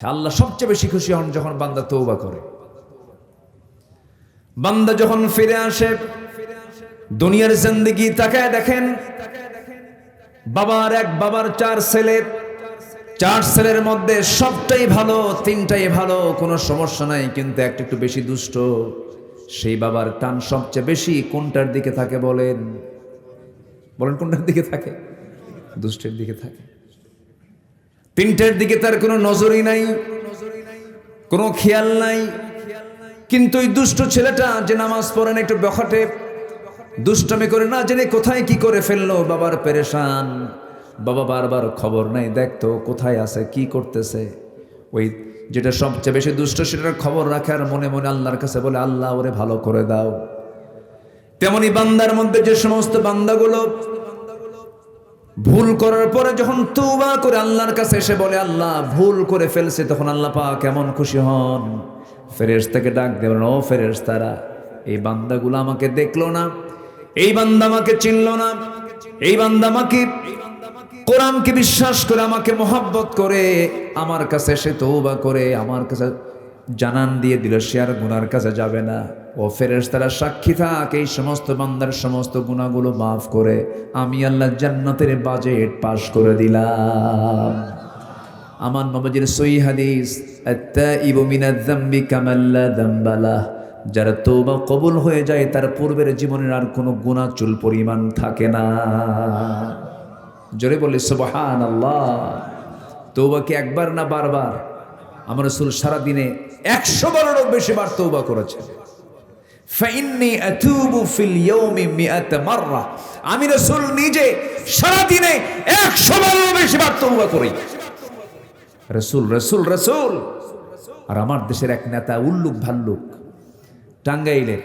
আল্লাহ সবচেয়ে বেশি খুশি হন যখন বান্দা তওবা করে। বান্দা যখন ফিরে আসে, দুনিয়ার জিন্দেগি তাকায় দেখেন, বাবার চার ছেলে, চার ছেলের মধ্যে সবটাই ভালো, তিনটাই ভালো, কোনো সমস্যা নাই, কিন্তু একটা একটু বেশি দুষ্ট। সেই বাবার টান সবচেয়ে বেশি কোনটার দিকে থাকে বলেন? বলেন কোনটার দিকে থাকে? দুষ্টের দিকে থাকে। তিনটার দিকে তার কোনো নজরই নাই, কোনো খেয়াল নাই। কিন্তু ওই দুষ্ট ছেলেটা যে নামাজ পড়ে না, একটু বখাটে, দুষ্টামি করে, না জেনে কোথায় কি করে ফেললো, বাবার পেরেশান। বাবা বারবার খবর নাই, দেখতো কোথায় আছে, কি করতেছে। ওই যেটা সবচেয়ে বেশি দুষ্ট সেটার খবর রাখে আর মনে মনে আল্লাহর কাছে বলে, আল্লাহ ওরে ভালো করে দাও। তেমনি বান্দার মধ্যে যে সমস্ত বান্দাগুলো ভুল করার পরে যখন তওবা করে আল্লাহর কাছে এসে বলে, আল্লাহ ভুল করে ফেলছে, তখন আল্লাহ পাক কেমন খুশি হন। ফেরেশতাকে ডাক দেবেন, ও ফেরেশতারা, এই বান্দাগুলো আমাকে দেখলো না, এই বান্দা আমাকে চিনলো না, এই বান্দা আমাকে কোরআনকে বিশ্বাস করে, আমাকে মহব্বত করে, আমার কাছে এসে তওবা করে আমার কাছে জানান দিয়ে দিল সে আর গুনার কাছে যাবে না। ও ফেরেশতারা সাক্ষী থাক, এই সমস্ত বান্দার সমস্ত গুনাহগুলো মাফ করে আমি আল্লাহ জান্নাতের বাজেট পাস করে দিলাম। আমার নবীর সহিহ হাদিস, আত-তাইবু মিনায-যামবি কামান লা যামবা লাহ, যার তওবা কবুল হয়ে যায় তার পূর্বের জীবনের আর কোনো গুনাহ চুল পরিমাণ থাকে না। জোরে বলি সুবহানাল্লাহ। তওবা কি একবার না বারবার? আমার রাসূল সারা দিনে 100 বারেরও বেশি বার তওবা করেছেন। ফাইন্নী আতুবু ফিল ইয়াউমি মিআতা মাররা, আমি রাসূল নিজে সারা দিনে 100 বারেরও বেশি বার তওবা করি। রাসূল রাসূল রাসূল। আর আমার দেশের এক নেতা উল্লুক ভাল্লুক, টাঙ্গাইলের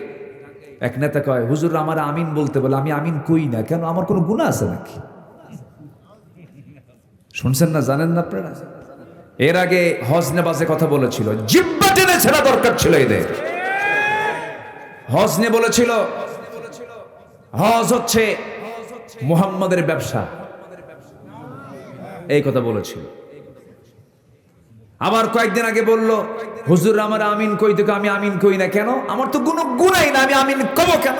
এক নেতা কয়, হুজুর আমার আমিন বলতে বলে, আমি আমিন কই না কেন, আমার কোনো গুনাহ আছে নাকি? শুনছেন না, জানেন না আপনারা? এর আগে হজ নেবাজে কথা বলেছিল, জিব্বা টেনে ছেড়া দরকার ছিল এদের। হজ নিয়ে বলেছিল হজ হচ্ছে মুহাম্মাদের ব্যবসা, এই কথা বলেছিল। আবার কয়েকদিন আগে বলল, হুজুর আমার আমিন কই থেকে, আমি আমিন কই না কেন, আমার তো কোনো গুনাই না, আমি আমিন কব কেন?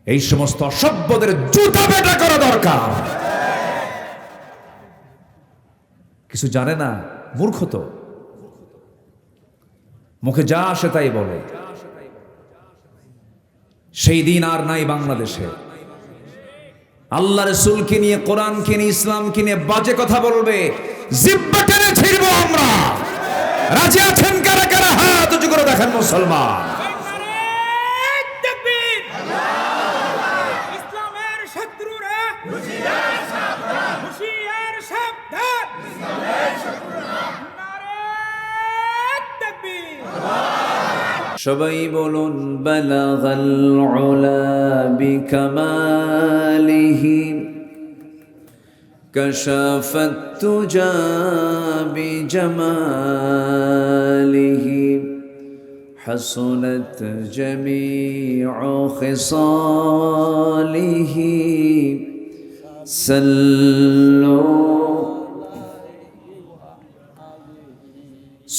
এই সমস্ত অসভ্যদের জুতা পেটা করা দরকার। কিছু জানে না, মূর্খ তো, মুখে যা আসে তাই বলে। সেই দিন আর নাই বাংলাদেশে। আল্লাহ রাসূলকে নিয়ে, কোরআনকে নিয়ে, ইসলামকে নিয়ে বাজে কথা বলবে, জিহ্বা টেনে ছিড়ব আমরা। রাজি আছেন কারা কারা? হাত উঁচু করে দেখেন মুসলমান। ইসলামের শত্রুরা হুঁশিয়ার সাবধান, হুঁশিয়ার সাবধান, ইসলামের শত্রুরা নারে তাকবীর। সবাই বলুন, বালাগাল উলা বিকামালিহি, কাশাফাত তুজা বিজামালিহি, হাসুনাত জামিউ খিসালিহি, সাল্লু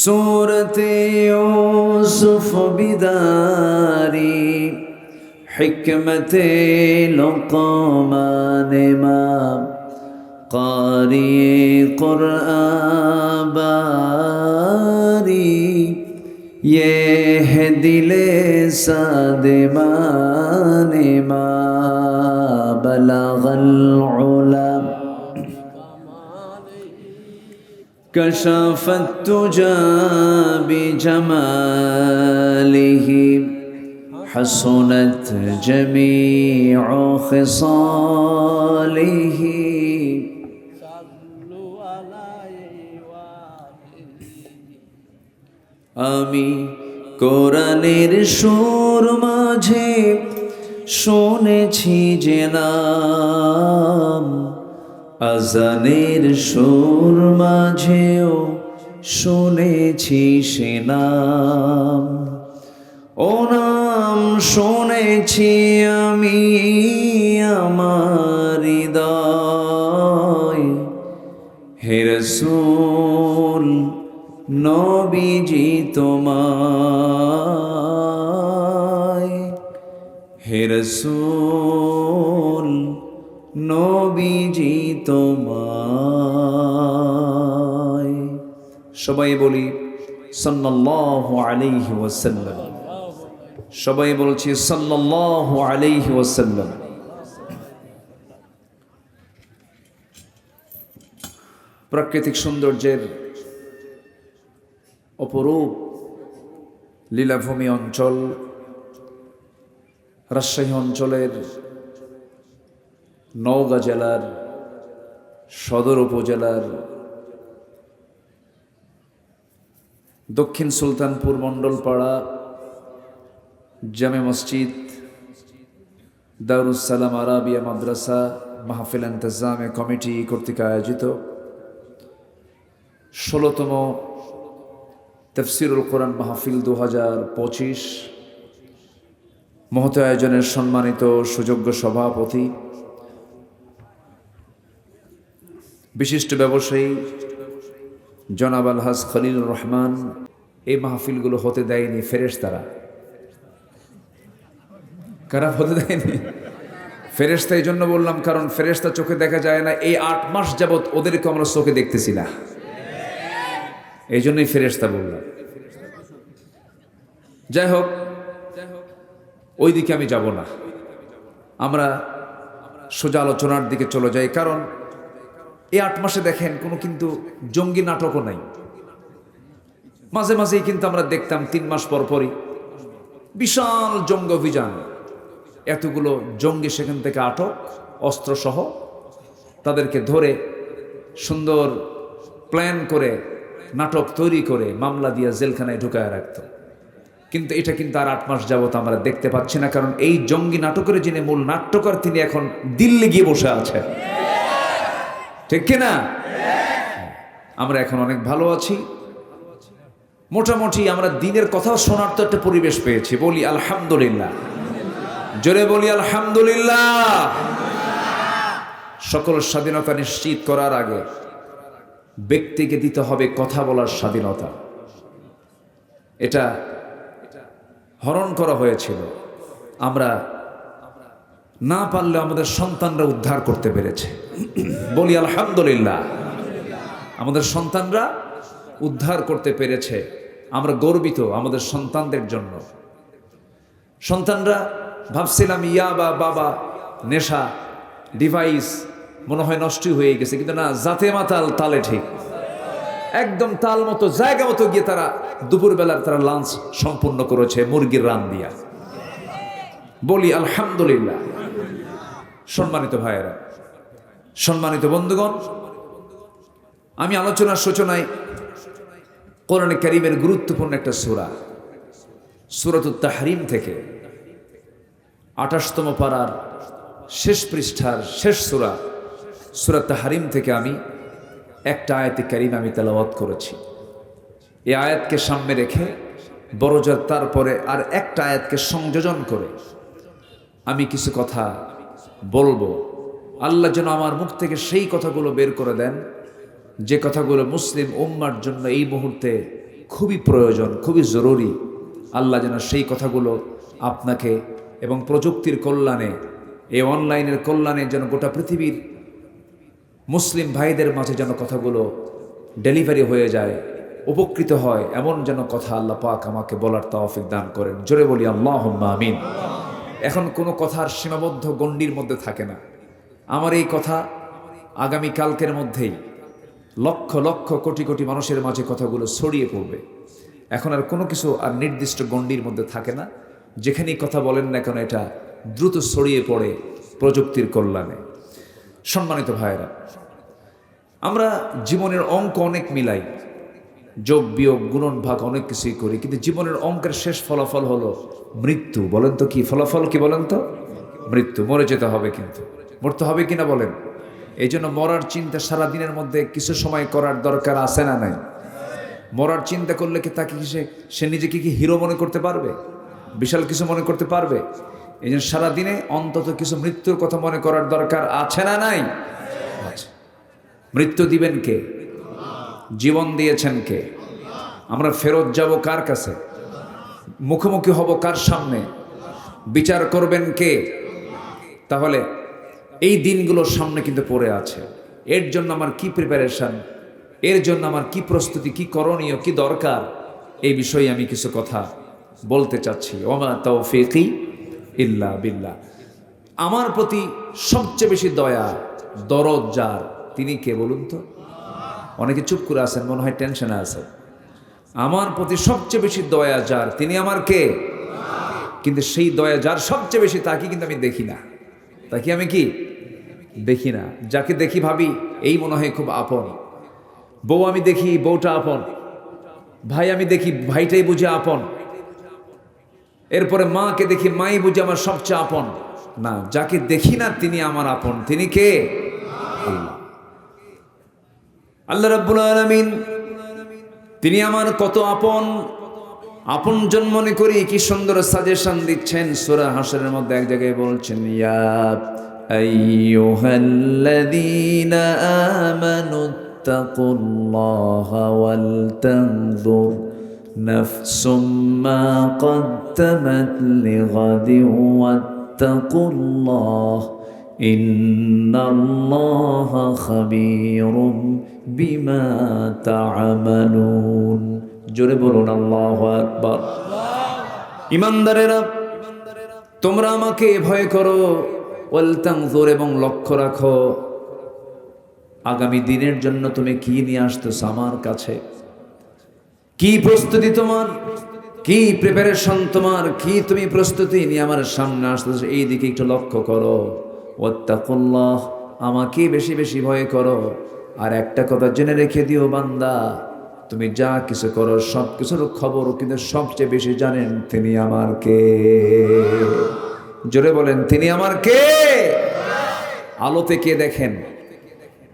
सूरते यूसुफ बिदारी, हिकमते लुक़मान इमाम, क़ारी क़ुरआन बारी, ये है दिले सादिमान इमाम, बलगल उला कशफत तुजा बिजमालिही, हसनत जमीउ खिसालिही। আমি কোরআনের সুর মাঝে শুনেছি যে নাম, আজানের সুর মাঝেও শুনেছি সে নাম। ও নাম শুনেছি আমি আমার হৃদয়, হে রাসূল নবীজি তোমায়, হে রাসূল নবীজি তোমায়। সবাই বলি সাল্লাল্লাহু আলাইহি ওয়াসাল্লাম। সবাই বলছি সাল্লাল্লাহু আলাইহি ওয়াসাল্লাম। প্রাকৃতিক সৌন্দর্যের অপরূপ লীলাভূমি অঞ্চল রাজশাহী অঞ্চলের নওগাঁ জেলার সদর উপজেলার দক্ষিণ সুলতানপুর মণ্ডলপাড়া জামে মসজিদ দারুস সালাম আরাবিয়া মাদ্রাসা মাহফিল ইন্তজামে কমিটি কর্তৃক আয়োজিত ১৬তম তাফসীরুল কোরআন মাহফিল ২০২৫ মহত আয়োজনের সম্মানিত সুযোগ্য সভাপতি, বিশিষ্ট ব্যবসায়ী জনাব আলহাজ খলিলুর রহমান। এই মাহফিলগুলো হতে দেয়নি ফেরেশতারা। কারা হতে দেয়নি? ফেরেশতা। এই জন্য বললাম, কারণ ফেরেশতা চোখে দেখা যায় না। এই ৮ মাস যাবৎ ওদেরকে আমরা চোখে দেখতেছি না, এই জন্যই ফেরেশতা বললাম। যাই হোক, ওই দিকে আমি যাব না, আমরা সোজা আলোচনার দিকে চলে যাই। কারণ এই ৮ মাসে দেখেন কোনো কিন্তু জঙ্গি নাটকও নাই। মাঝে মাঝেই কিন্তু আমরা দেখতাম ৩ মাস পর পরই বিশাল জঙ্গি অভিযান, এতগুলো জঙ্গি সেখান থেকে আটক অস্ত্রসহ, তাদেরকে ধরে সুন্দর প্ল্যান করে নাটক তৈরি করে মামলা দিয়ে জেলখানায় ঢুকায় রাখত। কিন্তু এটা কিন্তু আর ৮ মাস যাবত আমরা দেখতে পাচ্ছি না, কারণ এই জঙ্গি নাটকের যিনি মূল নাট্যকার তিনি এখন দিল্লি গিয়ে বসে আছেন, ঠিক কিনা? আমরা এখন অনেক ভালো আছি, মোটামুটি আমরা দিনের কথা শোনার তো একটা পরিবেশ পেয়েছি। বলি আলহামদুলিল্লাহ, জোরে বলি আলহামদুলিল্লাহ। সকল স্বাধীনতা নিশ্চিত করার আগে ব্যক্তিকে দিতে হবে কথা বলার স্বাধীনতা। এটা হরণ করা হয়েছিল, আমরা না পারলে আমাদের সন্তানরা উদ্ধার করতে পেরেছে। বলি আলহামদুলিল্লাহ, আমাদের সন্তানরা উদ্ধার করতে পেরেছে। আমরা গর্বিত আমাদের সন্তানদের জন্য। সন্তানরা ভাবছিলাম ইয়াবা বাবা নেশা ডিভাইস মনে হয় নষ্টই হয়ে গেছে, কিন্তু না, জাতে মাতাল তালে ঠিক, একদম তাল মতো জায়গা মতো গিয়ে তারা দুপুরবেলার তারা লাঞ্চ সম্পূর্ণ করেছে মুরগির রান দিয়া। বলি আলহামদুলিল্লাহ। সম্মানিত ভাইয়েরা, সম্মানিত বন্ধুগণ, আমি আলোচনার সূচনায় কোরআনে কারীমের গুরুত্বপূর্ণ একটা সূরা সূরাতুত তাহরিম থেকে ২৮তম পারার শেষ পৃষ্ঠার শেষ সূরা সূরা তাহরিম থেকে আমি একটা আয়াতে কারীমা আমি তেলাওয়াত করেছি। এই আয়াতকে সামনে রেখে বড়জোর তারপরে আর একটা আয়াতকে সংযোজন করে আমি কিছু কথা বলবো। আল্লাহ যেন আমার মুখ থেকে সেই কথাগুলো বের করে দেন যে কথাগুলো মুসলিম উম্মার জন্য এই মুহূর্তে খুবই প্রয়োজন, খুবই জরুরি। আল্লাহ যেন সেই কথাগুলো আপনাকে এবং প্রযুক্তির কল্যাণে, এই অনলাইনের কল্যাণে যেন গোটা পৃথিবীর মুসলিম ভাইদের মাঝে যেন কথাগুলো ডেলিভারি হয়ে যায়, উপকৃত হয়, এমন যেন কথা আল্লাহ পাক আমাকে বলার তৌফিক দান করেন। জোরে বলি আল্লাহুম্মা আমিন। এখন কোনো কথার সীমাবদ্ধ গণ্ডির মধ্যে থাকে না। আমার এই কথা আগামী কালকের মধ্যেই লক্ষ লক্ষ কোটি কোটি মানুষের মাঝে কথাগুলো ছড়িয়ে পড়বে। এখন আর কোনো কিছু আর নির্দিষ্ট গণ্ডির মধ্যে থাকে না। যেখানেই কথা বলেন না কেন এটা দ্রুত ছড়িয়ে পড়ে প্রযুক্তির কল্যাণে। সম্মানিত ভাইয়েরা, আমরা জীবনের অঙ্ক অনেক মিলাই, যোগ বিয়োগ গুণন ভাগ অনেক কিছুই করি, কিন্তু জীবনের অঙ্কের শেষ ফলাফল হলো মৃত্যু। বলেন তো কি ফলাফল, কি বলেন তো? মৃত্যু। মরে যেতে হবে, কিন্তু মরতে হবে কিনা বলেন? এই জন্য মরার চিন্তা সারাদিনের মধ্যে কিছু সময় করার দরকার আছে না নাই? মরার চিন্তা করলে কি তাকে সে নিজেকে কি হিরো মনে করতে পারবে? বিশাল কিছু মনে করতে পারবে? এই জন্য সারাদিনে অন্তত কিছু মৃত্যুর কথা মনে করার দরকার আছে না নাই? মৃত্যু দিবেন কে? জীবন দিয়েছেন কে? আমরা ফেরত যাব কার কাছে? মুখোমুখি হব কার সামনে? বিচার করবেন কে? তাহলে এই দিনগুলোর সামনে কিন্তু পড়ে আছে। এর জন্য আমার কি প্রিপারেশন, এর জন্য আমার কি প্রস্তুতি, কি করণীয়, কি দরকার, এই বিষয়ে আমি কিছু কথা বলতে চাচ্ছি। ওমা তাওফীকি ইল্লা বিল্লাহ। আমার প্রতি সবচেয়ে বেশি দয়া দরদ যার, তিনি কে বলুন তো? অনেকে চুপ করে আছেন, মনে হয় টেনশনে আছে। আমার প্রতি সবচেয়ে বেশি দয়া যার, তিনি আমার কে? কিন্তু সেই দয়া যার সবচেয়ে বেশি, তাকে কিন্তু আমি দেখি না। তাকে আমি কি দেখি না। যাকে দেখি ভাবি এই মনে হয় খুব আপন। বউ আমি দেখি বউটা আপন, ভাই আমি দেখি ভাইটাই বুঝে আপন, এরপরে মাকে দেখি মাই বুঝে আমার সবচেয়ে আপন। না, যাকে দেখি না তিনি আমার আপন। তিনি কে? আল্লাহ রাব্বুল আলামিন। তিনি আমার কত আপন, আপনজন মনে করি। কি সুন্দর সাজেশন দিচ্ছেন সূরা হাশরের মধ্যে এক জায়গায় বলছেন, ইয়া আইয়ুহাল্লাযীনা আমানু তাকুল্লাহা ওয়াল তানজুর নাফসুম মা কদ্দামাত লিগাদিন ওয়াত্তাকুল্লাহ ইন্নাল্লাহা খাবীরুম বিমা তা'মালুন। জোরে বলুন আল্লাহু আকবার। ঈমানদারেরা, তোমরা আমাকে ভয় করো, ওয়াল তানজুর, এবং লক্ষ্য রাখো আগামী দিনের জন্য তুমি কি নিয়ে আসতেছ আমার কাছে, কি প্রস্তুতি তোমার, কি প্রিপারেশন তোমার, কি তুমি প্রস্তুতি নিয়ে আমার সামনে আসতেছ, এই দিকে একটু লক্ষ্য করো। ওয়াত্তাকুল্লাহ, আমাকে বেশি বেশি ভয় করো। আর একটা কথা জেনে রেখে দিও বান্দা, তুমি যা কিছু করো সব কিছুর খবর কিন্তু সবচেয়ে বেশি জানেন তিনি আমার কে। জোরে বলেন, তিনি আমার কে? আলোতে কে দেখেন?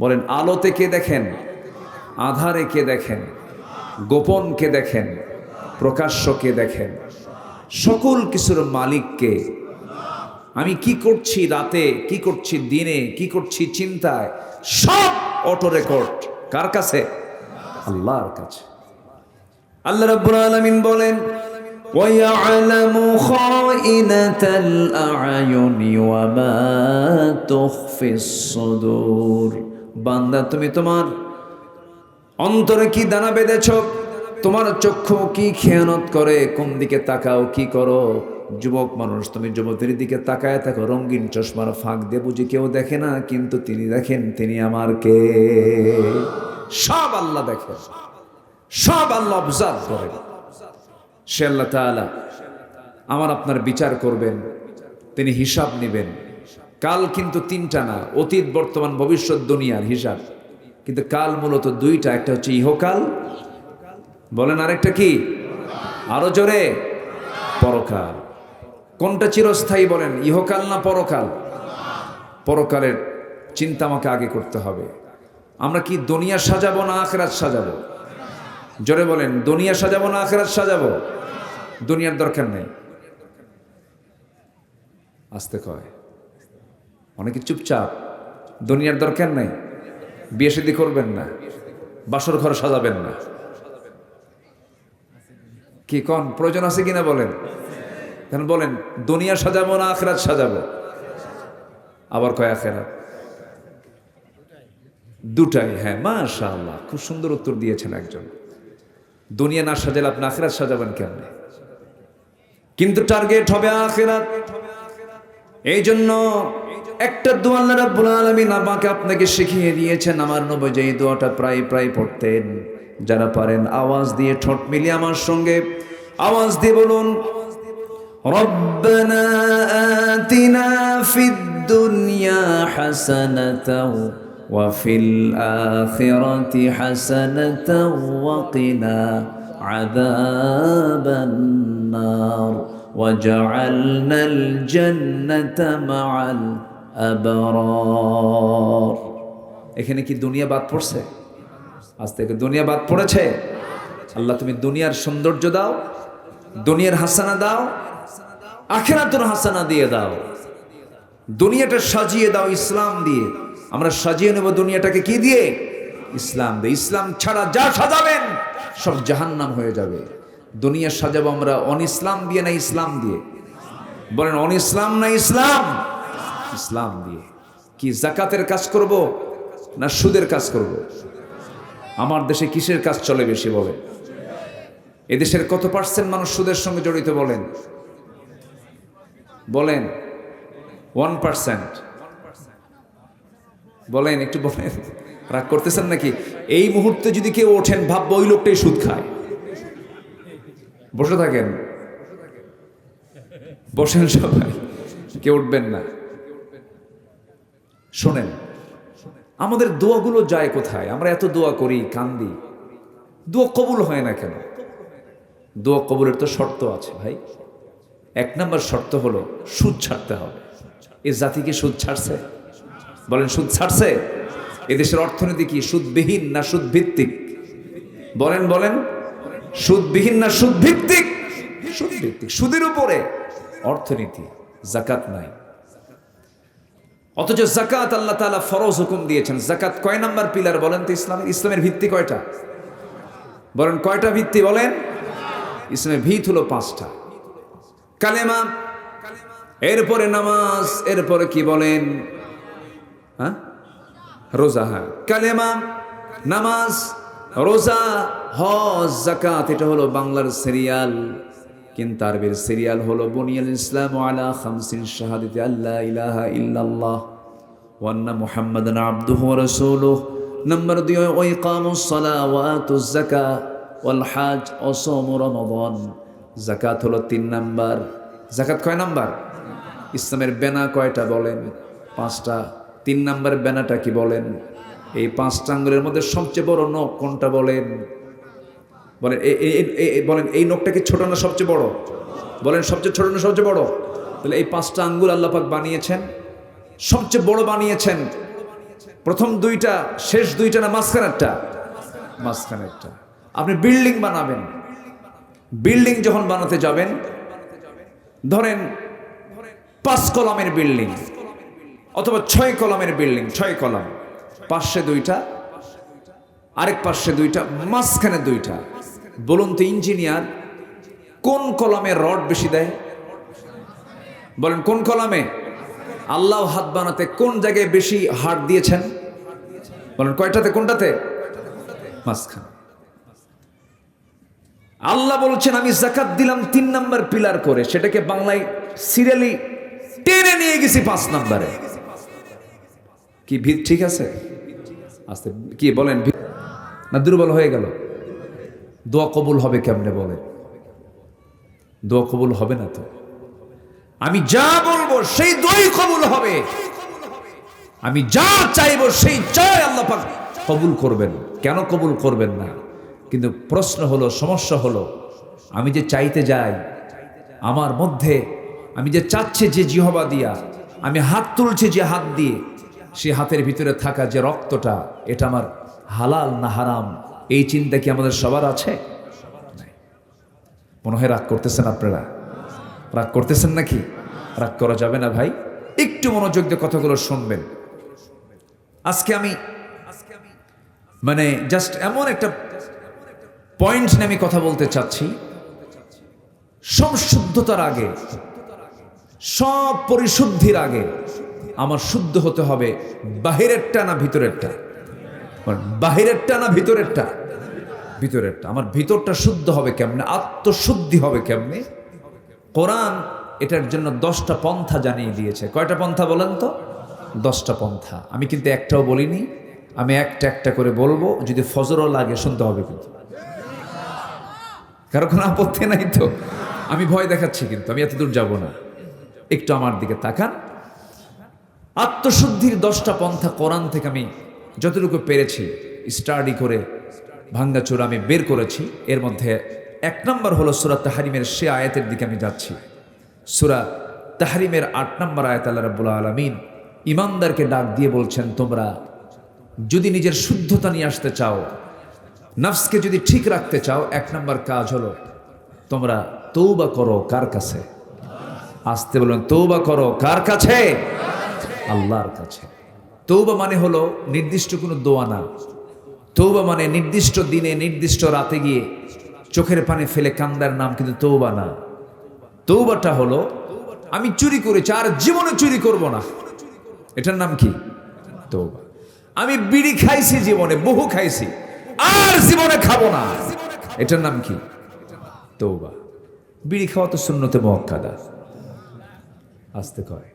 বলেন, আলোতে কে দেখেন? আধারে কে দেখেন? গোপন কে দেখেন? প্রকাশ্য কে দেখেন? সকল কিছুর মালিক কে? আমি কি করছি রাতে, কি করছি দিনে, কি করছি চিন্তায়, সব অটো রেকর্ড কার কাছে? আল্লাহর কাছে। আল্লাহ রাব্বুল আলামিন বলেন, ওয়া ইয়ালামু খাইনাতাল আ'য়ুনি ওয়া মা তুখফিস সুদূর। বান্দা, তুমি তোমার অন্তরে কি দানা বেঁধেছ, তোমার চক্ষু কি খেয়ানত করে, কোন দিকে তাকাও, কি করো। যুবক মানুষ, তুমি যুবতীর দিকে তাকায় থাকো, রঙিন চশমার ফাঁক দিয়ে বুঝি কেউ দেখে না, কিন্তু তিনি দেখেন তিনি আমার কে। সব আল্লাহ দেখেন, সব আল্লাহ অবজার্ভ করেন। সে আল্লাহ তাআলা আমার আপনার বিচার করবেন, তিনি হিসাব নেবেন। কাল কিন্তু তিনটা না, অতীত বর্তমান ভবিষ্যৎ দুনিয়ার হিসাব। কিন্তু কাল মূলত দুইটা, একটা হচ্ছে ইহকাল, বলেন আরেকটা কি? আরো জোরে, পরকাল। কোনটা চিরস্থায়ী বলেন, ইহকাল না পরকাল? পরকালের চিন্তা আমাকে আগে করতে হবে। আমরা কি দুনিয়া সাজাবো না আখিরাত সাজাবো? জোরে বলেন, দুনিয়া সাজাবো না আখিরাত সাজাবো? দুনিয়ার দরকার নেই। আস্তে কয়, অনেকে চুপচাপ। দুনিয়ার দরকার নেই, বিয়ে শাদী করবেন না, বাসর ঘর সাজাবেন না। কি কোন প্রয়োজন আছে কিনা বলেন? কেন বলেন দুনিয়া সাজাবো না আখিরাত সাজাবো? আবার কয় আখিরাত। দুটাই। হ্যাঁ, মাশাআল্লাহ, খুব সুন্দর উত্তর দিয়েছেন একজন। দুনিয়া না সাজালে আপনি আখিরাত সাজাবেন কেমনে? কিন্তু টার্গেট হবে আখিরাত। এই জন্য একটা দোয়া আল্লাহ রাব্বুল আলামিন আমাকে আপনাকে শিখিয়ে দিয়েছেন। আমার নবী যে দোয়াটা প্রায় প্রায় পড়তেন। যারা পারেন আওয়াজ দিয়ে ঠোঁট মিলিয়ে আমার সঙ্গে আওয়াজ দিয়ে বলুন, রব্বানা আতিনা ফিদ দুনিয়া হাসানাতাও ওয়া ফিল আখিরাতি হাসানাতাও ওয়া কিনা আযাবান নার ওয়াজআলনাল জান্নাতা মাআল আবরার। এখানে কি দুনিয়া বাদ পড়ছে? আজ থেকে দুনিয়া বাদ পড়েছে? আল্লাহ তুমি দুনিয়ার সৌন্দর্য দাও, দুনিয়ার হাসানা দাও, আখিরাতের হাসানা দিয়ে দাও। দুনিয়াটা সাজিয়ে দাও ইসলাম দিয়ে, আমরা সাজিয়ে নেব দুনিয়াটাকে কি দিয়ে? ইসলাম দিয়ে। ইসলাম ছাড়া যা সাজাবেন সব জাহান্নাম হয়ে যাবে। দুনিয়া সাজাবো আমরা অন ইসলাম দিয়ে না ইসলাম দিয়ে? বলেন অন ইসলাম না ইসলাম? ইসলাম দিয়ে। কি জাকাতের কাজ করব না সুদের কাজ করব? আমার দেশে কিসের কাজ চলে বেশি বলেন? এদেশের কত পার্সেন্ট মানুষ সুদের সঙ্গে জড়িত বলেন? বলেন 1%। বলেন, একটু বলেন। রাগ করতেছেন নাকি? এই মুহূর্তে যদি কেউ ওঠেন ভাববো ওই লোকটাই সুদ খায়। বসে থাকেন, বসেন সবাই, কেউ উঠবেন না। শোনেন, আমাদের দোয়াগুলো যায় কোথায়? আমরা এত দোয়া করি, কান্দি, দোয়া কবুল হয় না কেন? দোয়া কবুলের তো শর্ত আছে ভাই। 1 নম্বর শর্ত হলো সুদ ছাড়তে হবে। এ জাতিকে সুদ ছাড়ছে? বলেন সুদ ছাড়ছে? এদেশের অর্থনীতি কি সুদবিহীন না সুদ ভিত্তিক? বলেন বলেন, সুদবিহীন না সুদ ভিত্তিক? সুদ ভিত্তিক। সুদের উপরে অর্থনীতি। যাকাত নাই। অথচ যাকাত আল্লাহ তাআলা ফরজ হুকুম দিয়েছেন। যাকাত কয় নাম্বার পিলার বলেন তো ইসলামের? ইসলামের ভিত্তি কয়টা বলেন? কয়টা ভিত্তি বলেন? ইসলামের ভিত হলো 5টা। কালেমা, এরপরে নামাজ, এরপরে কি বলেন? হ্যাঁ, রোজা। হ্যাঁ, কালেমা, নামাজ, রোজা, হজ, যাকাত। এটা হলো বাংলার সিরিয়াল, কিন্তু আরবির সিরিয়াল হলো বুনিয়াল ইসলাম আলা খামসিন শাহাদাতি আল্লা ইলাহা ইল্লাল্লাহ ওয়া আন্না মুহাম্মাদান আবদুহু ওয়া রাসূলুহু। নাম্বার 2 ওয়া ইকামুস সালাহ ওয়া আতুজ যাকাত ওয়াল হজ ওয়া সাওম রমাদান। যাকাত হলো 3 নাম্বার। যাকাত কয় নাম্বার? ইসলামের বেনা কয়টা বলেন? 5টা। 3 নাম্বার বেনাটা কি বলেন? এই 5টা আঙ্গুলের মধ্যে সবচেয়ে বড় নখ কোনটা বলেন? বলেন বলেন, এই নখটা কি ছোট না সবচেয়ে বড়? বলেন সবচেয়ে ছোট না সবচেয়ে বড়? তাহলে এই 5টা আঙ্গুল আল্লাহ পাক বানিয়েছেন, সবচেয়ে বড় বানিয়েছেন। প্রথম 2টা, শেষ 2টা না মাঝখানেরটা? মাঝখানেরটা। আপনি বিল্ডিং বানাবেন, বিল্ডিং যখন বানাতে যাবেন, ধরেন 5 কলামের বিল্ডিং অথবা 6 কলামের বিল্ডিং, 6 কলাম, পাশে 2টা, আরেক পাশে 2টা, মাঝখানে 2টা। বলুন তো ইঞ্জিনিয়ার কোন কলামে রড বেশি দেয়? বলেন কোন কলামে? আল্লাহ হাত বানাতে কোন জায়গায় বেশি হাত দিয়েছেন? বলেন কয়টাতে? কোনটাতে? মাঝখানে। আল্লাহ বলছেন আমি যাকাত দিলাম 3 নাম্বার পিলার করে, সেটাকে বাংলায় সিরিয়ালি টেনে নিয়ে গেছি 5 নাম্বারে। কি ভিত ঠিক আছে? আস্তে কি বলেন, না দুর্বল হয়ে গেল? দোয়া কবুল হবে কেমনে বলেন? দোয়া কবুল হবে না তো। আমি যা বলবো সেই দোয়াই কবুল হবে। আমি যা চাইবো সেই চাই আল্লাহ পাক কবুল করবেন। কেন কবুল করবেন না? কিন্তু প্রশ্ন হলো, সমস্যা হলো, আমি যে চাইতে যাই, আমার মধ্যে আমি যে চাচ্ছি যে জিহবা দিয়া, আমি হাত তুলছি যে হাত দিয়ে, সে হাতের ভিতরে থাকা যে রক্তটা, এটা আমার হালাল না হারাম, এই চিন্তা কি আমাদের সবার আছে? মনে হয় রাগ করতেছেন আপনারা? রাগ করতেছেন নাকি? রাগ করা যাবে না ভাই, একটু মনোযোগ দিয়ে কথাগুলো শুনবেন। আজকে আমি মানে জাস্ট এমন একটা পয়েন্ট নিয়ে আমি কথা বলতে চাচ্ছি। সংশুদ্ধতার আগে, সব পরিশুদ্ধির আগে আমার শুদ্ধ হতে হবে বাহিরেরটা না ভিতরেরটা? বাহিরেরটা না ভিতরেরটা? ভিতরেরটা। আমার ভিতরটা শুদ্ধ হবে কেমনে? আত্মশুদ্ধি হবে কেমনে? কোরআন এটার জন্য 10টা পন্থা জানিয়ে দিয়েছে। কয়টা পন্থা বলেন তো? 10টা পন্থা। আমি কিন্তু একটাও বলিনি, আমি একটা একটা করে বলবো। যদি ফজরও লাগে শুনতে হবে কিন্তু, কারো কোনো আপত্তি নাই তো? আমি ভয় দেখাচ্ছি কিন্তু আমি এত দূর যাব না, একটু আমার দিকে তাকান। আত্মশুদ্ধির 10টা পন্থা কোরআন থেকে আমি যতটুকু পেরেছি স্টাডি করে ভাঙ্গাচোরা আমি বের করেছি। এর মধ্যে 1 নম্বর হলো সূরা তাহরিমের সে আয়াতের দিকে আমি যাচ্ছি। সূরা তাহরিমের 8 নম্বর আয়াত আল্লাহ রাব্বুল আলামিন ইমানদারকে ডাক দিয়ে বলছেন, তোমরা যদি নিজের শুদ্ধতা নিয়ে আসতে চাও, নফসকে যদি ঠিক রাখতে চাও, 1 নম্বর কাজ হলো তোমরা তওবা করো। কার কাছে? আসতে বলুন, তওবা করো কার কাছে? আল্লাহর কাছে। তৌবা মানে হলো নির্দিষ্ট কোনো দোয়া না। তৌবা মানে নির্দিষ্ট দিনে নির্দিষ্ট রাতে গিয়ে চোখের পানি ফেলে কান্দার নাম কিন্তু তৌবা না। তৌবাটা হলো আমি চুরি করেছি, আর জীবনে চুরি করব না, এটার নাম কি? তৌবা। আমি বিড়ি খাইছি জীবনে, বহু খাইছি, আর জীবনে খাবো না, এটার নাম কি? তৌবা। বিড়ি খাওয়া তো সুন্নতে মুআক্কাদা, আসতে কয়।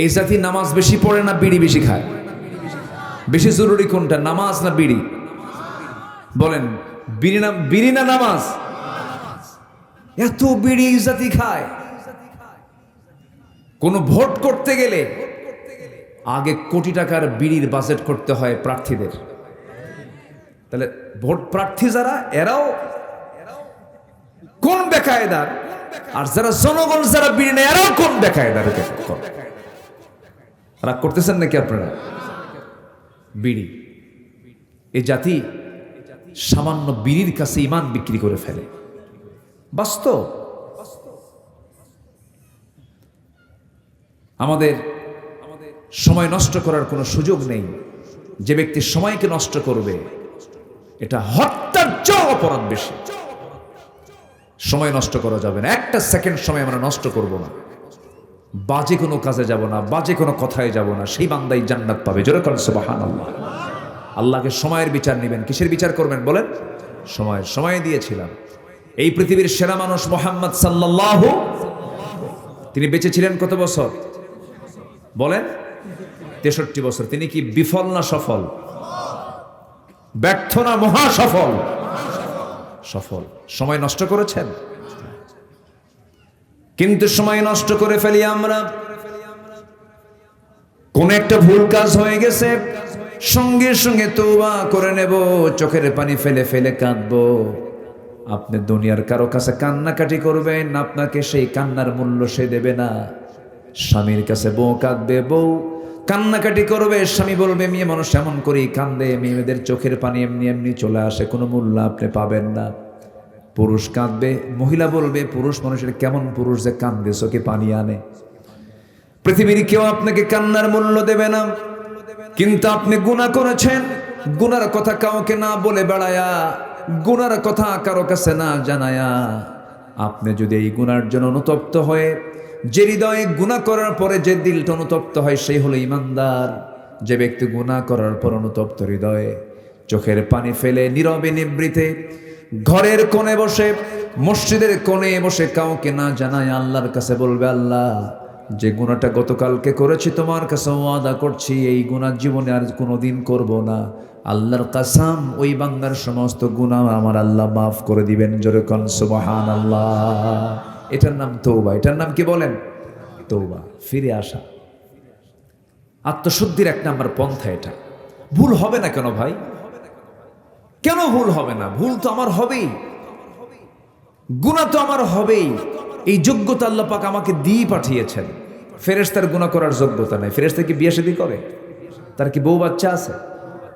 এই জাতি নামাজ বেশি পড়ে না বিড়ি বেশি খায়? বেশি জরুরি কোনটা, নামাজ না বিড়ি? বলেন, বিড়ি না নামাজ? এত বিড়ি এই জাতি খায়। কোন ভোট করতে গেলে আগে কোটি টাকার বিড়ির বাজেট করতে হয় প্রার্থীদের। তাহলে ভোট প্রার্থী যারা, এরাও কোন বেকায়দার, আর যারা জনগণ যারা বিড়ি নেয় এরাও কোন বেকায়দার। রাগ করতেছেন নাকি আপনারা? বিড়ি, এই জাতি সামান্য বিড়ির কাছে ইমান বিক্রি করে ফেলে। বাস্তব। আমাদের সময় নষ্ট করার কোনো সুযোগ নেই। যে ব্যক্তি সময়কে নষ্ট করবে, এটা হত্যার চেয়ে অপরাধ বেশি। সময় নষ্ট করা যাবে না, একটা সেকেন্ড সময় আমরা নষ্ট করব না, বাজে কোনো কাজে যাব না, বাজে কোনো কথায় যাব না, সেই বান্দাই জান্নাত পাবে। জোরে করেন সুবহানাল্লাহ। আল্লাহকে সময়ের বিচার নেবেন। কিসের বিচার করবেন বলেন? সময় দিয়েছিলাম। এই পৃথিবীর সেরা মানুষ মুহাম্মদ সাল্লাল্লাহু, তিনি বেঁচে ছিলেন কত বছর বলেন? 63 বছর। তিনি কি বিফল না সফল? ব্যর্থ না মহা সফল? সফল। সময় নষ্ট করেছেন, কিন্তু সময় নষ্ট করে ফেলি আমরা। কোন একটা ভুল কাজ হয়ে গেছে, সঙ্গে সঙ্গে তওবা করে নেব, চোখের পানি ফেলে ফেলে কাঁদবো। আপনি দুনিয়ার কারো কাছে কান্নাকাটি করবেন, আপনাকে সেই কান্নার মূল্য সে দেবে না। স্বামীর কাছে বউ কাঁদবে, বউ কান্নাকাটি করবে, স্বামী বলবে মেয়ে মানুষ এমন করেই কান্দে, মেয়েদের চোখের পানি এমনি এমনি চলে আসে, কোনো মূল্য আপনি পাবেন না। পুরুষ কাঁদবে, মহিলা বলবে পুরুষ মানুষের কেমন পুরুষ যে কান্দে, চোখে পানি আনে। পৃথিবীর কেউ আপনাকে কান্নার মূল্য দেবে না। কিন্তু আপনি গুনাহ করেছেন, গুনার কথা কাউকে না বলে বেড়ায়া, গুনার কথা কারো কাছে না জানায়া, আপনি যদি এই গুনার জন্য অনুতপ্ত হয়ে, যে হৃদয়ে গুনাহ করার পরে যে দিলটা অনুতপ্ত হয়, সেই হলো ইমানদার। যে ব্যক্তি গুনাহ করার পর অনুতপ্ত হৃদয়ে চোখের পানি ফেলে নীরবে নিবৃতে ঘরের কোণে বসে, মসজিদের কোণে বসে, কাউকে না জানায় আল্লাহর কাছে বলবে, আল্লাহ যে গুনাহটা গতকালকে করেছি, তোমার কাছে ওয়াদা করছি এই গুনাহ জীবনে আর কোনোদিন করব না। আল্লাহর কসম, ওই বান্দার সমস্ত গুনাহ আমার আল্লাহ মাফ করে দিবেন। জোরে কোন সুবহানাল্লাহ। এটার নাম তওবা। এটার নাম কি বলেন? তওবা। ফিরে আসা, আত্মশুদ্ধির এক নাম্বার পন্থা এটা। ভুল হবে না কেন ভাই? কেন ভুল হবে না? ভুল তো আমার হবেই, গুনাহ তো আমার হবেই। এই যোগ্যতা আল্লাহ পাক আমাকে দিয়ে পাঠিয়েছেন। ফেরেশতার গুনাহ করার যোগ্যতা নাই। ফেরেশতা কি বিয়ে শাদী করে? তার কি বউ বাচ্চা আছে?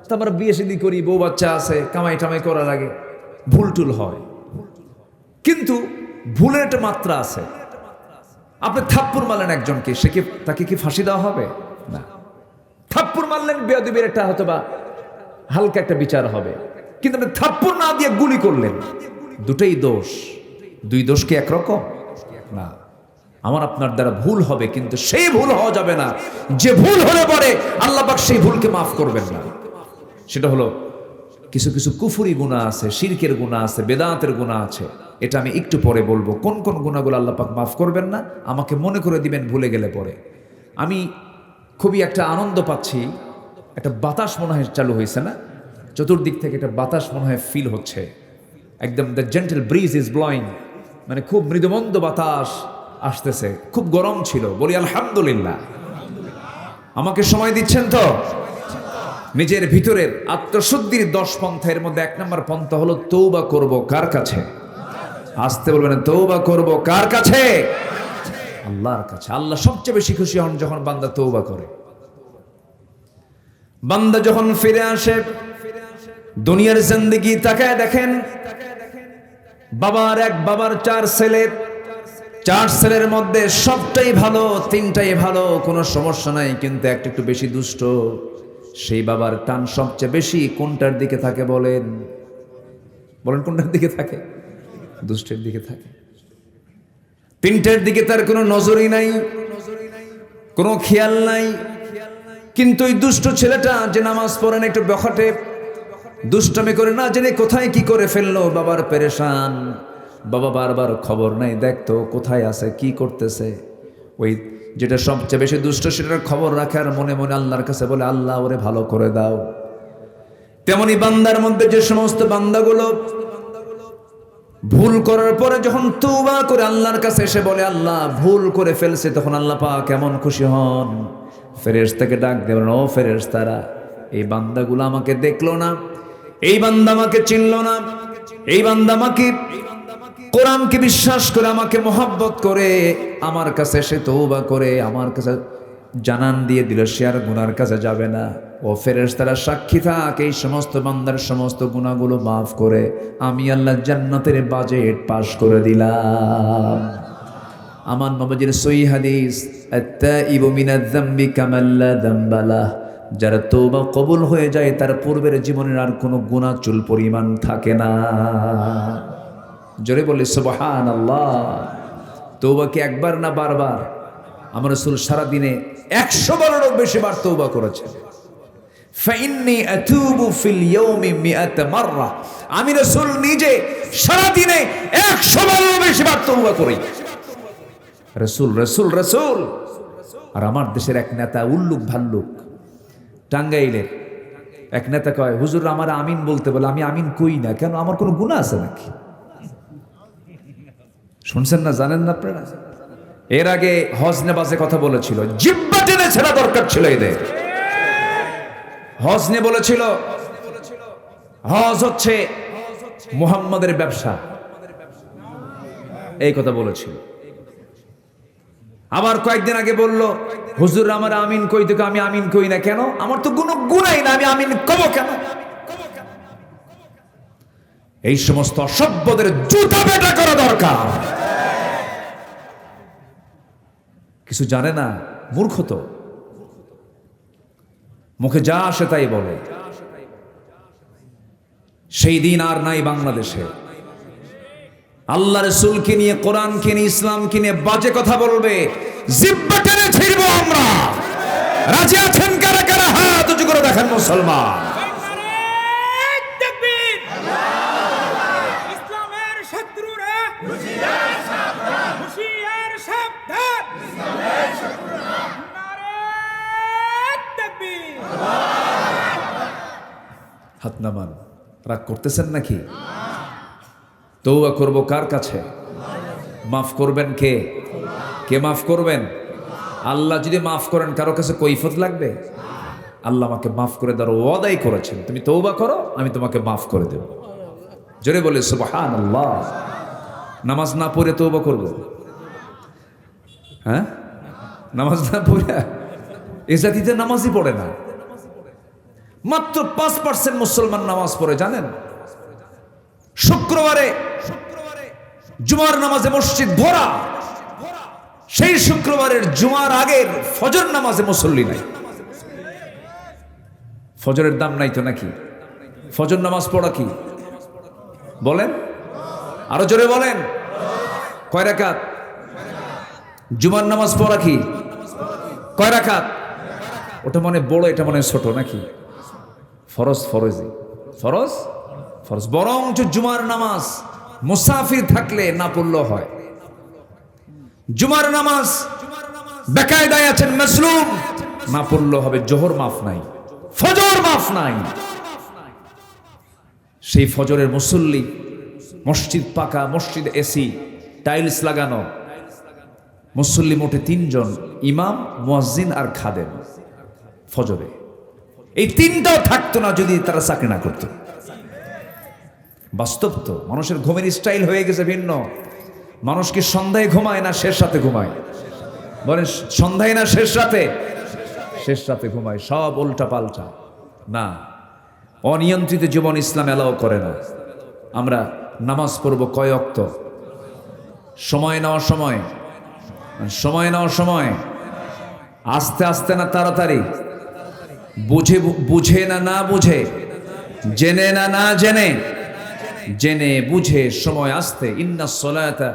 তো আমরা বিয়ে শাদী করি, বউ বাচ্চা আছে, কামাই টামাই করার আগে ভুল টুল হয়। কিন্তু ভুলের একটা মাত্রা আছে। আপনি থাপ্পড় মারলেন একজনকে, তাকে কি ফাঁসি দেওয়া হবে? না। থাপ্পড় মারলেন, বেয়াদবির একটা হয়তো বা হালকা একটা বিচার হবে। কিন্তু আপনি থাপ্পড় না দিয়ে গুলি করলেন, দুটোই দোষ। দুই দোষ কি একরকম? না। আমার আপনার দ্বারা ভুল হবে, কিন্তু সেই ভুল হওয়া যাবে না যে ভুল হলে পরে আল্লাহ পাক সেই ভুলকে মাফ করবেন না। সেটা হলো কিছু কিছু কুফরি গুনাহ আছে, শিরকের গুনাহ আছে, বেদাতের গুনাহ আছে। এটা আমি একটু পরে বলবো, কোন কোন গুনাহগুলো আল্লাহ পাক মাফ করবেন না, আমাকে মনে করে দিবেন ভুলে গেলে পরে। আমি খুবই একটা আনন্দ পাচ্ছি, একটা বাতাস মনে হয় চালু হয়েছে না, চতুর্দিক থেকে একটা বাতাস মনে হয় ফিল হচ্ছে, একদম the gentle bridge is blowing, মানে খুব মৃদুমন্দ বাতাস আসতেছে। খুব গরম ছিল, বলি আলহামদুলিল্লাহ। আমাকে সময় দিচ্ছেন তো? নিজের ভিতরের আত্মশুদ্ধির 10 পন্থার মধ্যে 1 নম্বর পন্থা হলো তওবা করব কার কাছে? আসতে বলবেন, তওবা করব কার কাছে? আল্লাহর কাছে। আল্লাহ সবচেয়ে বেশি খুশি হন যখন বান্দা তওবা করে। বান্দা যখন ফিরে আসে, দুনিয়ার জিন্দেগি তাকায় দেখেন, বাবার 4 ছেলে, 4 ছেলের মধ্যে সবটাই ভালো, 3টাই ভালো, কোনো সমস্যা নাই, কিন্তু একটা একটু বেশি দুষ্ট। সেই বাবার টান সবচেয়ে বেশি কোনটার দিকে থাকে বলেন? বলেন কোনটার দিকে থাকে? দুষ্টের দিকে থাকে। তিনটার দিকে তার কোনো নজরই নাই, কোনো খেয়াল নাই। কিন্তু ওই দুষ্ট ছেলেটা যে নামাজ পড়ে না, একটু বখাটে দুষ্টামি করে, না জেনে কোথায় কি করে ফেললো, বাবার পেরেশান। বাবা বারবার খবর নাই, দেখতো কোথায় আছে, কি করতেছে। ওই যেটা সবচেয়ে বেশি দুষ্ট সেটার খবর রাখে আর মনে মনে আল্লাহর কাছে বলে, আল্লাহ ওরে ভালো করে দাও। তেমনি বান্দার মধ্যে যে সমস্ত বান্দাগুলো ভুল করার পরে যখন তওবা করে আল্লাহর কাছে এসে বলে, আল্লাহ ভুল করে ফেলছে, তখন আল্লাহ পাক কেমন খুশি হন। ফেরেশতাকে ডাক দেবেন, ও ফেরেশতারা, এই বান্দাগুলো আমাকে দেখলো না, এই বান্দা আমাকে চিনলো না, এই বান্দা আমাকে কোরআনকে বিশ্বাস করে, আমাকে মহব্বত করে, আমার কাছে এসে তওবা করে আমার কাছে জানান দিয়ে দিল, সে আর গুনার কাছে যাবে না। ও ফেরেশতারা সাক্ষী থাক, এই সমস্ত বান্দার সমস্ত গুনাহগুলো মাফ করে আমি আল্লাহ জান্নাতের বাজেট পাস করে দিলাম। আমার নবীর সহিহ হাদিস, আত-তাইবু মিনাজ যামবি কামান লা যামবা লাহ, যার তওবা কবুল হয়ে যায় তার পূর্বের জীবনের আর কোনো গুনাহ চুল পরিমাণ থাকে না। জোরে বলি সুবহানাল্লাহ। তওবা কি একবার না বারবার? আমার রাসূল সারা দিনে 100 বারেরও বেশি বার তওবা করেছেন। ফাইন্নী আতুবু ফিল ইয়াউমি মিআতা মাররা, আমি রাসূল নিজে সারা দিনে 100 বারেরও বেশি বার তওবা করি। রাসূল রাসূল রাসূল। আর আমার দেশের এক নেতা উল্লুক ভাল্লুক, টাঙ্গাইলের এক নেতা কয়, হুজুর আমার আমিন বলতে বলে, আমি আমিন কই না কেন, আমার কোনো গুনাহ আছে নাকি? শুনছেন না, জানেন না আপনারা? এর আগে হজ নেবাজে কথা বলেছিল, জিব্বা টেনে ছেড়া দরকার ছিল এদের। হজ নিয়ে বলেছিল হজ হচ্ছে মুহাম্মাদের ব্যবসা, এই কথা বলেছিল। আবার কয়েকদিন আগে বলল, হুজুর আমার আমিন কই থেকে, আমি আমিন কই না কেন, আমার তো কোনো গুনাই না, আমি আমিন কব কেন? এই সমস্ত অসভ্যদের জুতা পেটা করা দরকার। কিছু জানে না, মূর্খ তো, মুখে যা আসে তাই বলে। সেই দিন আর নাই বাংলাদেশে। আল্লাহ রাসূলকে নিয়ে, কোরআনকে নিয়ে, ইসলামকে নিয়ে বাজে কথা বলবে, জিহ্বা টেনে ছিড়বো আমরা। রাজি আছেন কারা কারা? হাত উঁচু করে দেখেন মুসলমান। ইসলামের শত্রুরা হুঁশিয়ার সাবধান, হুঁশিয়ার সাবধান, ইসলামের শত্রুরা নারে তাকবীর। হাত নামান। রাগ করতেছেন নাকি? তওবা করব কার কাছে? মাফ করবেন কে? কে মাফ করবেন? আল্লাহ যদি মাফ করেন কারো কাছে কৈফিয়ত লাগবে? আল্লাহ আমাকে মাফ করে দেওয়ার ওয়াদাই করেছেন, তুমি তওবা করো আমি তোমাকে মাফ করে দেব। জোরে বলে সুবহানাল্লাহ। নামাজ না পড়ে তওবা করব? হ্যাঁ, নামাজ না পড়ে? এ জাতিতে নামাজই পড়ে না। মাত্র 5% মুসলমান নামাজ পড়ে, জানেন? শুক্রবারে জুমার নামাজে মসজিদ ভরা, সেই শুক্রবারের জুমার আগের ফজর নামাজে মুসল্লি নাই। ফজরের দাম নাই তো নাকি? ফজর নামাজ পড়া কি বলেন? আরো জোরে বলেন। কয় রাকাত? জুমার নামাজ পড়া কি কয় রাকাত? ওটা মনে বড়, এটা মনে ছোট নাকি? ফরজ, ফরজি, ফরজ ফরজ। বরঞ্চ জুমার নামাজ মুসাফির থাকলে না পড়লেও হয়। জুমার নামাজ বেকায়দায় আছেন মাসলুম, না পড়লেও হবে। জোহর মাফ নাই, ফজর মাফ নাই। সেই ফজরের মুসল্লি, মসজিদ পাকা, মসজিদ এসি, টাইলস লাগানো, মুসল্লি মোটে 3 জন, ইমাম, মুয়াজ্জিন আর খাদেম। ফজরে এই 3টাও থাকতো না যদি তারা চাকরি না করতো। বাস্তব তো, মানুষের ঘুমের স্টাইল হয়ে গেছে ভিন্ন। মানুষ কি সন্ধ্যায় ঘুমায় না শেষ রাতে ঘুমায়? বলেন, সন্ধ্যায় না শেষ রাতে? শেষ রাতে ঘুমায়। সব উল্টা পাল্টা। না, অনিয়ন্ত্রিত জীবন ইসলাম এলাও করে না। আমরা নামাজ পড়ব কয় ওয়াক্ত? সময় নেওয়ার সময়, সময় নেওয়ার সময়, আস্তে আস্তে না তাড়াতাড়ি? বুঝে বুঝে না না বুঝে, জেনে না না জেনে, জেনে বুঝে সময় আসতে ইন্নাস সালাতা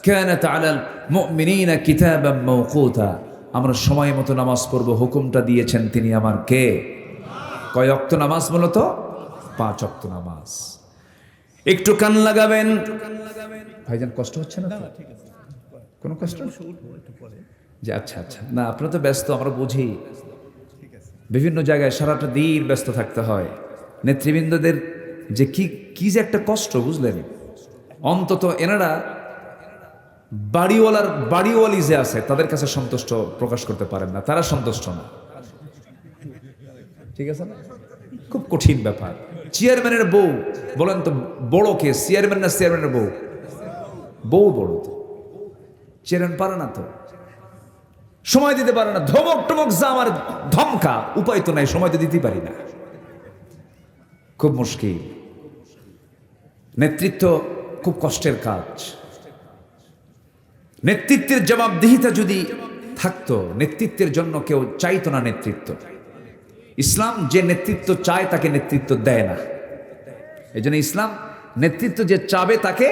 কানাত আলাল মুমিনিনা কিতাবাম মাওকুতা, আমরা সময় মতো নামাজ পড়ব হুকুমটা দিয়েছেন তিনি আমার কে? কয় ওয়াক্ত নামাজ? মূলত 5 ওয়াক্ত নামাজ। একটু কান লাগাবেন। ভাইজান কষ্ট হচ্ছে না তো? কোনো কষ্ট? যে আচ্ছা আচ্ছা, না আপনারা তো ব্যস্ত, আমরা বুঝি, বিভিন্ন জায়গায় সারাটা দিন ব্যস্ত থাকতে হয়। নেতৃবৃন্দদের যে কি যে একটা কষ্ট, বুঝলেন? অন্তত এনারা বাড়িওয়ালি যে আছে তাদের কাছে সন্তুষ্ট প্রকাশ করতে পারেন না, তারা সন্তুষ্ট না, ঠিক আছে না? খুব কঠিন ব্যাপার। চেয়ারম্যানের বউ, বলেন তো বড় কে, চেয়ারম্যান না চেয়ারম্যানের বউ? বউ বড় তো, চেয়ারম্যান পারে না তো, সময় দিতে পারে না, ধমক টমক যা আমার ধমকা, উপায় তো নাই, সময় তো দিতে পারি না, খুব মুশকিল। নেতৃত্ব খুব কষ্টের কাজ। নেতৃত্বের জবাবদিহিতা যদি থাকতো, নেতৃত্বের জন্য কেউ চাইতো না নেতৃত্ব। ইসলাম যে নেতৃত্ব চায় তাকে নেতৃত্ব দেয় না। এই জন্য ইসলাম নেতৃত্ব যে চাবে তাকে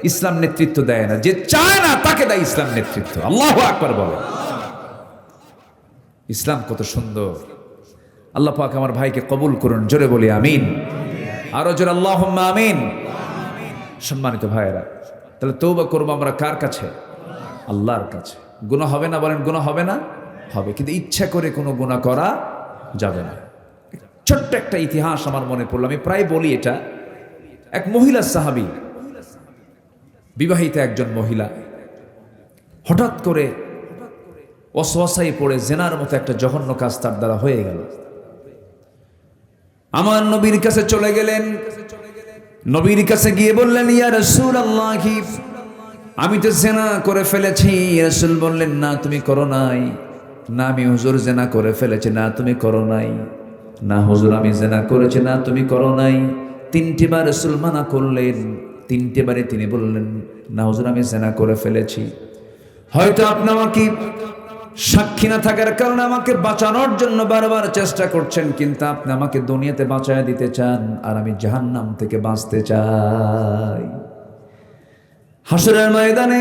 ইসলাম নেতৃত্ব দেয় না, যে চায় না তাকে দেয় ইসলাম নেতৃত্ব। আল্লাহু আকবার বলে। ইসলাম কত সুন্দর। আল্লাহ পাক আমার ভাইকে কবুল করুন, জোরে বলি আমিন, আরো জোরে আল্লাহুম্মা আমিন। সম্মানিত ভাইয়েরা, তাহলে তওবা করবো আমরা কার কাছে? আল্লাহর কাছে। গুনাহ হবে না? বলেন গুনাহ হবে না? হবে, কিন্তু ইচ্ছা করে কোনো গুনাহ করা যাবে না। ছোট্ট একটা ইতিহাস আমার মনে পড়লো, আমি প্রায় বলি এটা। এক মহিলা সাহাবী, বিবাহিত একজন মহিলা, হঠাৎ করে ওয়াসওয়াসায় পড়ে জেনার মতো একটা জঘন্য কাজ তার দ্বারা হয়ে গেল। আমার নবীর কাছে চলে গেলেন। নবীর কাছে গিয়ে বললেন, ইয়া রাসূলুল্লাহ, আমি তো জেনা করে ফেলেছি। রাসূল বললেন, না তুমি করো নাই। না আমি হুজুর জেনা করে ফেলেছি। না তুমি করো নাই। না হুজুর আমি জেনা করেছি। না তুমি করো নাই। 3টি বার রাসূল মানা করলেন। 3টে বারে তিনি বললেন, না হুজুর আমি জেনা করে ফেলেছি। হয়তো আপনি আমাকে সাক্ষী না থাকার কারণে আমাকে বাঁচানোর জন্য বারবার চেষ্টা করছেন, কিন্তু আপনি আমাকে দুনিয়াতে বাঁচায় দিতে চান, আর আমি জাহান্নাম থেকে বাঁচতে চাই। হাসরের ময়দানে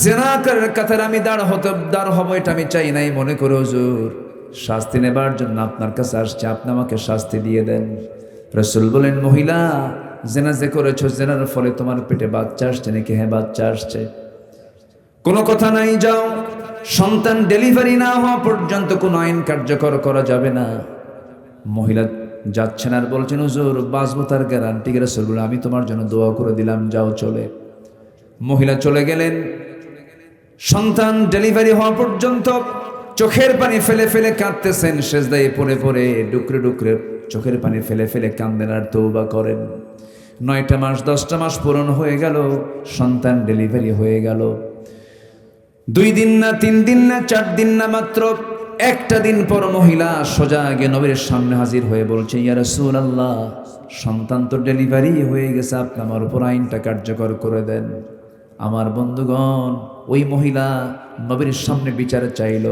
জিনাকারের কাতারে আমি দাঁড় হব, এটা আমি চাই নাই। মনে করে হুজুর শাস্তি নেবার জন্য আপনার কাছে আসছে, আপনি আমাকে শাস্তি দিয়ে দেন। রাসূল বলেন, মহিলা জিনা যে করেছো, জিনার ফলে তোমার পেটে বাচ্চা আসছে নাকি? হ্যাঁ বাচ্চা আসছে। কোনো কথা নাই, যাও। সন্তান ডেলিভারি না হওয়া পর্যন্ত কোনো আইন কার্যকর করা যাবে না। মহিলা যাচ্ছেন আর বলছেন, হুজুর বাঁচবো তার গ্যারান্টি? রাসূল বললেন, আমি তোমার জন্য দোয়া করে দিলাম, যাও চলে। মহিলা চলে গেলেন। সন্তান ডেলিভারি হওয়া পর্যন্ত চোখের পানি ফেলে ফেলে কাঁদতেছেন, সেজদায় পড়ে পড়ে ডুকরে ডুকরে চোখের পানি ফেলে ফেলে কান্দেন আর তওবা করেন। 9টা মাস 10টা মাস পূরণ হয়ে গেল, সন্তান ডেলিভারি হয়ে গেল। 2 দিন না 3 দিন না 4 দিন না, মাত্র একটা দিন পর মহিলা সোজা গিয়ে নবীর সামনে হাজির হয়ে বলছে, ইয়া রাসূলুল্লাহ, সন্তান তো ডেলিভারি হয়ে গেছে, আপনি আমার উপর আইনটা কার্যকর করে দেন। আমার বন্ধুগণ, ওই মহিলা নবীর সামনে বিচার চাইল,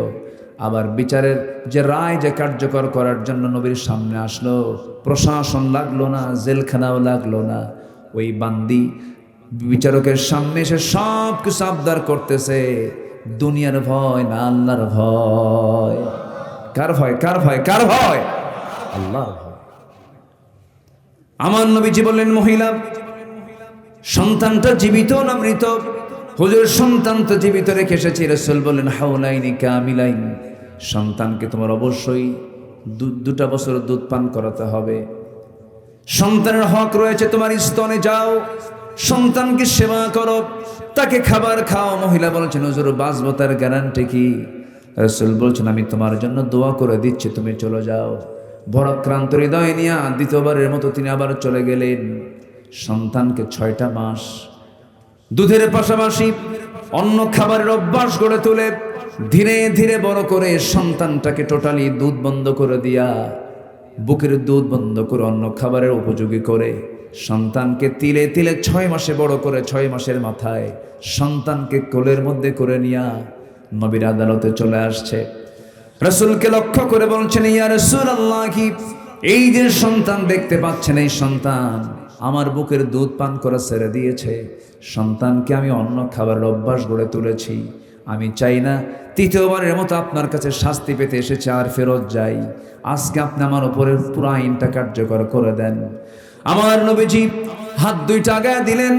আবার বিচারের যে রায় যে কার্যকর করার জন্য নবীর সামনে আসলো। প্রশাসন লাগলো না, জেলখানাও লাগলো না। ওই বান্দি বিচারকের সামনে এসে সব কিছু আবদার করতেছে। দুনিয়ার ভয় না আল্লাহর ভয়? কার ভয়? কার ভয়? কার ভয়? আল্লাহর ভয়। আমার নবীজি বললেন, মহিলা সন্তানটা জীবিত না মৃত? হুজুর সন্তান তো জীবিত রেখে এসেছি। রাসূল বললেন, হাওলাইনি কামিলাইন, সন্তানকে তোমার অবশ্যই 2টা বছর দুধ পান করাতে হবে। সন্তানের হক রয়েছে তোমার স্তনে, যাও সন্তানকে সেবা করো, তাকে খাবার খাও। মহিলা বলছেন, হুজুর বাঁচবো তার গ্যারান্টি কি? রাসূল বলছেন, আমি তোমার জন্য দোয়া করে দিচ্ছি, তুমি চলে যাও। ভরাক্রান্ত হৃদয় নিয়ে দ্বিতীয়বারের মতো তিনি আবার চলে গেলেন। সন্তানকে 6টা মাস দুধের পাশাপাশি অন্য খাবারের অভ্যাস গড়ে তুলে ধীরে ধীরে বড় করে সন্তানটাকে টোটালি দুধ বন্ধ করে দিয়া, বুকের দুধ বন্ধ করে অন্য খাবারের উপযোগী করে সন্তানকে তিলে তিলে 6 মাসে বড় করে 6 মাসের মাথায় সন্তানকে কোলের মধ্যে করে নিয়া নবীর আদালতে চলে আসছে। রাসূলকে লক্ষ্য করে বলছেন, ইয়া রাসূলুল্লাহ, কি এই যে সন্তান দেখতে পাচ্ছেন, এই সন্তান আমার বুকের দুধ পান করা ছেড়ে দিয়েছে। সন্তানকে আমি অন্য খাবারের অভ্যাস গড়ে তুলেছি। আমি চাই না তৃতীয়বারের মতো আপনার কাছে শাস্তি পেতে এসেছে আর ফেরত যাই। আজকে আপনি আমার উপরে পুরো আইনটা কার্যকর করে দেন। আমার নবীজি হাত দুইটা আগায় দিলেন,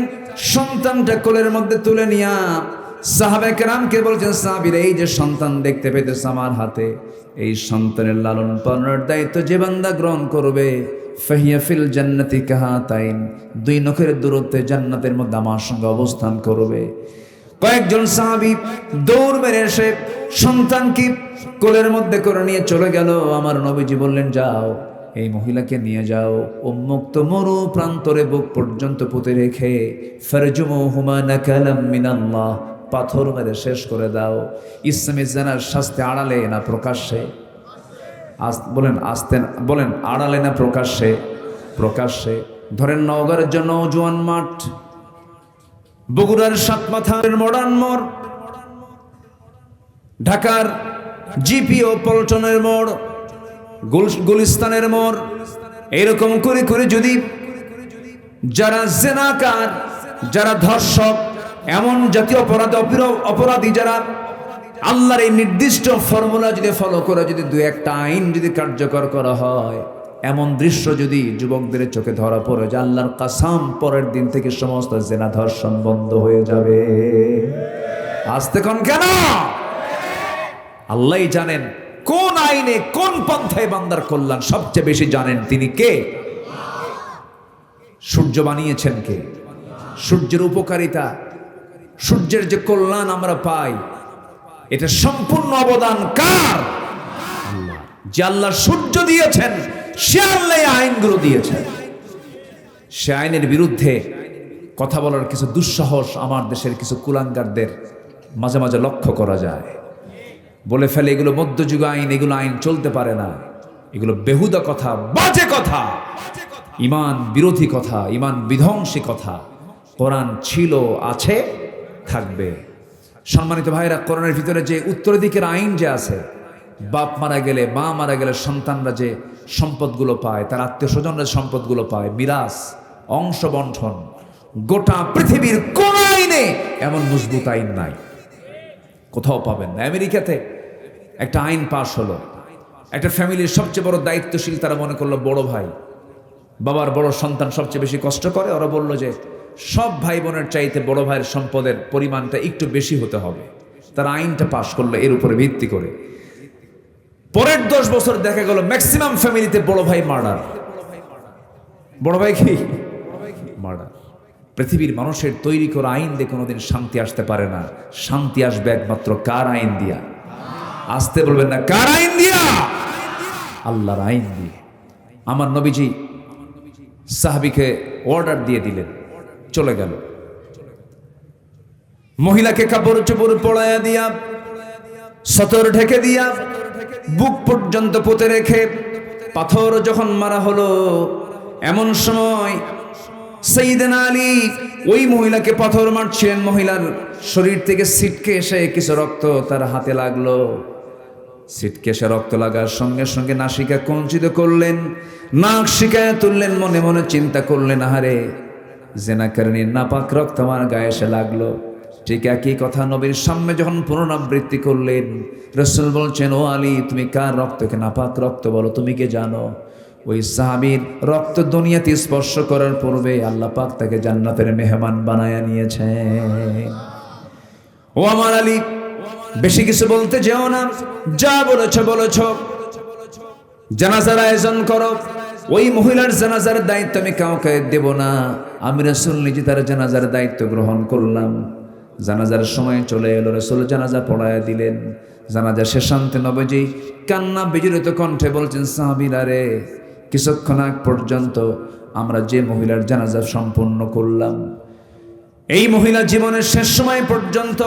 সন্তানটা কোলের মধ্যে তুলে নিয়া সাহাবায়ে কেরামকে বলছেন, সাহাবীরা, এই যে সন্তান দেখতে পেতেছে আমার হাতে, এই সন্তানের লালন পালনের দায়িত্ব যে বান্দা গ্রহণ করবে, ফাহিয়া ফিল জান্নাতি কাহাতাইন, দুই নখের দূরত্বে জান্নাতের মধ্যে আমার সঙ্গে অবস্থান করবে। কয়েকজন সাহাবী দৌড় মেরে এসে সন্তানকে কোলের মধ্যে করে নিয়ে চলে গেল। আমার নবীজি বললেন, যাও এই মহিলাকে নিয়ে যাও, উন্মুক্ত মরু প্রান্তরে বুক পর্যন্ত পুঁতে রেখে ফারজুমুহুমা নাকালাম মিনাল্লাহ, পাথর মেরে শেষ করে দাও। ইসলামী জানার শাস্তি আড়ালে না প্রকাশ্যে? বলেন আড়ালে না প্রকাশ্যে? প্রকাশ্যে। ধরেন নওগাঁর জন্য জোয়ান মাঠ, বগুড়ার সাতমাথার মডার্ন মোড়, ঢাকার জিপিও পল্টনের মোড়, গুলিস্তানের মোড়, এরকম করে করে যদি যারা জেনাকার, যারা ধর্ষক, এমন জাতীয় অপরাধী যারা আল্লাহর এই নির্দিষ্ট ফর্মুলা যদি ফলো করে, যদি দু একটা আইন যদি কার্যকর করা হয়, এমন দৃশ্য যদি যুবকদের চোখে ধরা পড়ে যে আল্লাহর কাসাম, পরের দিন থেকে সমস্ত জেনা ধর্ষণ বন্ধ হয়ে যাবে। আসতে কোন কেন? আল্লাহই জানেন কোন আইনে কোন পন্থায় বান্দার কল্যাণ সবচেয়ে বেশি জানেন। তিনি কে? সূর্য বানিয়েছেন কে? সূর্যের উপকারিতা, সূর্যের যে কল্যাণ আমরা পাই, এটা সম্পূর্ণ অবদান কার? আল্লাহ। যে আল্লাহ সূর্য দিয়েছেন, সে আল্লাহ আইনগুলো দিয়েছেন। সে আইনের বিরুদ্ধে কথা বলার কিছু দুঃসাহস আমার দেশের কিছু কুলাঙ্গারদের মাঝে মাঝে লক্ষ্য করা যায়। বলে ফেলে এগুলো মধ্যযুগ আইন, এগুলো আইন চলতে পারে না, এগুলো বেহুদা কথা, বাজে কথা, ইমান বিরোধী কথা, ইমান বিধ্বংসী কথা। কোরআন ছিল, আছে, থাকবে। সম্মানিত ভাইরা, কোরআনের ভিতরে যে উত্তরাধিকার আইন যে আছে, বাপ মারা গেলে, মা মারা গেলে সন্তানরা যে সম্পদগুলো পায়, তার আত্মীয় স্বজনরা সম্পদগুলো পায়, মিরাস, অংশ বন্টন, গোটা পৃথিবীর কোন আইনে এমন মজবুত আইন নাই, কোথাও পাবেন না। আমেরিকাতে একটা আইন পাশ হলো, একটা ফ্যামিলির সবচেয়ে বড় দায়িত্বশীল তারা মনে করলো বড় ভাই, বাবার বড় সন্তান সবচেয়ে বেশি কষ্ট করে। ওরা বলল যে সব ভাই বোনের চাইতে বড় ভাইয়ের সম্পদের পরিমাণটা একটু বেশি হতে হবে। তারা আইনটা পাশ করলো এর উপরে ভিত্তি করে। পরের 10 বছর দেখা গেল ম্যাক্সিমাম ফ্যামিলিতে বড় ভাই মার্ডার। বড় ভাই কি? মার্ডার। পৃথিবীর মানুষের তৈরি করা আইন দিয়ে কোনোদিন শান্তি আসতে পারে না। শান্তি আসবে একমাত্র কার আইন দিয়া? আসতে বলবেন না, কার আইন দিয়া? আল্লাহর আইন দিয়ে। আমার নবীজি সাহাবীকে অর্ডার দিয়ে দিলেন, চলে গেল। মহিলাকে কাপড় চোপড় পড়াইয়া দিয়া, সতর ঢেকে দিয়া, বুক পর্যন্ত পুঁতে রেখে পাথর যখন মারা হলো, এমন সময় সাইয়েদনা আলী ওই মহিলাকে পাথর মারছিলেন। মহিলার শরীর থেকে ছিটকে এসে কিছু রক্ত তার হাতে লাগলো। ছিটকে এসে রক্ত লাগার সঙ্গে সঙ্গে নাসিকা কঞ্চিত করলেন, নাক শিকায় তুললেন, মনে মনে চিন্তা করলেন, আহারে জেনাকারিনীর নাপাক রক্ত আমার গায়ে এসে লাগলো। ঠিক একই কথা নবীর সামনে যখন পুনরাবৃত্তি করলেন, রাসূল বলছেন, ও আলী, তুমি কার রক্তকে নাপাক রক্ত বলো? তুমি কে জানো? ওই সাহাবীর রক্ত দুনিয়াতে স্পর্শ করার পূর্বে আল্লাহ পাক তাকে জান্নাতের মেহমান বানায়া নিয়েছেন। ও আমার আলী, বেশি কিছু বলতে যেও না, যা বলেছো বলেছো। জানাজার আয়োজন করো। ওই মহিলার জানাজার দায়িত্ব আমি কাউকে দেব না, আমি রাসূল নিজে তার জানাজার দায়িত্ব গ্রহণ করলাম। জানাজার সময় চলে এলো, রাসূল জানাজা পড়ায়া দিলেন। জানাজা শেষান্তে নবীজি কান্না বিজড়িত কণ্ঠে বলছেন, সাহাবীরা রে, কিছুক্ষণ আগ পর্যন্ত আমরা যে মহিলার জানাজা সম্পন্ন করলাম, এই মহিলা জীবনের শেষ সময় পর্যন্ত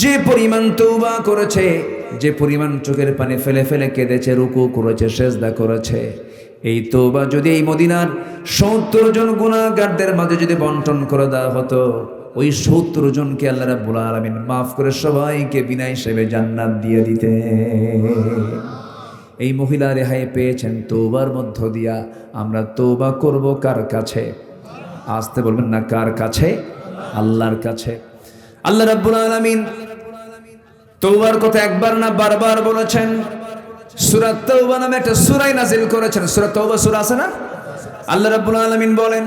যে পরিমাণ তওবা করেছে, যে পরিমাণ চোখের পানি ফেলে ফেলে কেঁদেছে, রুকু করেছে, সেজদা করেছে, এই তওবা যদি এই মদিনার 70 জন গুনাহগারদের মাঝে যদি বন্টন করে দেওয়া হতো, ওই 70 জনকে আল্লাহ রাব্বুল আলামিন মাফ করে সবাইকে বিনা হিসেবে জান্নাত দিয়ে দিতে। এই মহিলা রেহাই পেয়েছেন তওবার মধ্য দিয়া। আমরা তওবা করব কার কাছে? আসতে বলবেন না, কার কাছে? আল্লাহর কাছে। আল্লাহ রাব্বুল আলামিন তওবার কথা একবার না বারবার বলেছেন। সূরা তাওবা নামে একটা সূরা নাযিল করেছেন। সূরা তাওবা সূরা আছে না? আল্লাহ রাব্বুল আলামিন বলেন,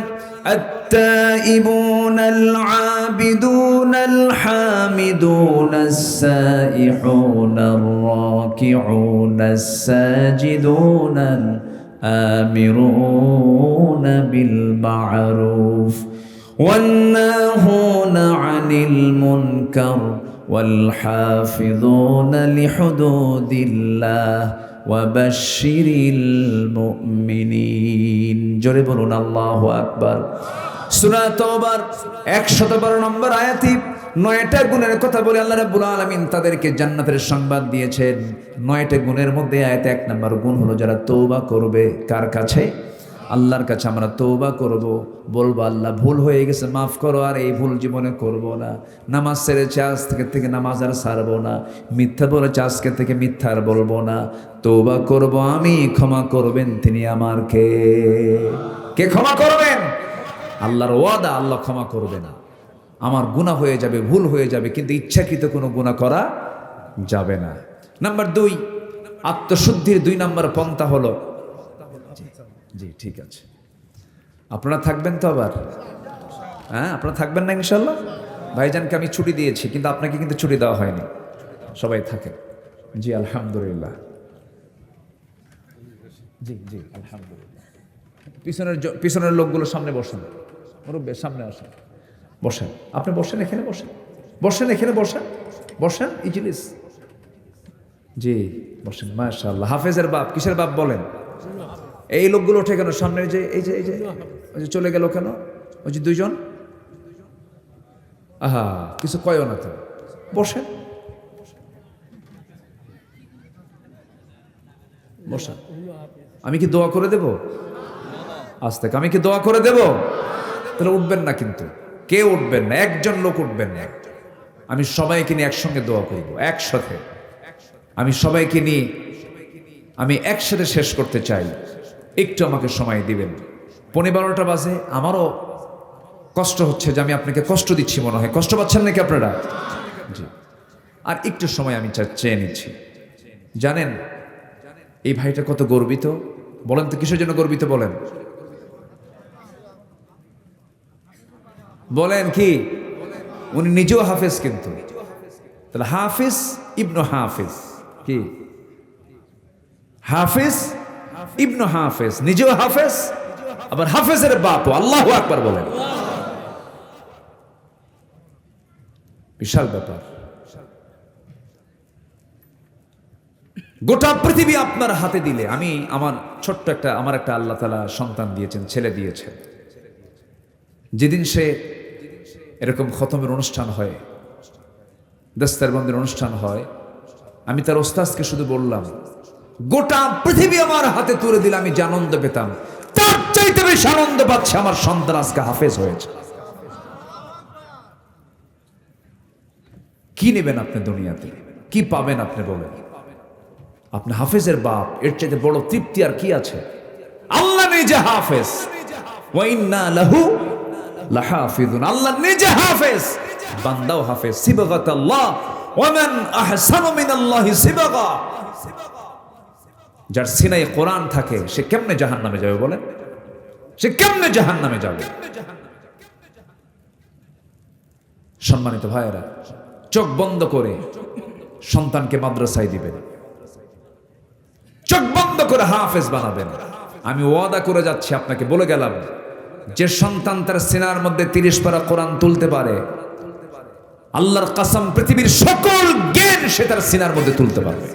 التائبون العابدون الحامدون السائحون الراكعون الساجدون الآمرون بالمعروف والناهون عن المنكر والحافظون لحدود الله وبشر المؤمنين। জোরে বলুন আল্লাহু আকবার। সূরা তাওবার 112 নম্বর আয়াতে 9টা গুণের কথা বলে আল্লাহ রাব্বুল আলামিন তাদেরকে জান্নাতের সংবাদ দিয়েছেন। 9টা গুণের মধ্যে আয়াতে 1 নম্বর গুণ হলো যারা তওবা করবে কার কাছে? আল্লাহর কাছে। আমরা তওবা করব, বলবো আল্লাহ ভুল হয়ে গেছে মাফ করো, আর এই ভুল জীবনে করব না। নামাজ ছেড়েছে আজ থেকে নামাজ আর ছাড়বো না। মিথ্যা বলেছে আজকে থেকে মিথ্যা আর বলবো না। তওবা করব আমি, ক্ষমা করবেন তিনি আমার কে? কে ক্ষমা করবেন? আল্লাহর ওয়াদা, আল্লাহ ক্ষমা করবে না। আমার গুনাহ হয়ে যাবে, ভুল হয়ে যাবে, কিন্তু ইচ্ছাকৃত কোনো গুনাহ করা যাবে না। নাম্বার 2, আত্মশুদ্ধির 2 নম্বর পন্থা হলো, জি ঠিক আছে, আপনারা থাকবেন তো আবার? হ্যাঁ, আপনারা থাকবেন না ইনশাল্লাহ? ভাইজানকে আমি ছুটি দিয়েছি, কিন্তু আপনাকে কিন্তু ছুটি দেওয়া হয়নি। সবাই থাকেন। জি আলহামদুলিল্লাহ। জি জি আলহামদুলিল্লাহ। পিছনের লোকগুলো সামনে বসেন, মুরব্বী সামনে আসেন, বসেন। আপনি বসেন, এখানে বসেন, বসেন এখানে বসেন, বসেন ইজলিস। জি বসেন। মাশাআল্লাহ। হাফেজের বাপ, কিসের বাপ বলেন? এই লোকগুলো ওঠে কেন সামনে? যে এই যে চলে গেল কেন? ওই যে 2 জন, আহা কিছু কয়ও না তো, বসেন বসেন। আমি কি দোয়া করে দেব? আজ থেকে আমি কি দোয়া করে দেব? তাহলে উঠবেন না, কিন্তু কেউ উঠবেন না, একজন লোক উঠবেন না। আমি সবাইকে নিয়ে একসঙ্গে দোয়া করব, একসাথে। আমি সবাইকে নিয়ে আমি একসাথে শেষ করতে চাই। একটু আমাকে সময় দিবেন। 11:15 বাজে। আমারও কষ্ট হচ্ছে যে আমি আপনাকে কষ্ট দিচ্ছি মনে হয়। কষ্ট পাচ্ছেন নাকি আপনারা? জি। আর একটু সময় আমি চেয়ে নিচ্ছি। জানেন এই ভাইটা কত গর্বিত? বলেন তো কিসের জন্য গর্বিত? বলেন বলেন কি? উনি নিজেও হাফেজ, কিন্তু তাহলে হাফিজ ইবনু হাফিজ, কি হাফিজ ইবনু হাফেজ, নিজেও হাফেজ, আবার হাফেজের বাপ। আল্লাহু আকবার বলেন। বিশাল ব্যাপার। গোটা পৃথিবী আপনার হাতে দিলে, আমি আমার ছোট্ট আমার একটা আল্লাহ তাআলা সন্তান দিয়েছেন, ছেলে দিয়েছেন। যেদিন সে এরকম খতমের অনুষ্ঠান হয়, দস্তরবন্দির অনুষ্ঠান হয়, আমি তার ওস্তাদকে শুধু বললাম, গোটা পৃথিবী আমার হাতে তুলে দিলে আমি যে আনন্দ পেতাম, তার চাইতে বেশি আনন্দ পাচ্ছে আমার সন্তান আজকে হাফেজ হয়েছে। কি নেবেন আপনি দুনিয়াতে? কি পাবেন আপনি বলেন? আপনি হাফেজের বাপ, এর চাইতে বড় তৃপ্তি আর কি আছে? আল্লাহ নিজে হাফেজ, ওয়া ইন্না লাহু লাহাফিজুন। আল্লাহ নিজে হাফেজ, বান্দাও হাফেজ। সিবগাতাল্লাহ, ওয়া মান আহসানু মিনাল্লাহি সিবগা। যার সিনায় কোরআন থাকে সে কেমনে জাহান্নামে যাবে বলেন? সে কেমনে জাহান্নামে যাবে? সম্মানিত ভাইয়েরা, চোখ বন্ধ করে সন্তানকে মাদ্রাসায় দিবেন, চোখ বন্ধ করে হাফেজ বানাবেন। আমি ওয়াদা করে যাচ্ছি, আপনাকে বলে গেলাম, যে সন্তান তার সিনার মধ্যে 30 পারা কোরআন তুলতে পারে, আল্লাহর কসম পৃথিবীর সকল জ্ঞান সে তার সিনার মধ্যে তুলতে পারবে।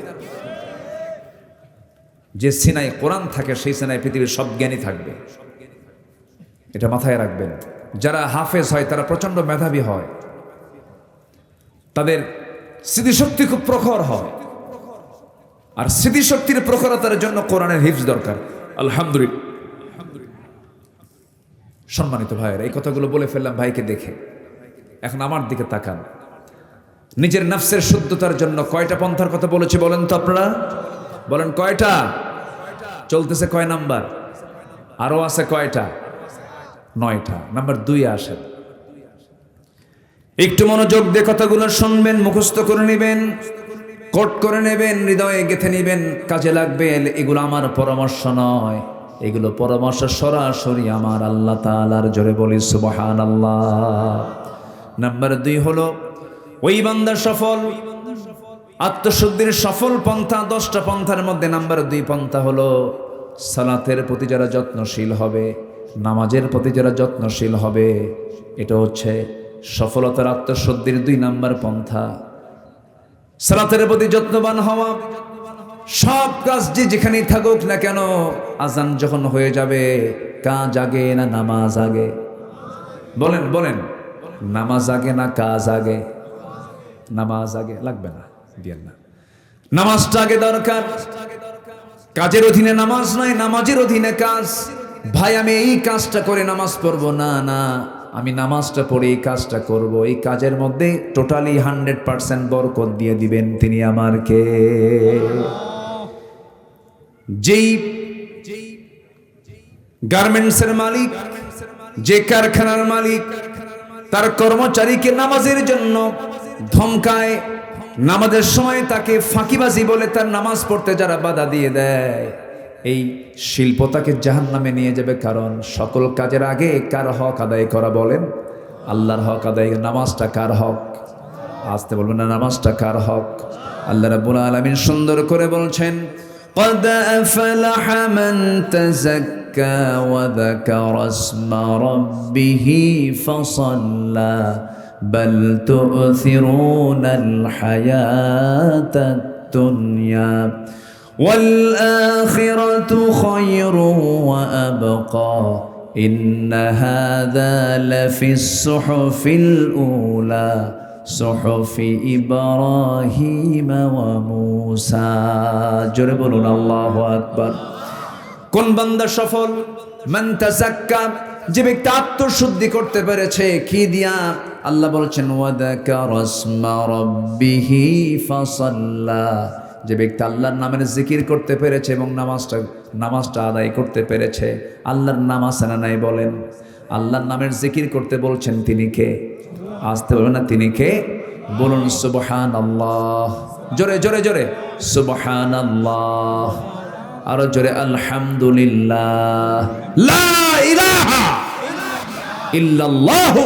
যে সিনায় কোরআন থাকে সেই সিনায় পৃথিবীর সব জ্ঞানই থাকবে। এটা মাথায় রাখবেন। যারা হাফেজ হয় তারা প্রচন্ড মেধাবী হয়, তাদের স্মৃতিশক্তি খুব প্রখর হয়, আর স্মৃতিশক্তির প্রখরতার জন্য কোরআনের হিফজ দরকার। আলহামদুলিল্লাহ। সম্মানিত ভাইয়েরা, এই কথাগুলো বলে ফেললাম ভাইকে দেখে। এখন আমার দিকে তাকান। নিজের নফসের শুদ্ধতার জন্য কয়টা পন্থার কথা বলেছি বলেন তো আপনারা? বলেন কয়টা? চলতেছে কয় নাম্বার? আরো আছে কয়টা? 9টা। নাম্বার 2 আসেন। একটু মনোযোগ দিয়ে কথাগুলো শুনবেন, মুখস্থ করে নেবেন, কোট করে নেবেন, হৃদয়ে গেঁথে নেবেন, কাজে লাগবে। এগুলো আমার পরামর্শ নয়, এগুলো পরামর্শ সরাসরি আমার আল্লাহ তাআলার। জোরে বলি সুবহানাল্লাহ। নাম্বার 2 হলো ওই বান্দা সফল, আত্মশুদ্ধির সফল পন্থা 10টা পন্থার মধ্যে নাম্বার 2 পন্থা হলো সালাতের প্রতি যারা যত্নশীল হবে, নামাজের প্রতি যারা যত্নশীল হবে। এটা হচ্ছে সফলতার আত্মশুদ্ধির 2 নাম্বার পন্থা। সালাতের প্রতি যত্নবান হওয়া। সব কাজ যেখানেই থাকুক না কেন, আজান যখন হয়ে যাবে কাজ আগে না নামাজ আগে? বলেন বলেন, নামাজ আগে না কাজ আগে? নামাজ আগে। লাগবে না, দিয়েন না। নামাজটা আগে দরকার। কাজের অধীনে নামাজ নয়, নামাজের অধীনে কাজ। ভাই আমি এই কাজটা করে নামাজ পড়বো না, না আমি নামাজটা পড়ে এই কাজটা করব, এই কাজের মধ্যে টোটালি 100% বরকত দিয়ে দিবেন তিনি আমার কে? যেই গার্মেন্টসের মালিক, যে কারখানার মালিক তার কর্মচারীকে নামাজের জন্য ধমকায়, নামাজের সময় তাকে ফাঁকিবাজি বলে তার নামাজ পড়তে যারা বাধা দিয়ে দেয়, এই শিল্প তাকে জাহান্নামে নিয়ে যাবে। কারণ সকল কাজের আগে কার হক আদায় করা? বলেন আল্লাহর হক আদায়। নামাজটা কার হক? আসতে বলবেন না, নামাজটা কার হক? আল্লাহ রাব্বুল আলামিন সুন্দর করে বলছেন, قد أفلح من تزكى وذكر اسم ربه فصلى بل تؤثرون الحياة الدنيا والآخرة خير وأبقى إن هذا لفي الصحف الأولى صحف إبراهيم وموسى। জোরে বলুন আল্লাহু আকবার। কোন বান্দা সফল? মান তাযাক্কা, যে ব্যক্তি আত্মশুদ্ধি করতে পেরেছে। কি দিয়া? আল্লাহ বলছেন ওয়াযাকারা ইসমা রাব্বিহি ফাসাল্লা, যে ব্যক্তি আল্লাহর নামের জিকির করতে পেরেছে এবং নামাজটা আদায় করতে পেরেছে। আল্লাহর নাম আছে না নাই? বলেন। আল্লাহর নামের জিকির করতে বলছেন, তিনি কে? আসতে বলবেন না, তিনি কে? বলুন সুবহানাল্লাহ। জোরে জোরে জোরে সুবহানাল্লাহ। আরো জোরে আলহামদুলিল্লাহ। লা ইলাহা ইল্লাল্লাহু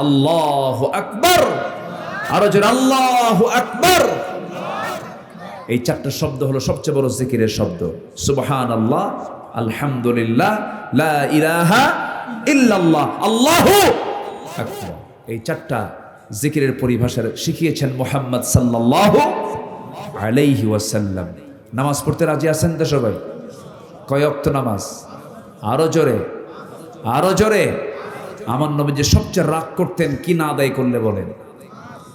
আল্লাহু আকবার। আরো জোরে আল্লাহু আকবার। এই 4টা শব্দ হলো সবচেয়ে বড় জিকিরের শব্দ। সুবহানাল্লাহ, আলহামদুলিল্লাহ, লা ইলাহা ইল্লাল্লাহ, আল্লাহু আকবার। এই 4টা জিকিরের পরিভাষা শিখিয়েছেন মুহাম্মদ সাল্লাল্লাহু আলাইহি ওয়াসাল্লাম। নামাজ পড়তে রাজি আছেন তো সবাই? কয় ওয়াক্ত নামাজ? আরো জোরে, আরো জোরে। আমার নবী যে সবচেয়ে রাগ করতেন কি না আদায় করলে? বলেন।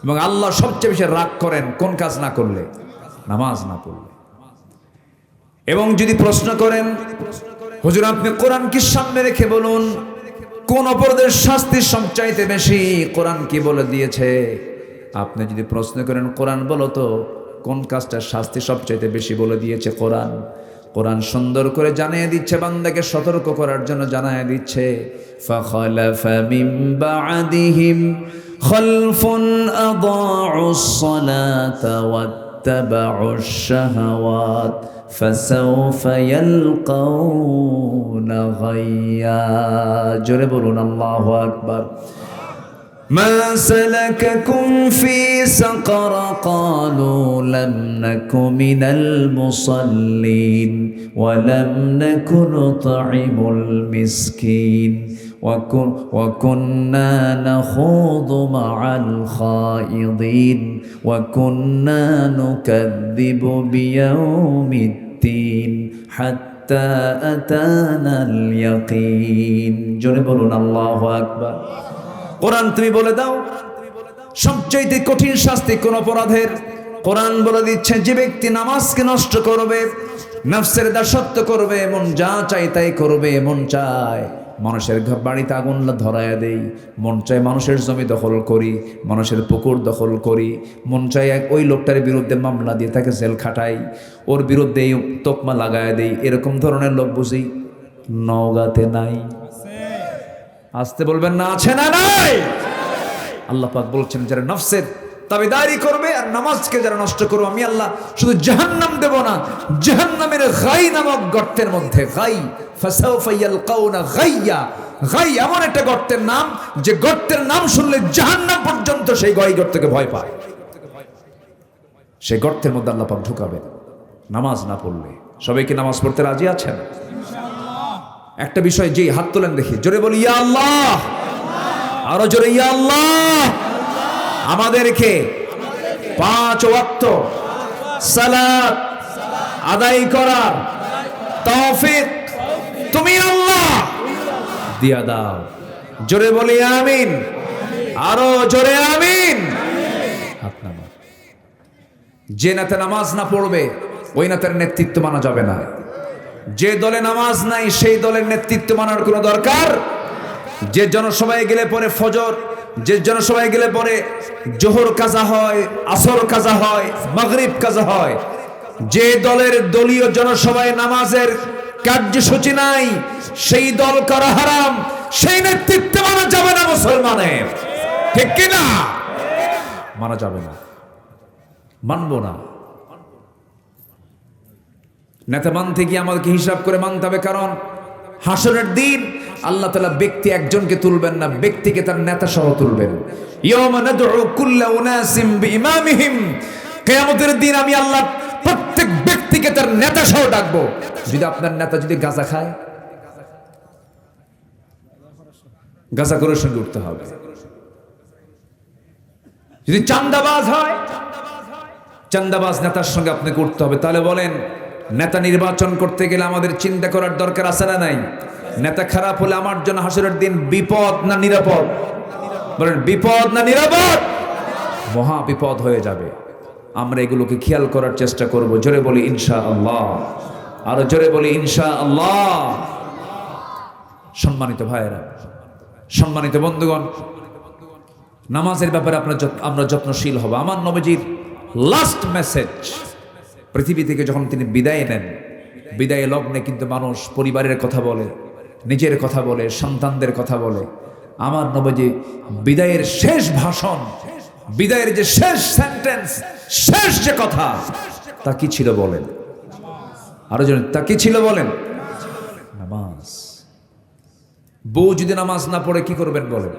এবং আল্লাহ সবচেয়ে বেশি রাগ করেন কোন কাজ না করলে? নামাজ না পড়লে। এবং যদি প্রশ্ন করেন হুজুর আপনি কোরআন কি সামনে রেখে বলুন, কোন অপরাধের শাস্তি সবচাইতে বেশি? কোরআন কি বলে দিয়েছে? আপনি যদি প্রশ্ন করেন কোরআন বলো তো কোন কাজটার শাস্তি সবচাইতে বেশি বলে দিয়েছে? কোরআন। কোরআন সুন্দর করে জানিয়ে দিচ্ছে, বান্দাকে সতর্ক করার জন্য জানিয়ে দিচ্ছে, ফাখালাফা মিন বা'দিহিম খালফুন আদাউস সালাতা ওয়াত্তাবাউশ শাহাওয়াত ফাসাউফা ইয়ালকাউনা গায়্যা। জোরে বলুন আল্লাহু আকবার। মা সালাকাকুম ফি সাকার ক্বালু লাম নাকু মিনাল মুসাল্লিন ওয়া লাম নাকু নুতঈমুল মিসকিন ওয়া কুন্না নাখুযু মা'আল খায়িদিন ওয়া কুন্না নুকাযযিবু বিয়াউমিদ্দিন হাত্তা আতানাল ইয়াকিন। জোরে বলুন আল্লাহু আকবার। কোরআন তুমি বলে দাও সবচেয়ে কঠিন শাস্তি কোন অপরাধের? কোরআন বলে দিচ্ছে, যে ব্যক্তি নামাজকে নষ্ট করবে, নফসের দাসত্ব করবে, মন যা চাই তাই করবে, মন চায় মানুষের বাড়িতে আগুন ধরায়া দেই, মন চায় মানুষের জমি দখল করি, মানুষের পুকুর দখল করি, মন চায় ওই লোকটার বিরুদ্ধে মামলা দিয়ে তাকে জেল খাটাই, ওর বিরুদ্ধে তোকমা লাগায় দেই। এরকম ধরনের লোক বুঝি নওগাঁতে নাই? আসতে বলবেন না, আছে না নাই? আল্লাহ পাক বলছেন যারা নফসের তাবেদারি করবে আর নামাজকে যারা নষ্ট করবে, আমি আল্লাহ শুধু জাহান্নাম দেব না, জাহান্নামের গাই নামক গর্তের মধ্যে, গাই ফাসাউফা ইয়ালকাউনা গাইয়া, গাই এমন একটা গর্তের নাম যে গর্তের নাম শুনলে জাহান্নাম পর্যন্ত সেই গাই গর্তকে ভয় পায়। সেই গর্তের মধ্যে আল্লাহ পাক ঢুকাবে নামাজ না পড়লে। সবাইকে নামাজ পড়তে রাজি আছেন? একটা বিষয়, যে হাত তোলেন দেখি, জোরে বলি ইয়া আল্লাহ, আরো জোরে ইয়া আল্লাহ। আমাদেরকে 5 ওয়াক্ত সালাত আদায় করার তৌফিক তুমি আল্লাহ দিয়া দাও। জোরে বলি আমিন, আরো জোরে আমিন। হাত নামা। যে নেতা নামাজ না পড়বে ওই নেতার নেতৃত্ব মানা যাবে না। যে দলে নামাজ নাই সেই দলের নেতৃত্ব মানার কোনো দরকার। যে জনসভায় গেলে পরে ফজর, যে জনসভায় গেলে পরে জোহর কাজা হয়, আসর কাজা হয়, মাগরিব কাজা হয়, যে দলের দলীয় জনসভায় নামাজের কার্যসূচি নাই সেই দল করা হারাম, সেই নেতৃত্ব মানা যাবে না মুসলমানের। ঠিক কিনা? মানা যাবে না, মানবো না। নেতা মানতে গিয়ে আমাদেরকে হিসাব করে মানতে হবে, কারণ হাসরের দিন আল্লাহ তাআলা ব্যক্তি একজনকে তুলবেন না, ব্যক্তিকে তার নেতা সহ তুলবেন। ইয়াওমা নাদউ কুল্লা উনাসিম বিইমামিহিম, কিয়ামতের দিন আমি আল্লাহ প্রত্যেক ব্যক্তিকে তার নেতা সহ ডাকবো। যদি আপনার নেতা যদি গাঁজা খায়, গাঁজাখোরের সঙ্গে উঠতে হবে। যদি চাঁদাবাজ হয়, চাঁদাবাজ নেতার সঙ্গে আপনাকে উঠতে হবে। তাহলে বলেন, নেতা নির্বাচন করতে গেলে আমাদের চিন্তা করার দরকার আছে না নাই? নেতা খারাপ হলে আমার জন্য হাসরের দিন বিপদ না নিরাপদ? বলেন, বিপদ না নিরাপদ? মহা বিপদ হয়ে যাবে। আমরা এগুলোকে খেয়াল করার চেষ্টা করব। জোরে বলি ইনশাআল্লাহ, আরো জোরে বলি ইনশাআল্লাহ। সম্মানিত ভাইয়েরা, সম্মানিত বন্ধুগণ, নামাজের ব্যাপারে আমরা যত্নশীল হব। আমার নবীজির লাস্ট মেসেজ, পৃথিবী থেকে যখন তিনি বিদায় নেন, বিদায় লগ্নে কিন্তু মানুষ পরিবারের কথা বলে, নিজের কথা বলে, সন্তানদের কথা বলে। আমার নবীজি বিদায়ের শেষ ভাষণ, বিদায়ের যে শেষ সেন্টেন্স, শেষ যে কথা, তা কি ছিল বলেন? আরো জন, তা কি ছিল বলেন? নামাজ। বউ যদি নামাজ না পড়ে কি করবেন বলেন?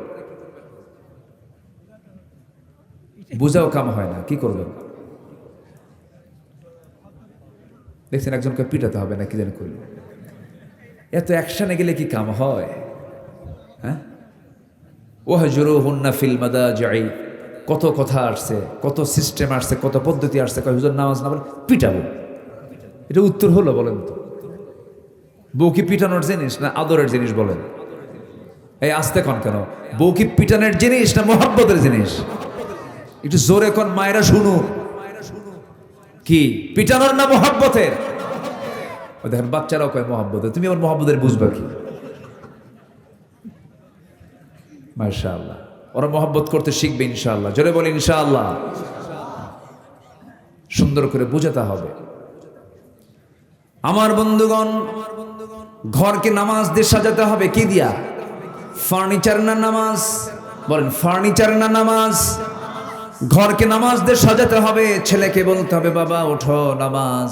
বুঝাও কাম হয় না, কি করবেন? দেখছেন একজনকে পিটাতে হবে না, কি যেন করল। এত অ্যাকশনে গেলে কি কাম হয়? হ্যাঁ, ওয়াহজুরুহুন্না ফিল মাদাজি'i, কত কথা আসছে, কত সিস্টেম আসছে, কত পদ্ধতি আসছে। কয় হুজুর নামাজ না পড়লে পিটাবো, এটা উত্তর হলো বলেন তো? বউ কি পিটানোর জিনিস না আদরের জিনিস বলেন? এই আসতে কন কেন? বউ কি পিটানোর জিনিস না মোহাব্বতের জিনিস? একটু জোরে কোন মায়েরা শুনু, কি পিটানোর না মোহাব্বতের? দেখেন বাচ্চারাও কয় মোহাব্বতের। তুমি আমার মোহাব্বতের বুঝবা কি? মাশাআল্লাহ, ওরা মোহাব্বত করতে শিখবে ইনশাআল্লাহ। জোরে বলি ইনশাআল্লাহ। সুন্দর করে বুঝাতে হবে। আমার বন্ধুগণ, ঘরকে নামাজ দিয়ে সাজাতে হবে। কি দিয়া? ফার্নিচার না নামাজ? বলেন, ফার্নিচার না নামাজ? ঘরকে নামাজ দিয়ে সাজাতে হবে। ছেলেকে বলতে হবে বাবা ওঠো নামাজ,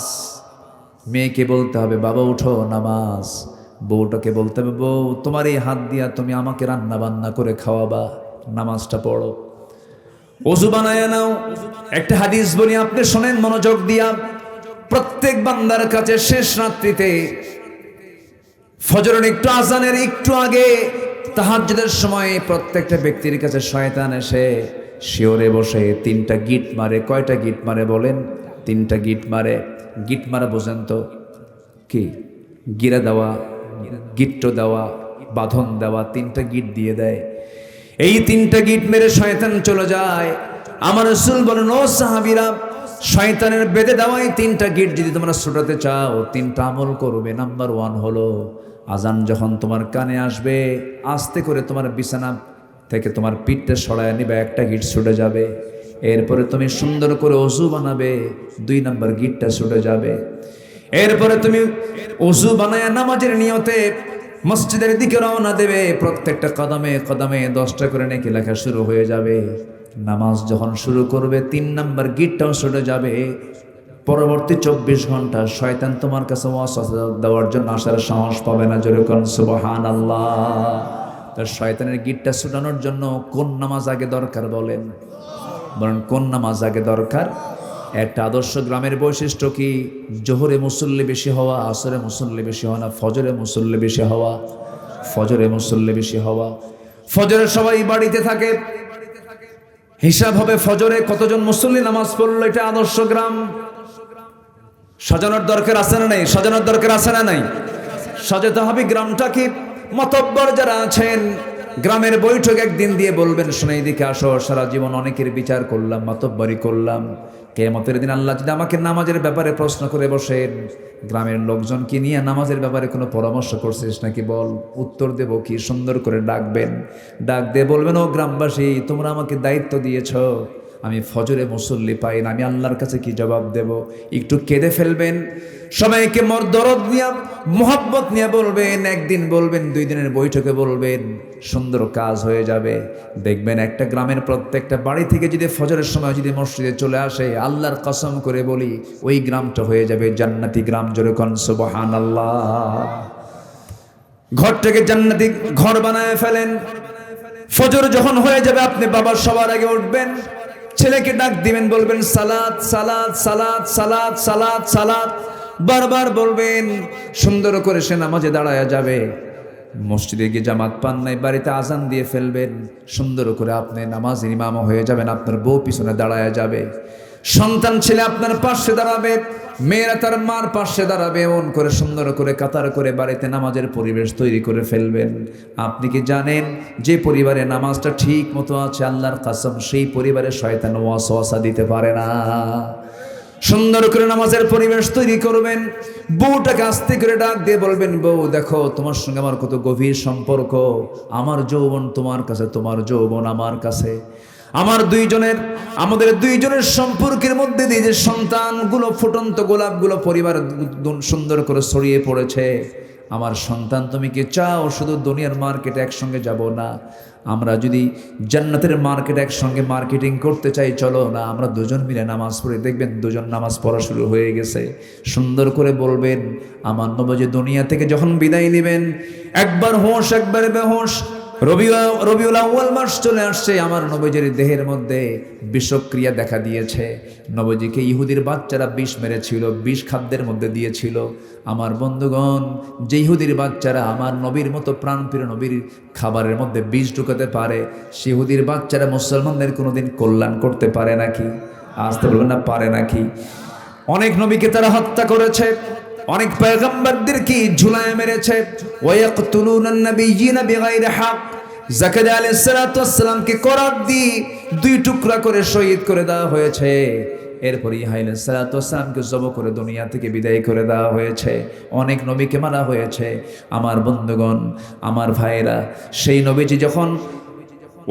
মেয়েকে বলতে হবে বাবা উঠো নামাজ, বউটাকে বলতে হবে বউ তোমার এই হাত দিয়া তুমি আমাকে রান্না বান্না করে খাওয়াবা, নামাজটা পড়ো। ওযু বানায় নাও। একটা হাদিস বলি, আপনি শোনেন মনোযোগ দিয়া। প্রত্যেক বান্দার কাছে শেষ রাত্রিতে ফজরের একটু আজানের একটু আগে তাহাজ্জুদের সময় প্রত্যেকটা ব্যক্তির কাছে শয়তান এসে শিওরে বসে 3টা গিট মারে। কয়টা গিট মারে বলেন? 3টা গিট মারে। গিট মারা বোঝেন তো কি? গিরা দেওয়া, গিট্ট দেওয়া, বাঁধন দেওয়া, 3টা গিট দিয়ে দেয়। এই 3টা গিট মেরে শয়তান চলে যায়। আমার রাসূল বলেন, ও সাহাবীরা, শয়তানের বেঁধে দেওয়া এই 3টা গিট যদি তোমরা ছুটাতে চাও, 3টা আমল করবে। নাম্বার 1 হলো আজান যখন তোমার কানে আসবে আস্তে করে তোমার বিছানা থেকে তোমার পিঠটা সরায় নিবে, একটা গিট ছুটে যাবে। এরপরে তুমি সুন্দর করে ওযু বানাবে, 2 নাম্বার গিটটা ছুটে যাবে। এরপরে তুমি ওযু বানায় নামাজের নিয়তে মসজিদের দিকে রওনা দেবে। প্রত্যেকটা কদমে কদমে 10টা করে নেকি লেখা শুরু হয়ে যাবে। নামাজ যখন শুরু করবে 3 নাম্বার গিটটাও ছুটে যাবে। পরবর্তী 24 ঘন্টা শয়তান তোমার কাছে ওয়াসওয়াসা দেওয়ার জন্য আসার সাহস পাবে না। জোরে কোন সুবহানাল্লাহ। তার শয়তানের গিটটা ছুটানোর জন্য কোন নামাজ আগে দরকার বলেন? কোন নামাজ আগে দরকার? একটা আদর্শ গ্রামের বৈশিষ্ট্য কি? জোহরে মুসল্লি বেশি হওয়া, আসরে মুসল্লি বেশি হওয়া না ফজরে মুসল্লি বেশি হওয়া? ফজরে মুসল্লি বেশি হওয়া। ফজরে সবাই বাড়িতে থাকে, হিসাব হবে ফজরে কতজন মুসল্লি নামাজ পড়লো। এটা আদর্শ গ্রাম। সাজানোর দরকার আছে না নাই? সাজানোর দরকার আছে না নাই? সাজাতে হবে গ্রামটা। কি মাতব্বর যারা আছেন গ্রামের বৈঠক একদিন দিয়ে বলবেন, শোনো এদিকে আসো, সারা জীবন অনেকের বিচার করলাম, মাতব্বরি করলাম, কিয়ামতের দিন আল্লাহ যদি আমাকে নামাজের ব্যাপারে প্রশ্ন করে বসেন, গ্রামের লোকজনকে নিয়ে নামাজের ব্যাপারে কোনো পরামর্শ করছিস নাকি বল, উত্তর দেব কি? সুন্দর করে ডাকবেন, ডাক দিয়ে বলবেন, ও গ্রামবাসী তোমরা আমাকে দায়িত্ব দিয়েছ, আমি ফজরে মুসল্লি পাই না, আমি আল্লাহর কাছে কি জবাব দেব? একটু কেঁদে ফেলবেন, সবাইকে দরদ নিয়ে মোহাব্বত নিয়ে বলবেন, একদিন বলবেন, 2 দিনের বৈঠকে বলবেন, সুন্দর কাজ হয়ে যাবে। দেখবেন একটা গ্রামের প্রত্যেকটা বাড়ি থেকে যদি ফজরের সময় যদি মসজিদে চলে আসে, আল্লাহর কসম করে বলি ওই গ্রামটা হয়ে যাবে জান্নাতি গ্রাম। জোরে কোন সুবহানাল্লাহ। ঘরটাকে জান্নাতি ঘর বানায় ফেলেন। ফজর যখন হয়ে যাবে আপনি বাবার সবার আগে উঠবেন, ছেলেকে ডাক দিবেন, বলবেন সালাত সালাত সালাত সালাত সালাত সালাত, বারবার বলবেন। সুন্দর করে সে নামাজে দাঁড়ায়া যাবে। মসজিদে গিয়ে জামাত পান নাই, বাড়িতে আজান দিয়ে ফেলবেন, সুন্দর করে আপনি নামাজের ইমাম হয়ে যাবেন। আপনার বউ পিছনে দাঁড়ায়া যাবে, সন্তান ছেলে আপনার পাশে দাঁড়াবে, মেয়েরা তার মার পাশে দাঁড়াবে। এমন করে সুন্দর করে কাতার করে বাড়িতে নামাজের পরিবেশ তৈরি করে ফেলবেন। আপনি কি জানেন যে পরিবারে নামাজটা ঠিক মতো আছে, আল্লাহর কসম সেই পরিবারে শয়তান ওয়াসওয়াসা দিতে পারে না। সুন্দর করে নামাজের পরিবেশ তৈরি করবেন। বউটাকে আস্তে করে ডাক দিয়ে বলবেন, বউ দেখো তোমার সঙ্গে আমার কত গভীর সম্পর্ক, আমার যৌবন তোমার কাছে, তোমার যৌবন আমার কাছে। আমাদের দুইজনের সম্পর্কের মধ্যে দিয়ে যে সন্তানগুলো, ফুটন্ত গোলাপগুলো পরিবার সুন্দর করে ছড়িয়ে পড়েছে, আমার সন্তান তুমি কি চাও শুধু দুনিয়ার মার্কেটে একসঙ্গে যাব না, আমরা যদি জান্নাতের মার্কেটে একসঙ্গে মার্কেটিং করতে চাই, চলো না আমরা দুজন মিলে নামাজ পড়ে। দেখবেন দুজন নামাজ পড়া শুরু হয়ে গেছে। সুন্দর করে বলবেন, আমার নবী দুনিয়া থেকে যখন বিদায় নেবেন, একবার হোশ একবার বেহোশ, রবিউল আউয়াল মাস চলে আসছে, আমার নবীজির দেহের মধ্যে বিষক্রিয়া দেখা দিয়েছে। নবীজিকে ইহুদির বাচ্চারা বিষ মেরেছিল, বিষ খাদ্যের মধ্যে দিয়েছিল। আমার বন্ধুগণ, যে ইহুদির বাচ্চারা আমার নবীর মতো প্রাণপ্রিয় নবীর খাবারের মধ্যে বিষ ঢুকাতে পারে, সে ইহুদির বাচ্চারা মুসলমানদের কোনোদিন কল্যাণ করতে পারে নাকি? আসতে বলবেন না, পারে নাকি? অনেক নবীকে তারা হত্যা করেছে, অনেক পয়গম্বরদেরকে ঝুলায় মেরেছে। ওয়ায়াকতুলুনান নাবিয়্যিনা বিগাইরি হক। জাকারিয়া আলাইহিস সালাতু ওয়াস সালামকে করাত দিয়ে 2 টুকরা করে শহীদ করে দেওয়া হয়েছে। এরপর ইহা আলাইহিস সালাতু ওয়াস সালামকে জবাই করে দুনিয়া থেকে বিদায় করে দেওয়া হয়েছে। অনেক নবীকে মারা হয়েছে। আমার বন্ধুগণ, আমার ভাইরা, সেই নবীজি যখন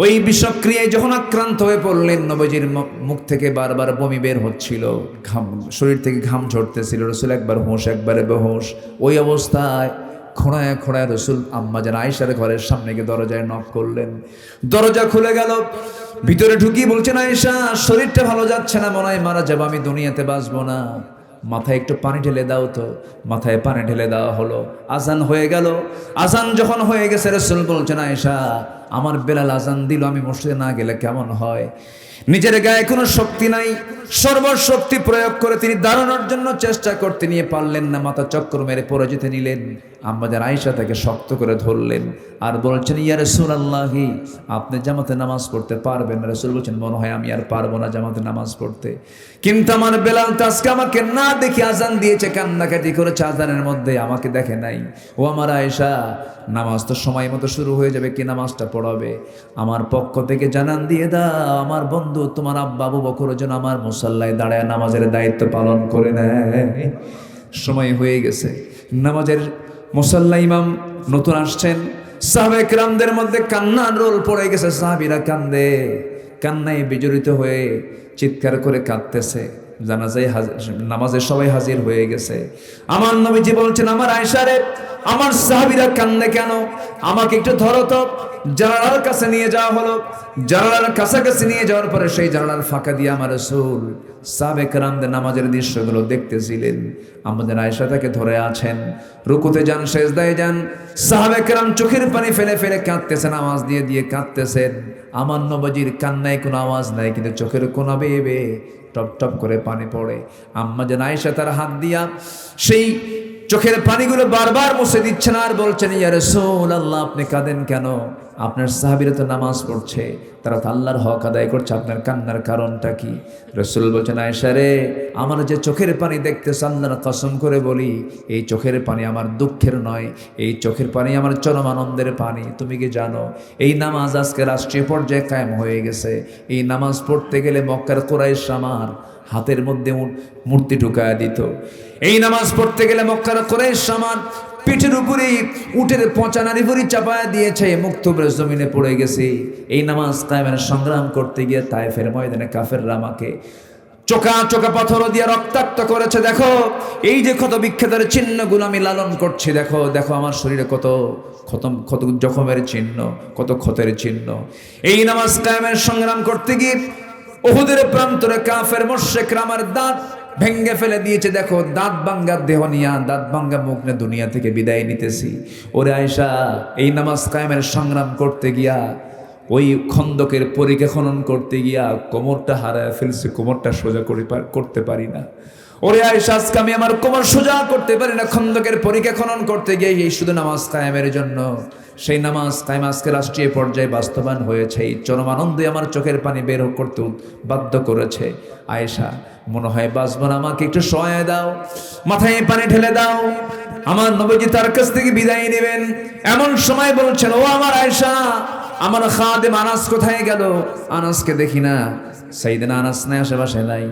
ওই বিষক্রিয়ায় যখন আক্রান্ত হয়ে পড়লেন, নবীজির মুখ থেকে বারবার বমি বের হচ্ছিল, শরীর থেকে ঘাম ঝরতেছিল, রসুল একবার হোশ একবারে বেহোশ। ওই অবস্থায় খোঁড়ায় খোঁড়ায় রসুল আম্মা জান আয়েশার ঘরের সামনে গিয়ে দরজায় নক করলেন। দরজা খুলে গেল, ভিতরে ঢুকিয়ে বলছেন, আয়েশা শরীরটা ভালো যাচ্ছে না, মনে হয় মারা যাবো, আমি দুনিয়াতে বাঁচবো না, মাথায় একটু পানি ঢেলে দাও তো। মাথায় পানি ঢেলে দেওয়া হলো। আজান হয়ে গেল। আজান যখন হয়ে গেছে, রাসূল বলছেন, আয়েশা আমার বেলাল আজান দিল, আমি মসজিদে না গেলে কেমন হয়? নিজের গায়ে কোনো শক্তি নাই, সর্বশক্তি প্রয়োগ করে তিনি দাঁড়ানোর জন্য চেষ্টা করতে নিয়ে পারলেন না, মাথা চক্কর মেরে পড়ে যেতে নিলেন। আম্মাজান আয়েশা তাকে শক্ত করে ধরলেন আর বলছেন, ইয়া রাসূলুল্লাহি আপনি জামাতে নামাজ পড়তে পারবেন? রাসূল বলছেন, মনে হয় আমি আর পারবো না জামাতে নামাজ পড়তে, কিন্তু আমার বেলাল তো আজকে আমাকে না দেখে আজান দিয়েছে, কান্নাকাটি করেছে আজানের মধ্যে, আমাকে দেখে নাই। ও আমার আয়েশা, নামাজ তো সময় মতো শুরু হয়ে যাবে, কি নামাজটা পড়াবে? আমার পক্ষ থেকে জানান দিয়ে দাও, আমার বন্ধু তোমার আব্বা আবু বকর যেন আমার মুসাল্লায় দাঁড়ায় নামাজের দায়িত্ব পালন করে নেয়। সময় হয়ে গেছে, নামাজের মুসাল্লা ইমাম নতুন আসছেন, সাহাবায়ে কেরামদের মধ্যে কান্নার রোল পড়ে গেছে, সাহাবীরা কান্দে, কান্নায় বিজড়িত হয়ে চিৎকার করে কাঁদতেছে। জানাজায় নামাজে সবাই হাজির হয়ে গেছে। আমার নবীজি বলছেন, আমার আয়েশা রে, আমার সাহাবীরা কান্দে কেন? আমাকে একটু ধরো তো। জানালার কাছে নিয়ে যাওয়া হলো। জানালার কাছাকাছি নিয়ে যাওয়ার পরে সেই জানালার ফাঁকা দিয়ে আমার রাসূল সাহাবায়ে কেরামদের নামাজের দৃশ্যগুলো দেখতেছিলেন। আমাদের আয়েশা তাকে ধরে আছেন, রুকুতে যান, সেজদায় যান, সাহাবায়ে কেরাম চোখের পানি ফেলে ফেলে কাঁদতেছেন, আওয়াজ দিয়ে দিয়ে কাঁদতেছেন। আমার নবীজির কান্নায় কোনো আওয়াজ নাই, কিন্তু চোখের কোনা বেয়ে বেয়ে টপ টপ করে পানি পড়ে। আম্মা জান আয়েশা তার হাত দিয়া সেই চোখের পানিগুলো বারবার মুছে দিচ্ছেন আর বলছেন, ইয়া রাসূলুল্লাহ, আপনি কাঁদেন কেন? আপনার সাহাবীরা তো নামাজ পড়ছে, তারা তো আল্লাহর হক আদায় করছে, আপনার কান্নার কারণটা কি? রাসূল বলছেন, আয়েশা রে, আমার যে চোখের পানি দেখতেছ, আল্লাহর কসম করে বলি, এই চোখের পানি আমার দুঃখের নয়, এই চোখের পানি আমার চরম আনন্দের পানি। তুমি কি জানো, এই নামাজ আজকে রাষ্ট্রীয় পর্যায়ে কায়েম হয়ে গেছে। এই নামাজ পড়তে গেলে মক্কার কুরাইশ আমার হাতের মধ্যে মূর্তি ঢুকায় দিত। এই নামাজ পড়তে গেলে মক্কার কুরাইশ আমার পিঠের উপরে উটের পচা নারী ভুঁড়ি চাপায় দিয়েছে, মুক্তবের জমিনে পড়ে গেছে। এই নামাজ কায়েমের সংগ্রাম করতে গিয়ে তায়েফের ময়দানে কাফেররা আমাকে চোখা চোখা পাথর দিয়ে রক্তাক্ত করেছে। দেখো এই যে ক্ষত বিক্ষতের চিহ্নগুলো আমি লালন করছি, দেখো দেখো আমার শরীরে কত ক্ষত জখমের চিহ্ন, কত ক্ষতের চিহ্ন। এই নামাজ কায়েমের সংগ্রাম করতে গিয়ে উহুদের প্রান্তরে কাফের মুশরিকরা আমার দাঁত ভেঙ্গে ফেলে দিয়েছে। দেখো দাঁত ভাঙ্গা দেহ নিয়া, দাঁত ভাঙ্গা মুখ নিয়ে দুনিয়া থেকে বিদায় নিতেছি। ওরে আয়েশা, এই নামাজ কায়েমের সংগ্রাম করতে গিয়া, ওই খন্দকের পরিখা খনন করতে গিয়া কোমরটা হারায় ফেলছি, কোমরটা সোজা করতে পারি না। ওরে আয়েশা, আজকে আমি আমার কোমর সোজা করতে পারি না খন্দকের পরিখা খনন করতে গিয়ে। এই শুধু নামাজ কায়েমের জন্য, সেই নামাজ কায়েম আজকে রাষ্ট্রীয় পর্যায়ে বাস্তবায়ন হয়েছে। এই চরম আনন্দে আমার চোখের পানি বের করতে বাধ্য করেছে। আয়েশা, মনে হয় বাঁচব না, আমাকে একটু সহায় দাও, মাথায় পানি ঢেলে দাও। আমার নবীজি তার কাছ থেকে বিদায় নেবেন, এমন সময় বলছেন, ও আমার আয়েশা, আমার খাদেম আনাস কোথায় গেল? আনাসকে দেখি না। সাইয়েদনা আনাস নাই, আশেপাশে নাই।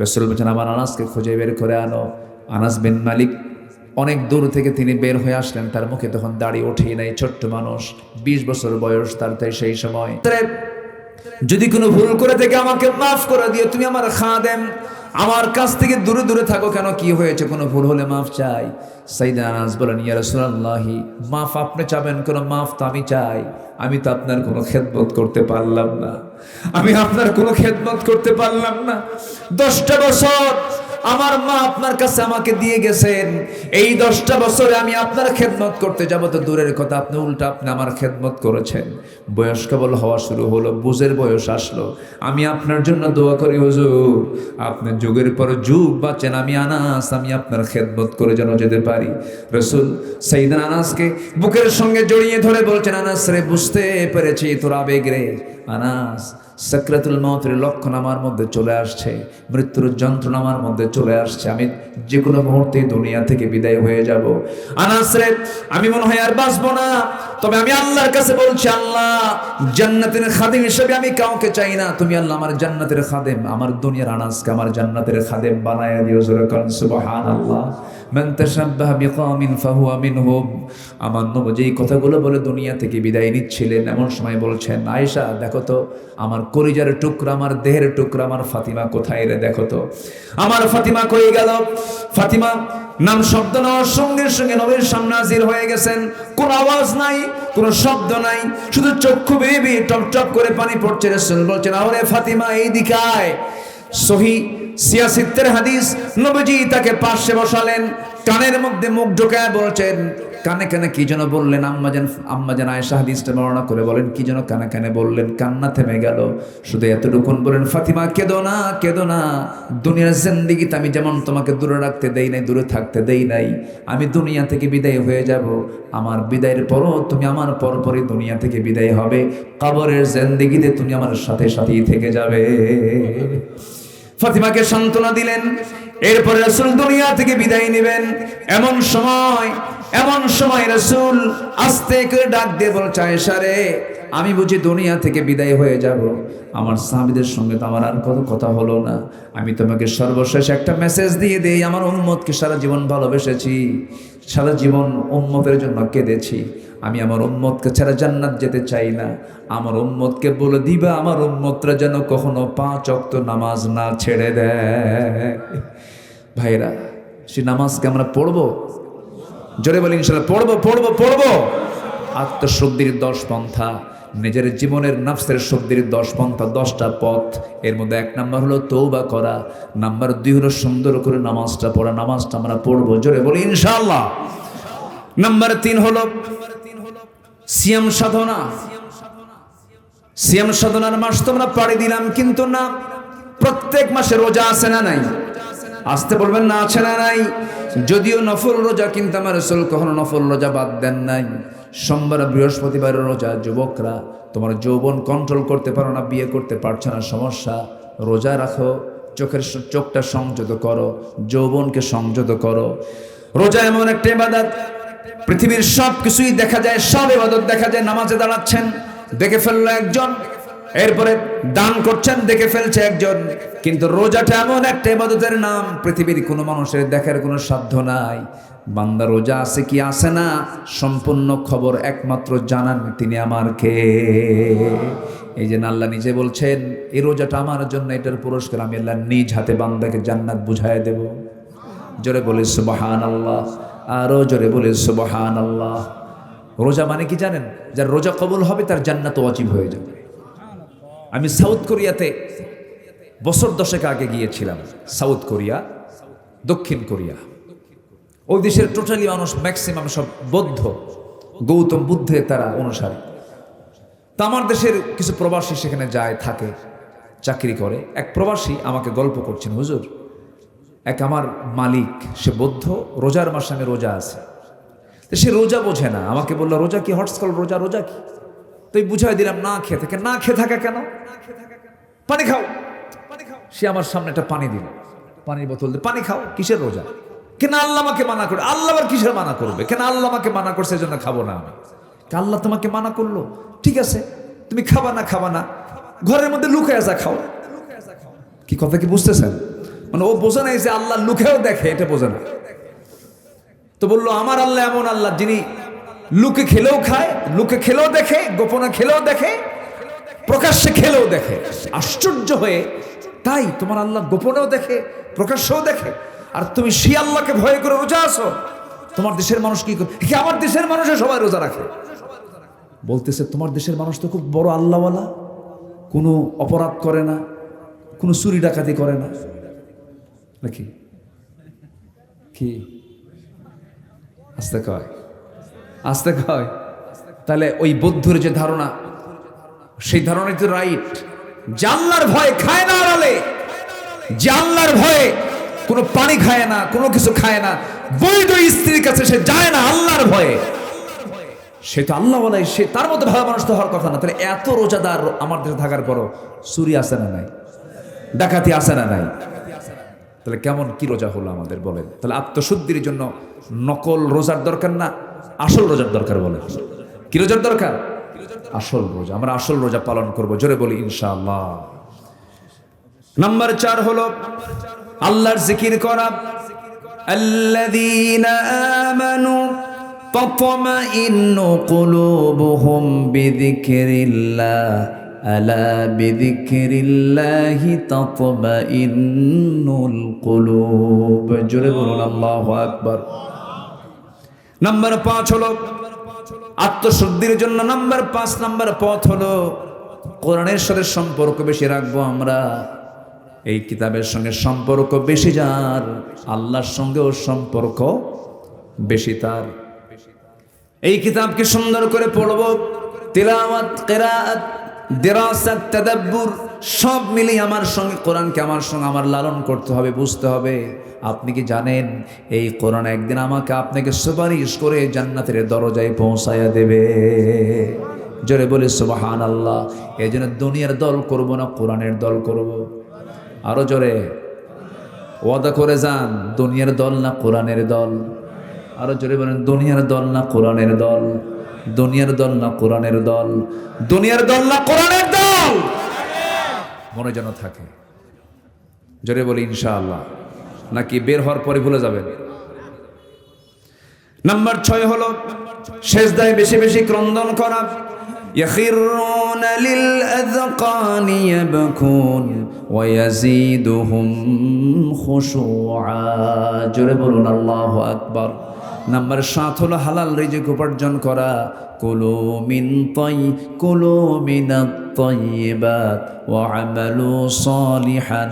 রাসূল বলেছেন, আমার আনাসকে খুঁজে বের করে আনো। আনাস বিন মালিক অনেক দূর থেকে তিনি বের হয়ে আসলেন, তার মুখে তখন দাড়ি ওঠেই নাই, ছোট্ট মানুষ, 20 বছর বয়স তার। তাই সেই সময়, যদি কোনো ভুল করে থেকে আমাকে মাফ করে দিও, তুমি আমার খাদেম, আমার কাছ থেকে দূরে দূরে থাকো কেন? কি হয়েছে? কোনো ভুল হলে মাফ চাই। সাইয়েদনা আনাস বলেন, ইয়া রাসূলুল্লাহ, মাফ আপনি চাবেন, কোনো মাফ তো আমি চাই। আমি তো আপনার কোনো খেদমত করতে পারলাম না, আমি আপনার কোনো খেদমত করতে পারলাম না। 10টা বছর আমার মা আপনার কাছে আমাকে দিয়ে গেছেন, এই 10টা বছরে আমি আপনার খেদমত করতে যাব তো দূরের কথা, আপনি উল্টা আপনি আমার খেদমত করেছেন। বয়স কেবল হওয়া শুরু হলো, বুঝের বয়স আসলো। আমি আপনার জন্য দোয়া করি হুজুর, আপনি যুগের পর যুগ বাঁচেন, আমি আনাস, আমি আপনার খেদমত করে যেন যেতে পারি। রাসূল সাইয়েদনা আনাসকে বুকের সঙ্গে জড়িয়ে ধরে বলছেন, আনাস রে, বুঝতে পেরেছি তোর আবেগ রে। আনাস, সাকরাতুল মউতের লক্ষণ আমার মধ্যে চলে আসছে, মৃত্যুর যন্ত্রণা আমার মধ্যে চলে আসছে, আমি যে কোনো মুহূর্তে দুনিয়া থেকে বিদায় হয়ে যাব। আনাস রে, আমি মনে হয় আর বাঁচবো না, তবে আমি আল্লাহর কাছে বলছি, আল্লাহ, জান্নাতের খাদেম হিসেবে আমি কাউকে চাই না, তুমি আল্লাহ আমার জান্নাতের খাদেম, আমার দুনিয়ার আনাসকে আমার জান্নাতের খাদেম বানায়া দিও। জোরে কোন সুবহানাল্লাহ। মান তাশাব্বাহা বিকওমিন ফাহুয়া মিনহুম। আমার নবী যেই কথাগুলো বলে দুনিয়া থেকে বিদায় নিচ্ছিলেন, এমন সময় বলছেন, আয়েশা, দেখো তো আমার কলিজার টুকরা, আমার দেহের টুকরা, আমার ফাতিমা কোথায় রে? দেখো তো আমার ফাতিমা কই গেল? ফাতিমা নাম শব্দ নেওয়ার সঙ্গে সঙ্গে নবীর সামনে হাজির হয়ে গেছেন। কোনো আওয়াজ নাই, কোনো শব্দ নাই, শুধু চক্ষু বেয়ে বেয়ে টপ টপ করে পানি পড়ছে। রাসূল বলছেন, আরে ফাতিমা, এই দিকে আয়। সহি সিয়াসিত্তের হাদিস, নবীজি তাকে পাশে বসালেন, কানের মধ্যে মুখ ঢোকায় বলছেন, কানে কানে কি যেন বললেন। আম্মাজান আয়েশা হাদিসটা বর্ণনা করে বলেন, কি যেন কানে কানে বললেন, কান্না থেমে গেল। শুধু এতটুকুন বলেন, ফাতিমা, কেঁদো না, কেঁদো না। দুনিয়ার জিন্দেগিতে আমি যেমন তোমাকে দূরে রাখতে দেই নাই, দূরে থাকতে দেই নাই, আমি দুনিয়া থেকে বিদায় হয়ে যাব। আমার বিদায়ের পরও তুমি আমার পরপরই দুনিয়া থেকে বিদায় হবে, কবরের জিন্দেগিতে তুমি আমার সাথে সাথেই থেকে যাবে। ফাতিমাকে সান্ত্বনা দিলেন। এরপরে রাসূল দুনিয়া থেকে বিদায় নেবেন। এমন সময় রাসূল আস্তে করে ডাক দিয়ে বলছে, আয়েশা রে, আমি বুঝি দুনিয়া থেকে বিদায় হয়ে যাব, আমার সাহাবীদের সঙ্গে তো আমার আর কত কথা হলো না, আমি তোমাকে সর্বশেষ একটা মেসেজ দিয়ে দেই, আমার উম্মতকে সারা জীবন ভালোবেসেছি, সারা জীবন উম্মতের জন্য কেঁদেছি, আমি আমার উম্মতকে ছাড়া জান্নাত যেতে চাই না। আমার উম্মতকে বলে দিবা আমার উম্মতরা যেন কখনো 5 ওয়াক্ত নামাজ না ছেড়ে দেয়। ভাইরা, সে নামাজকে আমরা পড়বো, জোরে বলি ইনশাআল্লাহ পড়বো পড়বো পড়বো। আত্মশুদ্ধির 10 পন্থা, নিজের জীবনের নফসের শুদ্ধির 10 পন্থা, 10টা পথ। এর মধ্যে 1 নাম্বার হলো তওবা করা, নাম্বার 2 হলো সুন্দর করে নামাজটা পড়া, নামাজটা আমরা পড়বো, জোরে বলি ইনশাআল্লাহ। নাম্বার 3 হলো সিয়াম সাধনা। সিয়াম সাধনার মাস তো আমরা পাড়ি দিলাম, কিন্তু না, প্রত্যেক মাসে রোজা আছে না নাই? আসতে বলবেন না, আছে না নাই? যদিও নফল রোজা, কিন্তু আমার রাসূল কখনো নফল রোজা বাদ দেন নাই। সোমবার বৃহস্পতিবার রোজা। যুবকরা, তোমার যৌবন কন্ট্রোল করতে পারো না, বিয়ে করতে পারছো না, সমস্যা, রোজা রাখো, চোখটা সংযত করো, যৌবনকে সংযত করো। রোজা এমন একটা ইবাদত, পৃথিবীর সব কিছুই দেখা যায়, সব ইবাদত দেখা যায়। নামাজে দাঁড়াচ্ছেন, দেখে ফেললো একজন, এরপরে দান করছেন, দেখে ফেলছে একজন, কিন্তু রোজাটা এমন একটা ইবাদতের নাম, পৃথিবীর কোনো মানুষের দেখার কোনো সাধ্য নাই। বান্দা রোজা আছে কি আছে না, সম্পূর্ণ খবর একমাত্র জানান তিনি আমার কে। এই যে আল্লাহ নিজে বলছেন, এই রোজাটা আমার জন্য, এটার পুরস্কার আমি আল্লাহ নিজ হাতে বান্দাকে জান্নাত বুঝায় দেব। জোরে বলে সুবহানাল্লাহ, আরো জোরে বলে সুবহানাল্লাহ। রোজা মানে কি জানেন? যার রোজা কবুল হবে তার জান্নাত ওয়াজিব হয়ে যাবে। আমি সাউথ কোরিয়াতে বছর 10 আগে গিয়েছিলাম। সাউথ কোরিয়া, দক্ষিণ কোরিয়া, ওই দেশের টোটালি মানুষ ম্যাক্সিমাম সব বৌদ্ধ, গৌতম বুদ্ধের তারা অনুসারী। তা আমার দেশের কিছু প্রবাসী সেখানে যায়, থাকে, চাকরি করে। এক প্রবাসী আমাকে গল্প করছেন, হুজুর, এক আমার মালিক, সে বৌদ্ধ, রোজার মাসে আমি রোজা আছে, সে রোজা বোঝে না। আমাকে বললো, রোজা কি? হটস্কল রোজা, রোজা কি? তো বুঝাই দিলাম, না খেয়ে থাকে। না খেয়ে থাকা কেন? পানি খাও। সে আমার সামনে একটা পানি দিল, পানির বোতল দিয়ে, পানি খাও। কিসের রোজা? কেন আল্লাহ আমাকে মানা করে? আল্লাহ আবার কিসের মানা করবে? কেন আল্লাহ আমাকে মানা করছে, এজন্য খাবো না আমি। আল্লাহ তোমাকে মানা করলো, ঠিক আছে, তুমি খাবা না, খাবা না, ঘরের মধ্যে লুকায় যা খাও। কি কথা কি বুঝতেছেন? মানে ও বোঝে নাই যে আল্লাহ লুকেও দেখে, এটা বোঝে না। তো বললো, আমার আল্লাহ এমন আল্লাহ যিনি লুকে খেলেও খায়, লুকে খেলেও দেখে, গোপনে খেলেও দেখে, প্রকাশ্যে খেলেও দেখে। আশ্চর্য হয়ে, তাই তোমার আল্লাহ গোপনেও দেখে, প্রকাশ্যেও দেখে, আর তুমি সেই আল্লাহকে ভয় করে রোজা আছো? তোমার দেশের মানুষ কি করে? আমার দেশের মানুষে সবাই রোজা রাখে। বলতেছে, তোমার দেশের মানুষ তো খুব বড় আল্লাহওয়ালা, কোনো অপরাধ করে না, কোনো চুরি ডাকাতি করে না, নাকি? কি আস্তে কয়, আস্তে কয়। তাহলে ওই বৌদ্ধর যে ধারণা, সেই ধারণাই তো রাইট। জানলার ভয়ে খায় না আড়ালে, জানলার ভয়ে কোনো পানি খায় না, কোনো কিছু খায় না, বৈধ স্ত্রীর কাছে সে যায় না আল্লাহর ভয়ে। সে তো আল্লাহ বলাই, সে তার মতো ভালো মানুষ তো হওয়ার কথা না। তাহলে এত রোজাদার আমার দেশে থাকার পরও চুরি আসে না নাই, ডাকাতি আসে না নাই, তাহলে কেমন কি রোজা হলো আমাদের বলেন? তাহলে আত্মশুদ্ধির জন্য নকল রোজার দরকার না, আসল রোজার দরকার। বলেন কি রোজার দরকার? আসল রোজা। আমরা আসল রোজা পালন করব, জোরে বলি ইনশাআল্লাহ। নাম্বার 4 হলো আল্লাহর জিকির করা। আল্লাযীনা আমানু তাতমাইন্নু কুলুবুহুম বিযিকরিল্লাহ আলা বিযিকরিল্লাহি তাতমাইন্নুল কুলুব। জোরে বলুন আল্লাহু আকবার। নাম্বার 5 হলো আত্মশুদ্ধির জন্য নাম্বার 5 নাম্বার পথ হলো কোরআনের সাথে সম্পর্ক বেশি রাখবো আমরা। এই কিতাবের সঙ্গে সম্পর্ক বেশি যার, আল্লাহর সঙ্গেও সম্পর্ক বেশি তার। এই কিতাবকে সুন্দর করে পড়বো, তিলাওয়াত, কিরাআত, দিরাসাত, তাদাব্বুর সব মিলিয়ে আমার সঙ্গে কোরআনকে আমার সঙ্গে আমার লালন করতে হবে, বুঝতে হবে। আপনি কি জানেন এই কোরআন একদিন আমাকে আপনাকে সুপারিশ করে জান্নাতের দরজায় পৌঁছায়া দেবে? জোরে বলে সুবহানাল্লাহ। এই জন্য দুনিয়ার দল করব না, কোরআনের দল করব। আরো জোরে ওয়াদা করে যান, দুনিয়ার দল না কোরআনের দল। আরো জোরে বলেন, দুনিয়ার দল না কোরআনের দল, দুনিয়ার দল না কোরআনের দল, দুনিয়ার দল না কোরআনের দল। মনে যেন থাকে। জোরে বলি ইনশাআল্লাহ। নাকি বের হওয়ার পরে ভুলে যাবেন? নাম্বার 6 হলো সেজদায় বেশি বেশি ক্রন্দন করা। يخرون للأذقان يبكون ويزيدهم خشوعا জোরে বলুন আল্লাহু আকবার। নাম্বার 7 হলো হালাল রিজিক উপার্জন করা। কুলু মিনাত তাইয়্যিবাত ওয়া আমালু সালিহান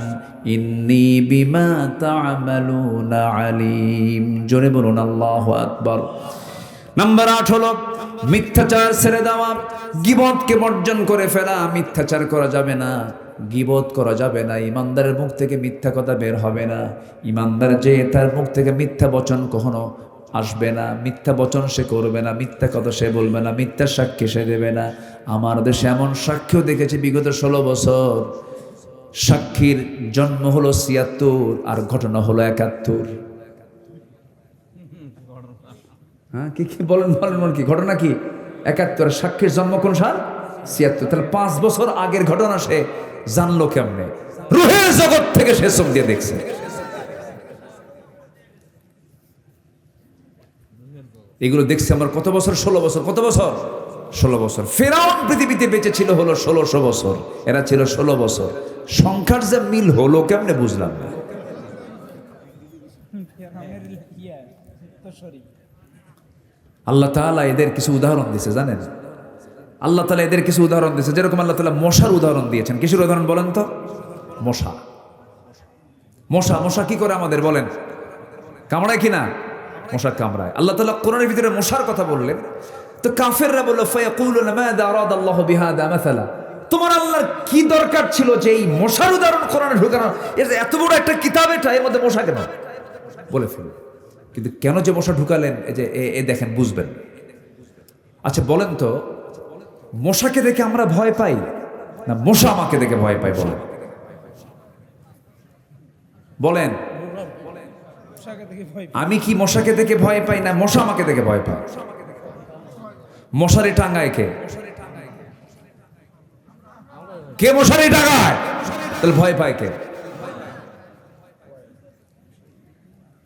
ইন্নী বিমা তা'মালুনা আলিম। জোরে বলুন আল্লাহু আকবার। নাম্বার 8 হলো মিথ্যাচার ছেড়ে দেওয়া, গীবতকে বর্জন করে ফেলা। মিথ্যাচার করা যাবে না, গীবত করা যাবে না, ইমানদারের মুখ থেকে মিথ্যা কথা বের হবে না। ইমানদার যে তার মুখ থেকে মিথ্যা বচন কখনো আসবে না, মিথ্যা বচন সে করবে না, মিথ্যা কথা সে বলবে না, মিথ্যা সাক্ষী সে দেবে না। আমার দেশে এমন সাক্ষ্য দেখেছি বিগত 16 বছর, সাক্ষীর জন্ম হলো 76 আর ঘটনা হলো 71। হ্যাঁ কি কি বলেন কি ঘটনা কি? 71। সাক্ষীর জন্ম কোন সাল? 76। তাহলে 5 বছর আগের ঘটনা সে জানলো কেমনে? রুহের জগৎ থেকে সে চোখ দিয়ে দেখছে। এগুলো দেখছে আমার কত বছর? 16 বছর। কত বছর? 16 বছর। ফেরাউন পৃথিবীতে বেঁচে ছিল হলো 1600 বছর, এরা ছিল 16 বছর। সংখ্যার যে মিল হলো কেমনে বুঝলাম না। আল্লাহ তাআলা এদের কিছু উদাহরণ দিয়েছে, জানেন? আল্লাহ তাআলা এদের কিছু উদাহরণ দিয়েছে, যেরকম আল্লাহ তাআলা মশার উদাহরণ দিয়েছেন। কিসের উদাহরণ বলেন তো? মশা। মশা মশা কি করে আমাদের বলেন? কামড়ায় কিনা? মশা কামড়ায়। আল্লাহ তাআলা কোরআনের ভিতরে মশার কথা বললেন, তো কাফেররা বলল ফায়াকুলুনা মাযা আরাদাল্লাহু বিহাদা মাসালা। তোমার আল্লাহর কি দরকার ছিল যে এই মশার উদাহরণ কোরআনে ঢোকানো? এত বড় একটা কিতাব, এটা এর মধ্যে মশা কেন? বলে ফেলল। কিন্তু কেন যে মশা ঢুকালেন এই যে দেখেন, বুঝবেন। আচ্ছা বলেন তো, মশাকে দেখে আমরা ভয় পাই না মশা আমাকে দেখে ভয় পাই? বলেন বলেন। আমি কি মশাকে দেখে ভয় পাই না মশা আমাকে দেখে ভয় পায়? মশারি টাঙ্গায় কে? কে মশারি টাঙ্গায়? তাহলে ভয় পায় কে?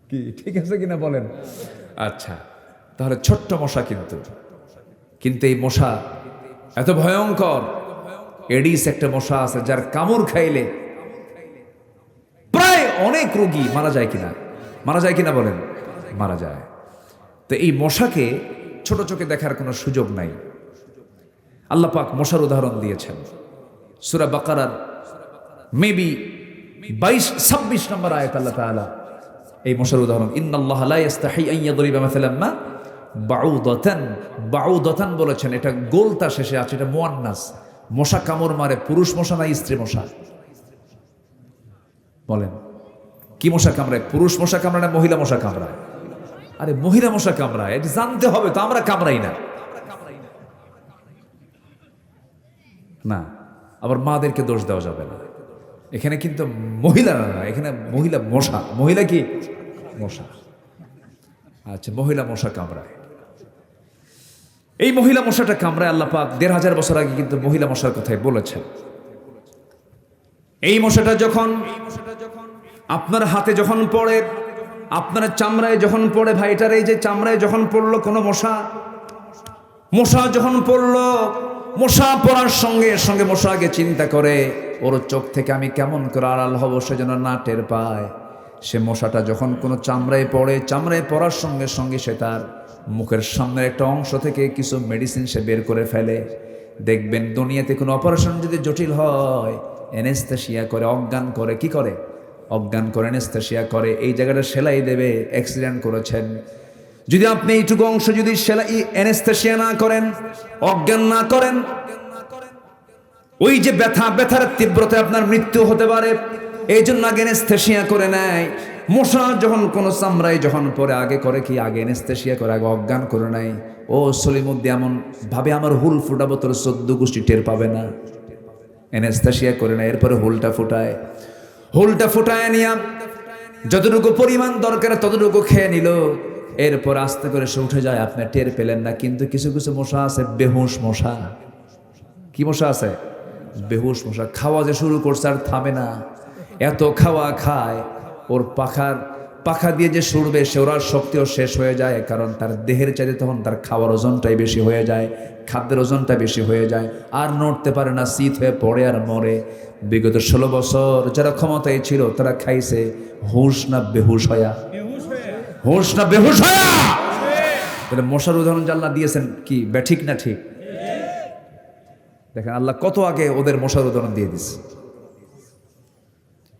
কি ঠিক আছে কিনা বলেন? আচ্ছা, তাহলে ছোট্ট মশা কিন্তু এই মশা এত ভয়ঙ্কর। এডিস একটা মশা আছে যার কামড় খাইলে প্রায় অনেক রোগী মারা যায় কিনা? মারা যায় কিনা বলেন? মারা যায়। তো এই মশাকে ছোট চোখে দেখার কোনো সুযোগ নাই। আল্লাহ পাক মশার উদাহরণ দিয়েছেন সূরা বাকারার মেবি 22-26 নম্বর আয়াত। আল্লাহ তাআলা এই মশার উদাহরণ, ইন্নাল্লাহা লা ইস্তাহি আন ইয়াদরিবা মাসালান মা বাউদাতান। বাউদাতান বলেছেন, এটা গোলতা শেষে আছে, এটা মুয়ান্নাস। মশা কামড় মারে পুরুষ মশা না স্ত্রী মশা? বলেন কি মশা কামড়ায়? পুরুষ মশা কামড়ায় না মহিলা মশা কামড়ায়? আরে মহিলা মশা কামড়ায়, এটা জানতে হবে তো। আমরা কামড়াই না না, আবার মাদেরকে দোষ দেওয়া যাবে না। এখানে কিন্তু মহিলারা না, এখানে মহিলা মশা। মহিলা কি? মশা। আচ্ছা, মহিলা মশা কামড়ায়। এই মহিলা মশাটা কামড়ায় আল্লাহ পাক 1500 বছর আগে কিন্তু মহিলা মশার কথাই বলেছেন। এই মশাটা যখন আপনার হাতে যখন পড়ে, আপনার চামড়ায় যখন পড়ে, ভাইটার এই যে চামড়ায় যখন পড়লো কোনো মশা যখন পড়লো, মশা পড়ার সঙ্গে সঙ্গে মশা আগে চিন্তা করে ওর চোখ থেকে আমি কেমন করে আড়াল হব সে যেন না টের পায়। সে মশাটা যখন কোনো চামড়ায় পড়ে, চামড়ায় পড়ার সঙ্গে সঙ্গে সে তার মুখের সামনের একটা অংশ থেকে কিছু মেডিসিন সে বের করে ফেলে। দেখবেন দুনিয়াতে কোনো অপারেশন যদি জটিল হয়, অ্যানেস্থেসিয়া করে, অজ্ঞান করে। কি করে? অজ্ঞান করে, অ্যানেস্থেসিয়া করে। এই জায়গাটা সেলাই দেবে, অ্যাক্সিডেন্ট করেছেন, যদি আপনি এইটুকু অংশ যদি সেলাই অ্যানেস্থেসিয়া না করেন, অজ্ঞান না করেন, ওই যে ব্যথার তীব্রতায় আপনার মৃত্যু হতে পারে। এই জন্য আগে অ্যানেস্থেসিয়া করে নেয়। মশা যখন কোনো চামড়ায় যখন পরে আগে করে কি? আগে অ্যানেস্থেসিয়া করে, আগে অজ্ঞান করে নেয়। ও সলিমুদ্দি এমন ভাবে আমার হুল ফুটাবো, তোর 14 গোষ্ঠী টের পাবে না। অ্যানেস্থেসিয়া করে নেয়, এরপরে হুলটা ফুটায় নিয়া যতটুকু পরিমাণ দরকার ততটুকু খেয়ে নিল। এরপর আস্তে করে সে উঠে যায়, আপনি টের পেলেন না। কিন্তু কিছু কিছু মশা আছে বেহুশ মশা। কি মশা আছে? বেহুশ মশা। খাওয়া যে শুরু করছে আর থামে না। এত খাওয়া খায়, ওর পাখার পাখা দিয়ে যে ছুড়বে সে ওরার শক্তিও শেষ হয়ে যায়, কারণ তার দেহের চাইতে তখন তার খাওয়ার ওজনটাই বেশি হয়ে যায়, খাদ্যের ওজনটা বেশি হয়ে যায়, আর নড়তে পারে না, শীত হয়ে পড়ে আর মরে। বিগত 16 বছর যারা ক্ষমতায় ছিল তারা খাইছে হুঁশ না বেহুশ হয়া, হুঁশ না বেহুশ হয়া। তাহলে মশার উদাহরণ আল্লাহ দিয়েছেন কি ব্যাঠিক না ঠিক? দেখেন আল্লাহ কত আগে ওদের মশার উদাহরণ দিয়ে দিচ্ছে।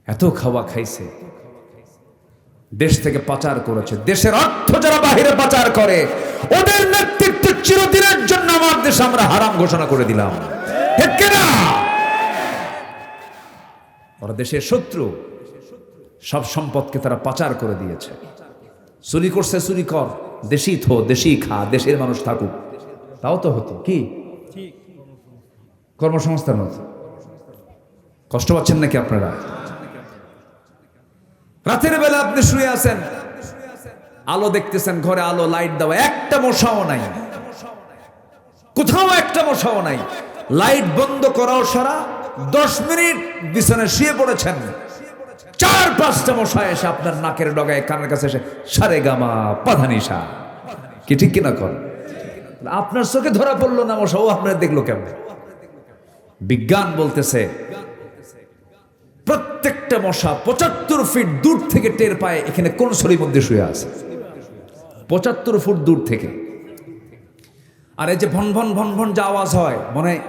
এত খাওয়া খাইছে, দেশ থেকে পাচার করেছে, দেশের অর্থ যারা বাহিরে পাচার করে ওদের নেতৃত্ব চিরদিনের জন্য আমার দেশ আমরা হারাম ঘোষণা করে দিলাম, ঠিক কিনা? ওরা দেশের শত্রু, সব সম্পদকে তারা পাচার করে দিয়েছে। চুরি করছে, চুরি কর, দেশি থো, দেশি খা, দেশের মানুষ থাকুক, তাও তো হতো কি কর্মসংস্থান হতো। কষ্ট পাচ্ছেন নাকি আপনারা? রাতের বেলা আপনি শুয়ে আছেন, আলো দেখতেছেন, ঘরে আলো, লাইট দেওয়া, একটা মশাও নাই, কোথাও একটা মশাও নাই। লাইট বন্ধ করাও সারা 10 মিনিট বিছানায় শুয়ে পড়েছেন, 4-5টা মশা এসে আপনার নাকের ডগায়, কানের কাছে এসে সারে গামা পাধানিসা, কি ঠিক কিনা কর? আপনার চোখে ধরা পড়লো না মশা, ও আপনার দেখলো কেমন? বিজ্ঞান বলতেছে প্রত্যেকটা মশা 75 ফিট দূর থেকে টের পায় এখানে কোন ছড়ির মধ্যে শুয়ে আছে, 75 ফুট দূর থেকে। আর এই যে ভন ভন ভন ভন যে আওয়াজ হয়, মনে হয়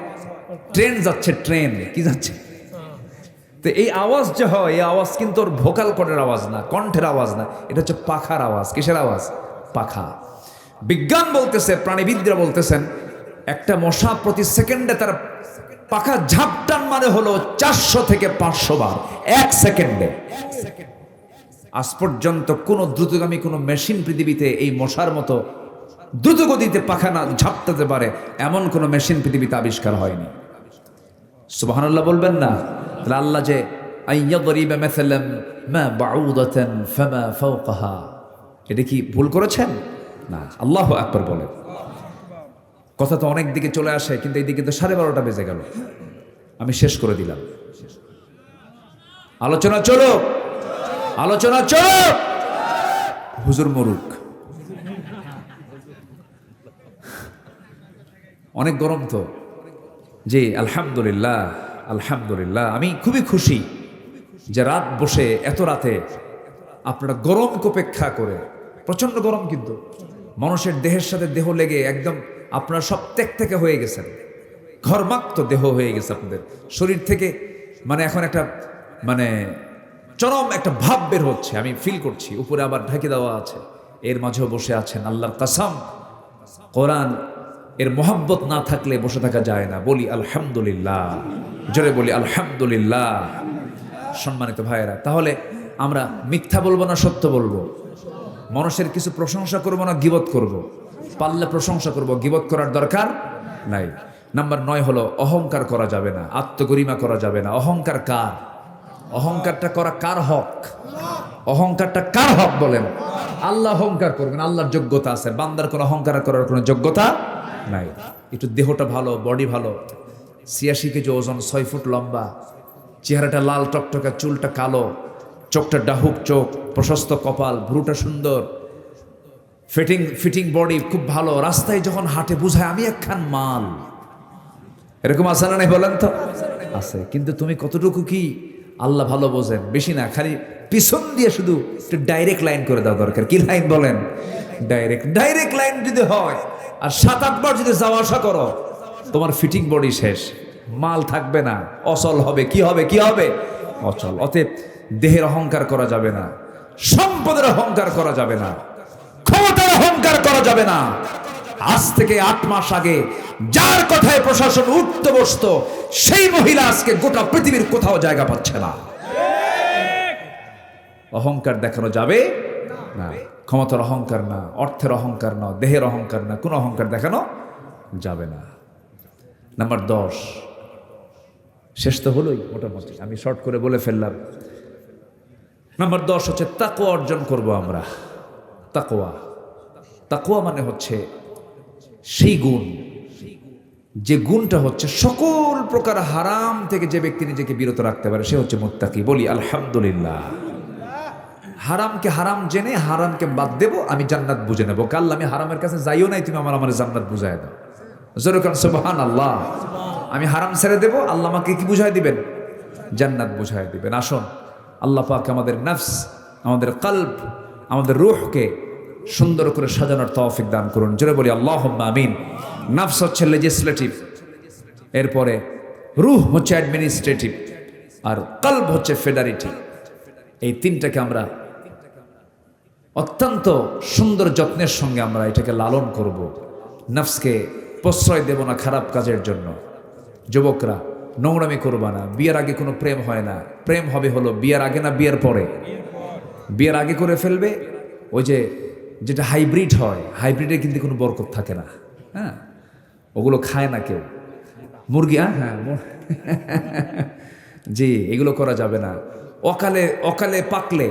ট্রেন যাচ্ছে, ট্রেন কি যাচ্ছে। তো এই আওয়াজ যে হয়, এই আওয়াজ কিন্তু ওর ভোকাল কর্ডের আওয়াজ না, কণ্ঠের আওয়াজ না, এটা হচ্ছে পাখার আওয়াজ। কিসের আওয়াজ? পাখা। বিজ্ঞান বলতেছে, প্রাণীবিদরা বলতেছেন, একটা মশা প্রতি সেকেন্ডে তার পাখা ঝাপটান মানে হলো 400 থেকে 500 বার 1 সেকেন্ডে। আজ পর্যন্ত কোন দ্রুতগামী কোন মেশিন পৃথিবীতে এই মশার মতো দ্রুত গতিতে পাখা না ঝাপটাতে পারে এমন কোন মেশিন পৃথিবীতে আবিষ্কার হয়নি। সুবহানাল্লাহ বলবেন না? তাহলে আল্লাহ যে আইয়াদরিবা মাসালাম মা বাউদাতান ফামা ফাওকাহা, এটা কি ভুল করেছেন? না, আল্লাহু আকবার বলেন। কথা তো অনেক দিকে চলে আসে, কিন্তু এই দিকে তো 12:30 বেজে গেল। আমি শেষ করে দিলাম। আলোচনা চলো, আলোচনা চলো। হুজুর মরুক, অনেক গরম তো। জি আলহামদুলিল্লাহ, আলহামদুলিল্লাহ। আমি খুবই খুশি যে রাত বসে এত রাতে আপনারা গরমকে উপেক্ষা করে, প্রচন্ড গরম কিন্তু মানুষের দেহের সাথে দেহ লেগে একদম আপনারা সব ত্যাগ থেকে হয়ে গেছেন, ঘর্মাক্ত দেহ হয়ে গেছে আপনাদের শরীর থেকে। মানে এখন একটা মানে চরম একটা ভাব বের হচ্ছে, আমি ফিল করছি। উপরে আবার ঢাকি দেওয়া আছে, এর মাঝেও বসে আছেন। আল্লাহর কসম, কোরআন এর মোহাব্বত না থাকলে বসে থাকা যায় না। বলি আলহামদুলিল্লাহ, জোরে বলি আলহামদুলিল্লাহ। সম্মানিত ভাইয়েরা, তাহলে আমরা মিথ্যা বলবো না সত্য বলবো? মানুষের কিছু প্রশংসা করবো না গীবত করব? পারলে প্রশংসা করব, গীবত করার দরকার নাই। নাম্বার 9 হলো অহংকার করা যাবে না, আত্মগরিমা করা যাবে না। অহংকার কার? অহংকারটা করা কার হক? অহংকারটা কার হক বলেন? আল্লাহ অহংকার করবেন, আল্লাহর যোগ্যতা আছে, বান্দার কোনো অহংকার করার কোনো যোগ্যতা নাই। একটু দেহটা ভালো, বডি ভালো, 86 কেজি ওজন, 6 ফুট লম্বা, চেহারাটা লাল টকটকা, চুলটা কালো, চোখটা ডাহুক চোখ, প্রশস্ত কপাল, ভ্রুটা সুন্দর, ফিটিং বডি খুব ভালো। রাস্তায় যখন হাঁটে বুঝায় আমি একখান মাল। এরকম আছে না নাই বলেন তো? আছে। কিন্তু তুমি কতটুকু কি আল্লাহ ভালো বোঝেন, বেশি না, খালি পিছন দিয়ে শুধু একটু ডাইরেক্ট লাইন করে দেওয়া দরকার। কি লাইন বলেন? ডাইরেক্ট লাইন যদি হয় আর 7-8 বার যদি যাওয়া আসা করো, তোমার ফিটিং বডি শেষ, মাল থাকবে না, অচল হবে। কি হবে? কি হবে? অচল। অতএব দেহের অহংকার করা যাবে না, সম্পদের অহংকার করা যাবে না, ক্ষমতার অহংকার করা যাবে না। আজ থেকে 8 মাস আগে যার কথায় প্রশাসন উঠতে বসতো, সেই মহিলা আজকে গোটা পৃথিবীর কোথাও জায়গা পাচ্ছে না। অহংকার দেখানো যাবে না। ক্ষমতার অহংকার না, অর্থের অহংকার না, দেহের অহংকার না, কোনো অহংকার দেখানো যাবে না। নাম্বার 10, শেষ তো হলোই মোটামুটি, আমি শর্ট করে বলে ফেললাম। নাম্বার 10 হচ্ছে তাকওয়া অর্জন করব আমরা। তাকওয়া, তাকওয়া মানে হচ্ছে সেই গুণ, যে গুণটা হচ্ছে সকল প্রকার হারাম থেকে যে ব্যক্তি নিজেকে বিরত রাখতে পারে, সে হচ্ছে মুত্তাকি। বলি আলহামদুলিল্লাহ। হারামকে হারাম জেনে হারামকে বাদ দেবো, আমি জান্নাত বুঝে নেবো। কাল আমি হারামের কাছে যাইও নাই, তুমি আমার জান্নাত বুঝাই দাও। জোরকান সুবহানাল্লাহ। আমি হারাম ছেড়ে দেবো, আল্লাহ আমাকে কি বুঝাই দিবেন? জান্নাত বুঝাই দিবেন। আসুন আল্লাহ পাক আমাদের নফস, আমাদের কলব, আমাদের রূহকে সুন্দর করে সাজানোর তৌফিক দান করুন। জোরে বলি আল্লাহুম্মা আমিন। নফস হচ্ছে লেজিসলেটিভ, এরপরে রূহ হচ্ছে অ্যাডমিনিস্ট্রেটিভ, আর কলব হচ্ছে ফেডারেটিভ। এই তিনটাকে আমরা অত্যন্ত সুন্দর যত্নের সঙ্গে আমরা এটাকে লালন করব। নফসকে প্রশ্রয় দেব না খারাপ কাজের জন্য। যুবকরা নোংরামি করবা না। বিয়ের আগে কোনো প্রেম হয় না, প্রেম হবে হলো বিয়ের আগে না বিয়ের পরে। বিয়ের আগে করে ফেলবে, ওই যে যেটা হাইব্রিড হয়, হাইব্রিডে কিন্তু কোনো বরকত থাকে না। হ্যাঁ, ওগুলো খায় না কেউ। মুরগি, হ্যাঁ জি, এগুলো করা যাবে না। অকালে অকালে পাকলে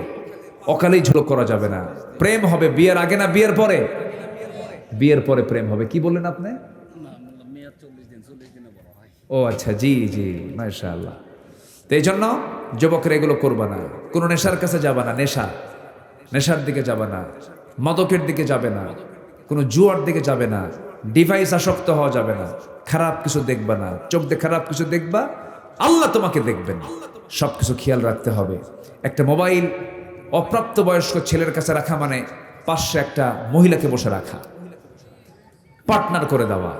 অকালেই ঝোলক করা যাবে না। প্রেম হবে বিয়ের আগে না বিয়ের পরে? বিয়ের পরে প্রেম হবে। কি বললেন আপনি? ও আচ্ছা, জি জি, মাশাআল্লাহ। তো এই জন্য যুবকরা এগুলো করবা না। কোনো নেশার কাছে যাবা না, নেশার দিকে যাবে না, মাদকের দিকে যাবে না, কোনো জুয়ার দিকে যাবে না, ডিভাইস আসক্ত হওয়া যাবে না, খারাপ কিছু দেখবা না। চোখ দিয়ে খারাপ কিছু দেখবা, আল্লাহ তোমাকে দেখবেন। সব কিছু খেয়াল রাখতে হবে। একটা মোবাইল অপ্রাপ্ত বয়স্ক ছেলের কাছে রাখা মানে পাশে একটা মহিলাকে বসে রাখা, পার্টনার করে দেওয়া।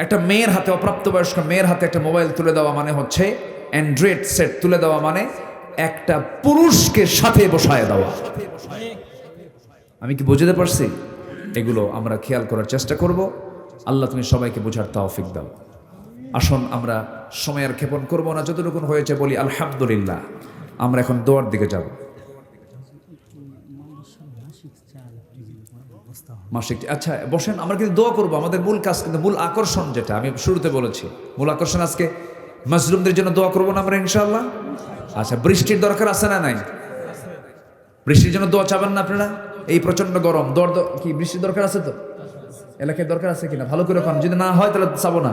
একটা মেয়ের হাতে, অপ্রাপ্ত বয়স্ক মেয়ের হাতে একটা মোবাইল তুলে দেওয়া মানে হচ্ছে অ্যান্ড্রয়েড সেট তুলে দেওয়া মানে একটা পুরুষকে সাথে বসায় দেওয়া। আমি কি বুঝতে পারছি? এগুলো আমরা খেয়াল করার চেষ্টা করব। আল্লাহ তুমি সবাইকে বোঝার তৌফিক দাও। আসুন আমরা সময়ের ক্ষেপণ করব না, যতটুকু হয়েছে বলি আলহামদুলিল্লাহ। আমরা এখন দোয়ার দিকে যাব। মাসিক, আচ্ছা বসেন, আমরা কিন্তু দোয়া করবো। আমাদের মূল কাজ কিন্তু, মূল আকর্ষণ যেটা আমি শুরুতে বলেছি, মূল আকর্ষণ আজকে মাজলুমদের জন্য দোয়া করবো না আমরা ইনশাআল্লাহ। আচ্ছা, বৃষ্টির দরকার আছে না নাই? বৃষ্টির জন্য দোয়া চাবেন না আপনারা? এই প্রচন্ড গরম, কি বৃষ্টির দরকার আছে? তো এলাকায় দরকার আছে কিনা ভালো করে কন। যদি না হয় তাহলে চাবো না,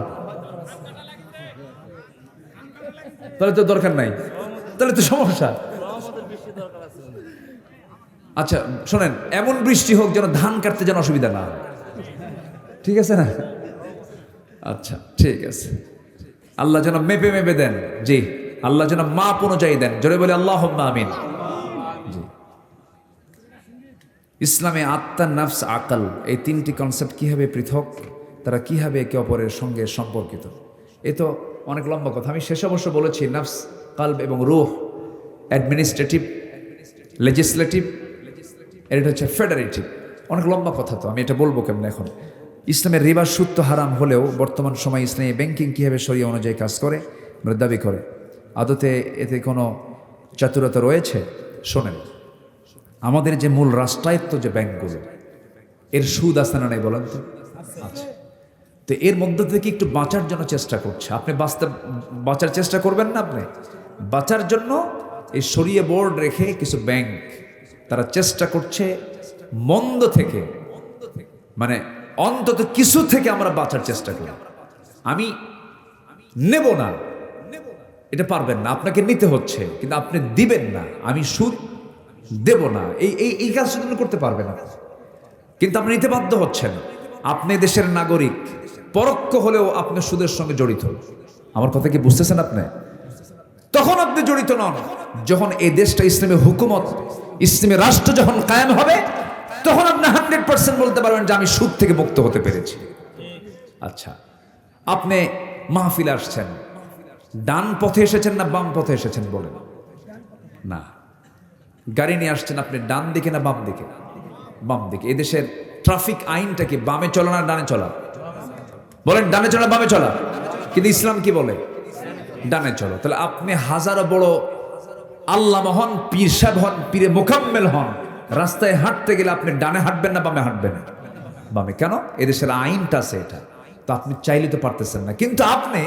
তাহলে তো দরকার নাই, তাহলে তো সমস্যা। আচ্ছা শোনেন, এমন বৃষ্টি হোক যেন ধান কাটতে যেন অসুবিধা না হয়, ঠিক আছে না? আচ্ছা ঠিক আছে। আল্লাহ যেন মেপে মেপে দেন। জি, আল্লাহ যেন মাপ অনুযায়ী দেন। জোরে বলে আল্লাহুম্মা আমিন। জি, ইসলামে আত্মা, নফস, আকল, এই তিনটি কনসেপ্ট কিভাবে পৃথক, তারা কিভাবে একে অপরের সঙ্গে সম্পর্কিত, এ তো অনেক লম্বা কথা। আমি শেষ অবশ্য বলেছি নফস, কলব এবং রূহ অ্যাডমিনিস্ট্রেটিভ, লেজিসলেটিভ, এটা হচ্ছে ফেডারেটিভ। অনেক লম্বা কথা, তো আমি এটা বলবো কেমন। এখন ইসলামের রিবা, সুদ তো হারাম হলেও বর্তমান সময় ইসলামী ব্যাংকিং কীভাবে শরিয়া অনুযায়ী কাজ করে আমরা দাবি করে, আদতে এতে কোনো চাতুরতা রয়েছে? শোনেন, আমাদের যে মূল রাষ্ট্রায়ত্ত যে ব্যাংকগুলো, এর সুদ আছে না নাই বলেন তো? আচ্ছা, তো এর মধ্যে থেকে একটু বাঁচার জন্য চেষ্টা করছে। আপনি বাঁচার চেষ্টা করবেন না? আপনি বাঁচার জন্য এই শরিয়া বোর্ড রেখে কিছু ব্যাংক তারা চেষ্টা করছে মন্দ থেকে, মানে অন্তত কিছু থেকে আমরা বাঁচার চেষ্টা করি। আমি নেব না, এটা পারবেন না, আপনাকে নিতে হচ্ছে, কিন্তু আপনি দিবেন না। আমি সুদ দেব না, এই কাজ শুধু করতে পারবেন না, কিন্তু আপনি নিতে বাধ্য হচ্ছেন। আপনি দেশের নাগরিক, পরোক্ষ হলেও আপনি সুদের সঙ্গে জড়িত। আমার কথা কি বুঝতেছেন আপনি? তখন আপনি জড়িত নন যখন এই দেশটা ইসলামী হুকুমত, ইসলামী রাষ্ট্র যখন কায়েম হবে, তখন আপনি 100% বলতে পারবেন যে আমি সুদ থেকে মুক্ত হতে পেরেছি। আচ্ছা, আপনি মাহফিলে আসছেন, ডান পথে এসেছেন না বাম পথে এসেছেন বলেন? না, গাড়ি নিয়ে আসছেন আপনি ডান দিকে না বাম দিকে? বাম দিকে। এদেশের ট্রাফিক আইনটা কি বামে চলা না ডানে চলা? বলেন ডানে চলা বামে চলা? কিন্তু ইসলাম কি বলে? ডানে চলো। তাহলে আপনি হাজারো বড় আল্লামা হন, পীর সাহেব হন, পীরে মোকাম্মেল হন, রাস্তায় হাঁটতে গেলে আপনি ডানে হাঁটবেন না বামে হাঁটবেন? বামে। কেন? এদেশের আইনটা আছে এটা। তো আপনি চাইলে তো পারতেছেন না, কিন্তু আপনি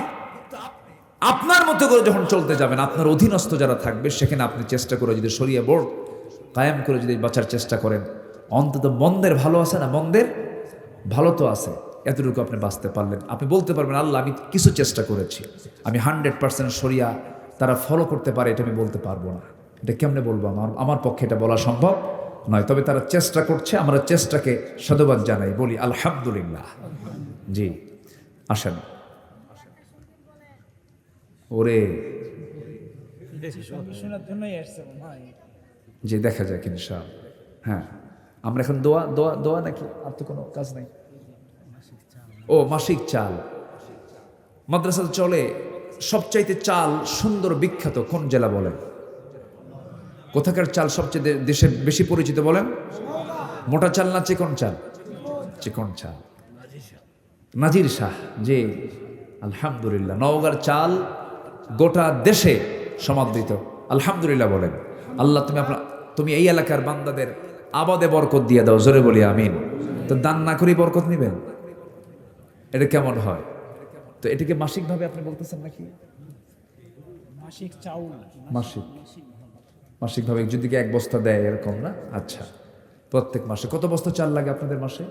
আপনার মতো করে যখন চলতে যাবেন, আপনার অধীনস্থ যারা থাকবে সেখানে আপনি চেষ্টা করে যদি শরিয়া বোর্ড কায়েম করে যদি বাঁচার চেষ্টা করেন, অন্তত মন্দের ভালো আছে না? মন্দের ভালো তো আছে, এতটুকু আপনি বাঁচতে পারলেন। আপনি বলতে পারবেন আল্লাহ আমি কিছু চেষ্টা করেছি, আমি 100% শরিয়া তারা ফলো করতে পারে এটা আমি বলতে পারবো না। এটা কেমনে বলবো? আমার পক্ষে এটা বলা সম্ভব নয়, তবে তারা চেষ্টা করছে, আমরা চেষ্টাকে সাধুবাদ জানাই, বলি আলহামদুলিল্লাহ। জি আসেন। ওরে শোনার জন্যই আসছে ভাই। জি দেখা যাক ইনশাআল্লাহ। হ্যাঁ আমরা এখন দোয়া দোয়া দোয়া নাকি আর তো কোনো কাজ নাই? ও মাসিক চাল মাদ্রাসা চলে। সবচাইতে চাল সুন্দর বিখ্যাত কোন জেলা বলেন? কোথাকার চাল সবচেয়ে দেশে বেশি পরিচিত বলেন? মোটা চাল না চিকন চাল? চিকন চাল। নাজির শাহ। জি আলহামদুলিল্লাহ। নওগাঁর চাল গোটা দেশে সমাদৃত। আলহামদুলিল্লাহ বলেন। আল্লাহ তুমি এই এলাকার বান্দাদের আবাদে বরকত দিয়ে দাও, জোরে বলি আমিন। তো দান না করেই বরকত নেবেন, এটা কেমন হয়? তো এটাকে মাসিকভাবে আপনি বলতেছেন নাকি? মাসিক চাউল, মাসিকভাবে যদি এক বস্তা দেয় এরকম না? আচ্ছা, প্রত্যেক মাসে কত বস্তা চাল লাগে আপনাদের? মাসে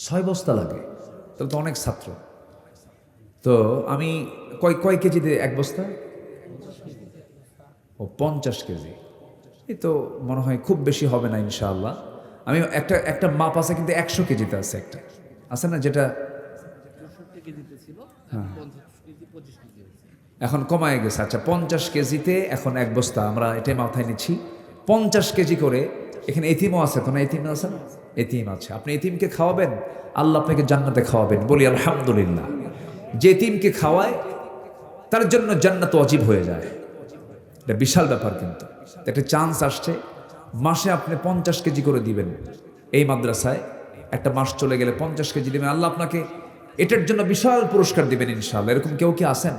6 বস্তা লাগে। তাহলে তো অনেক ছাত্র। তো আমি কয় কেজিতে এক বস্তা? ও 50 কেজি। এই তো মনে হয় খুব বেশি হবে না ইনশাআল্লাহ। আমি একটা মাপ আছে কিন্তু 100 কেজিতে আছে, একটা আছে না যেটা এখন কমায় গেছে। আচ্ছা 50 কেজিতে এখন এক বস্তা, আমরা এটাই মাথায় নিচ্ছি। 50 কেজি করে। এখানে এতিমও আছে তো না? এতিম আছে না? এতিম আছে। আপনি এতিমকে খাওয়াবেন, আল্লাহ আপনাকে জান্নাতে খাওয়াবেন, বলি আলহামদুলিল্লাহ। যে এতিমকে খাওয়ায় তার জন্য জান্নাত ওয়াজিব হয়ে যায়। এটা বিশাল ব্যাপার। কিন্তু একটা চান্স আসছে, মাসে আপনি 50 কেজি করে দিবেন। এই মাদ্রাসায় একটা মাস চলে গেলে 50 কেজি দিবেন, আল্লাহ আপনাকে এটার জন্য বিশাল পুরস্কার দিবেন ইনশাআল্লাহ। এরকম কেউ কি আছেন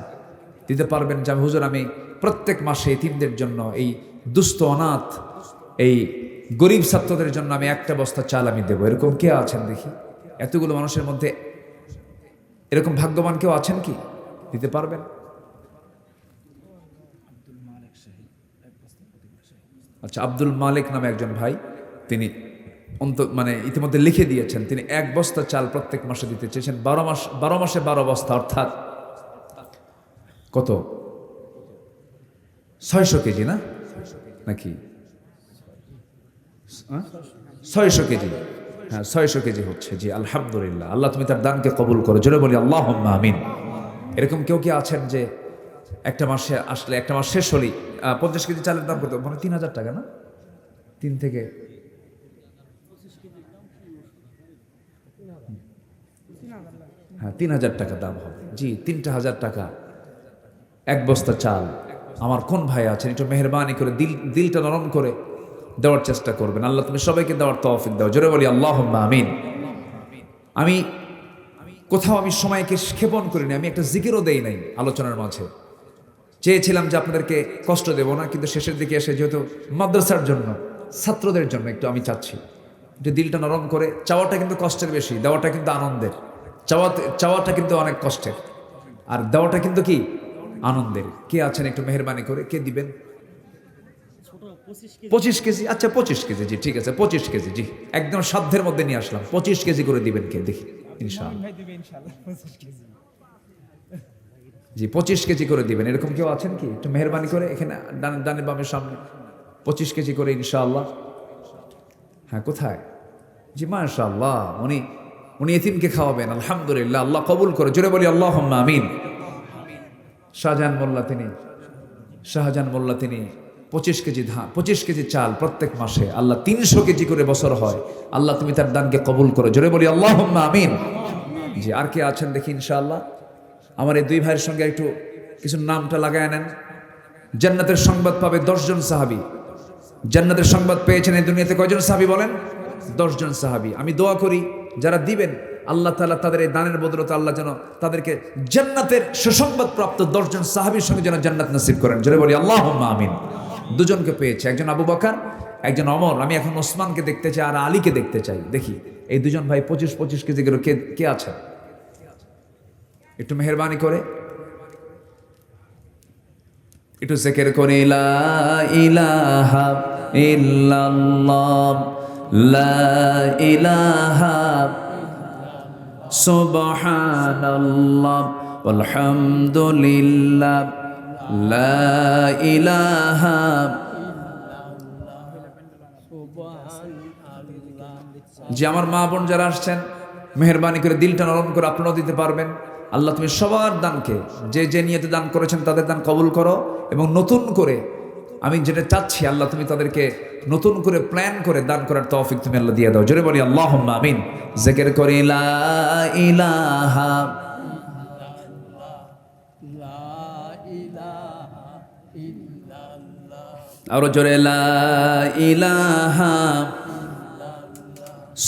দিতে পারবেন যে হুজুর আমি প্রত্যেক মাসে এতিমদের জন্য, এই দুস্থ অনাথ এই গরিব ছাত্রদের জন্য আমি একটা বস্তা চাল আমি দেবো? এরকম কে আছেন দেখি? এতগুলো মানুষের মধ্যে এরকম ভাগ্যবান কেউ আছেন কি দিতে পারবেন? আচ্ছা, আব্দুল মালিক নামে একজন ভাই, তিনি ইতিমধ্যে লিখে দিয়েছেন, তিনি 1 বস্তা চাল প্রত্যেক মাসে দিতে চেয়েছেন। 12 মাসে 12 বস্তা, অর্থাৎ কত? 600 কেজি না নাকি? 600 কেজি। হ্যাঁ 600 কেজি হচ্ছে। জি আলহামদুলিল্লাহ। আল্লাহ তুমি তার দানকে কবুল করো, জোরে বলি আল্লাহুম্মা আমিন। এরকম কেউ কি আছেন যে একটা মাসে আসলে, একটা মাস শেষ হলেই 50 কেজি চালের দাম কত? মানে 3000 টাকা না? 3 থেকে হ্যাঁ 3000 টাকা দাম হবে। জি 3000 টাকা 1 বস্তা চাল। আমার কোন ভাই আছেন একটু মেহরবানি করে দিলটা নরম করে দেওয়ার চেষ্টা করবেন। আল্লাহ তুমি সবাইকে দেওয়ার তৌফিক দাও, জোরে বলি আল্লাহুম্মা আমিন। আমি কোথাও সময়কে ক্ষেপণ করিনি, আমি একটা জিকিরও দেই নাই আলোচনার মাঝে। চেয়েছিলাম যে আপনাদেরকে কষ্ট দেব না, কিন্তু শেষের দিকে এসে যেহেতু মাদ্রাসার জন্য, ছাত্রদের জন্য একটু আমি চাচ্ছি যে দিলটা নরম করে। চাওয়াটা কিন্তু কষ্টের বেশি, দেওয়াটা কিন্তু আনন্দের। চাওয়াটা কিন্তু অনেক কষ্টের, আর দেওয়াটা কিন্তু কি আনন্দের। কে আছেন একটু মেহরবানি করে, কে দিবেন? 25 কেজি। আচ্ছা 25 কেজি, জি ঠিক আছে 25 কেজি। জি একদম সাধ্যের মধ্যে নিয়ে আসলাম। 25 কেজি করে দিবেন কে দেখি ইনশাআল্লাহ। ভাই দিবে ইনশাআল্লাহ 25 কেজি। জি 25 কেজি করে দিবেন। এরকম কেউ আছেন কি একটু মেহরবানি করে? এখানে ডানে বামের সামনে 25 কেজি করে ইনশাআল্লাহ। হ্যাঁ কোথায়? জি মাশাআল্লাহ। উনি এতিমকে খাওয়াবেন। আলহামদুলিল্লাহ, আল্লাহ কবুল করে, জোরে বলি আল্লাহুম্মা আমিন। শাহজাহান মোল্লা তিনি 25 কেজি 25 কেজি চাল প্রত্যেক মাসে, আল্লাহ 300 কেজি করে বছর হয়। আল্লাহ তুমি তার দানকে কবুল করো, জোরে বলি আল্লাহুম্মা আমিন। জি আর কে আছেন দেখি ইনশাআল্লাহ। আমার এই 2 ভাইয়ের সঙ্গে একটু কিছু নামটা লাগায় নেন। জান্নাতের সংবাদ পাবে 10 জন সাহাবী। জান্নাতের সংবাদ পেয়েছেন এই দুনিয়াতে কয়জন সাহাবী বলেন? 10 জন সাহাবী। আমি দোয়া করি যারা দিবেন আল্লাহ তাআলা তাদের এই দানের বদলতে আল্লাহ যেন তাদেরকে জান্নাতের সুসংবাদ প্রাপ্ত 10 জন সাহাবীর সঙ্গে যেন জান্নাত নসিব করেন, জোরে বলি আল্লাহুম্মা আমিন। 2 জনকে পেয়েছে, একজন আবু বকর, একজন ওমর। আমি এখন ওসমানকে দেখতে চাই আর আলীকে দেখতে চাই। দেখি এই 2 জন ভাই 25 কেজি করে কে আছে একটু মেহরবানি করে একটু জিকির করে লা ইলাহা ইল্লাল্লাহ লা ইলাহা সুবহানাল্লাহ আলহামদুলিল্লাহ লা ইলাহা যে আমার মা বোন যারা আসছেন, মেহেরবানি করে দিলটা নরম করে আপনারাও দিতে পারবেন। আল্লাহ তুমি সবার দানকে, যে যে নিয়তে দান করেছেন তাদের দান কবুল করো, এবং নতুন করে আমি যেটা চাচ্ছি আল্লাহ তুমি তাদেরকে নতুন করে প্ল্যান করে দান করার তৌফিক তুমি আল্লাহ দিয়ে দাও। জোরে বলি আল্লাহুম্মা আমিন। জিকির করি লা ইলাহা, আরো জোরে লা ইলাহা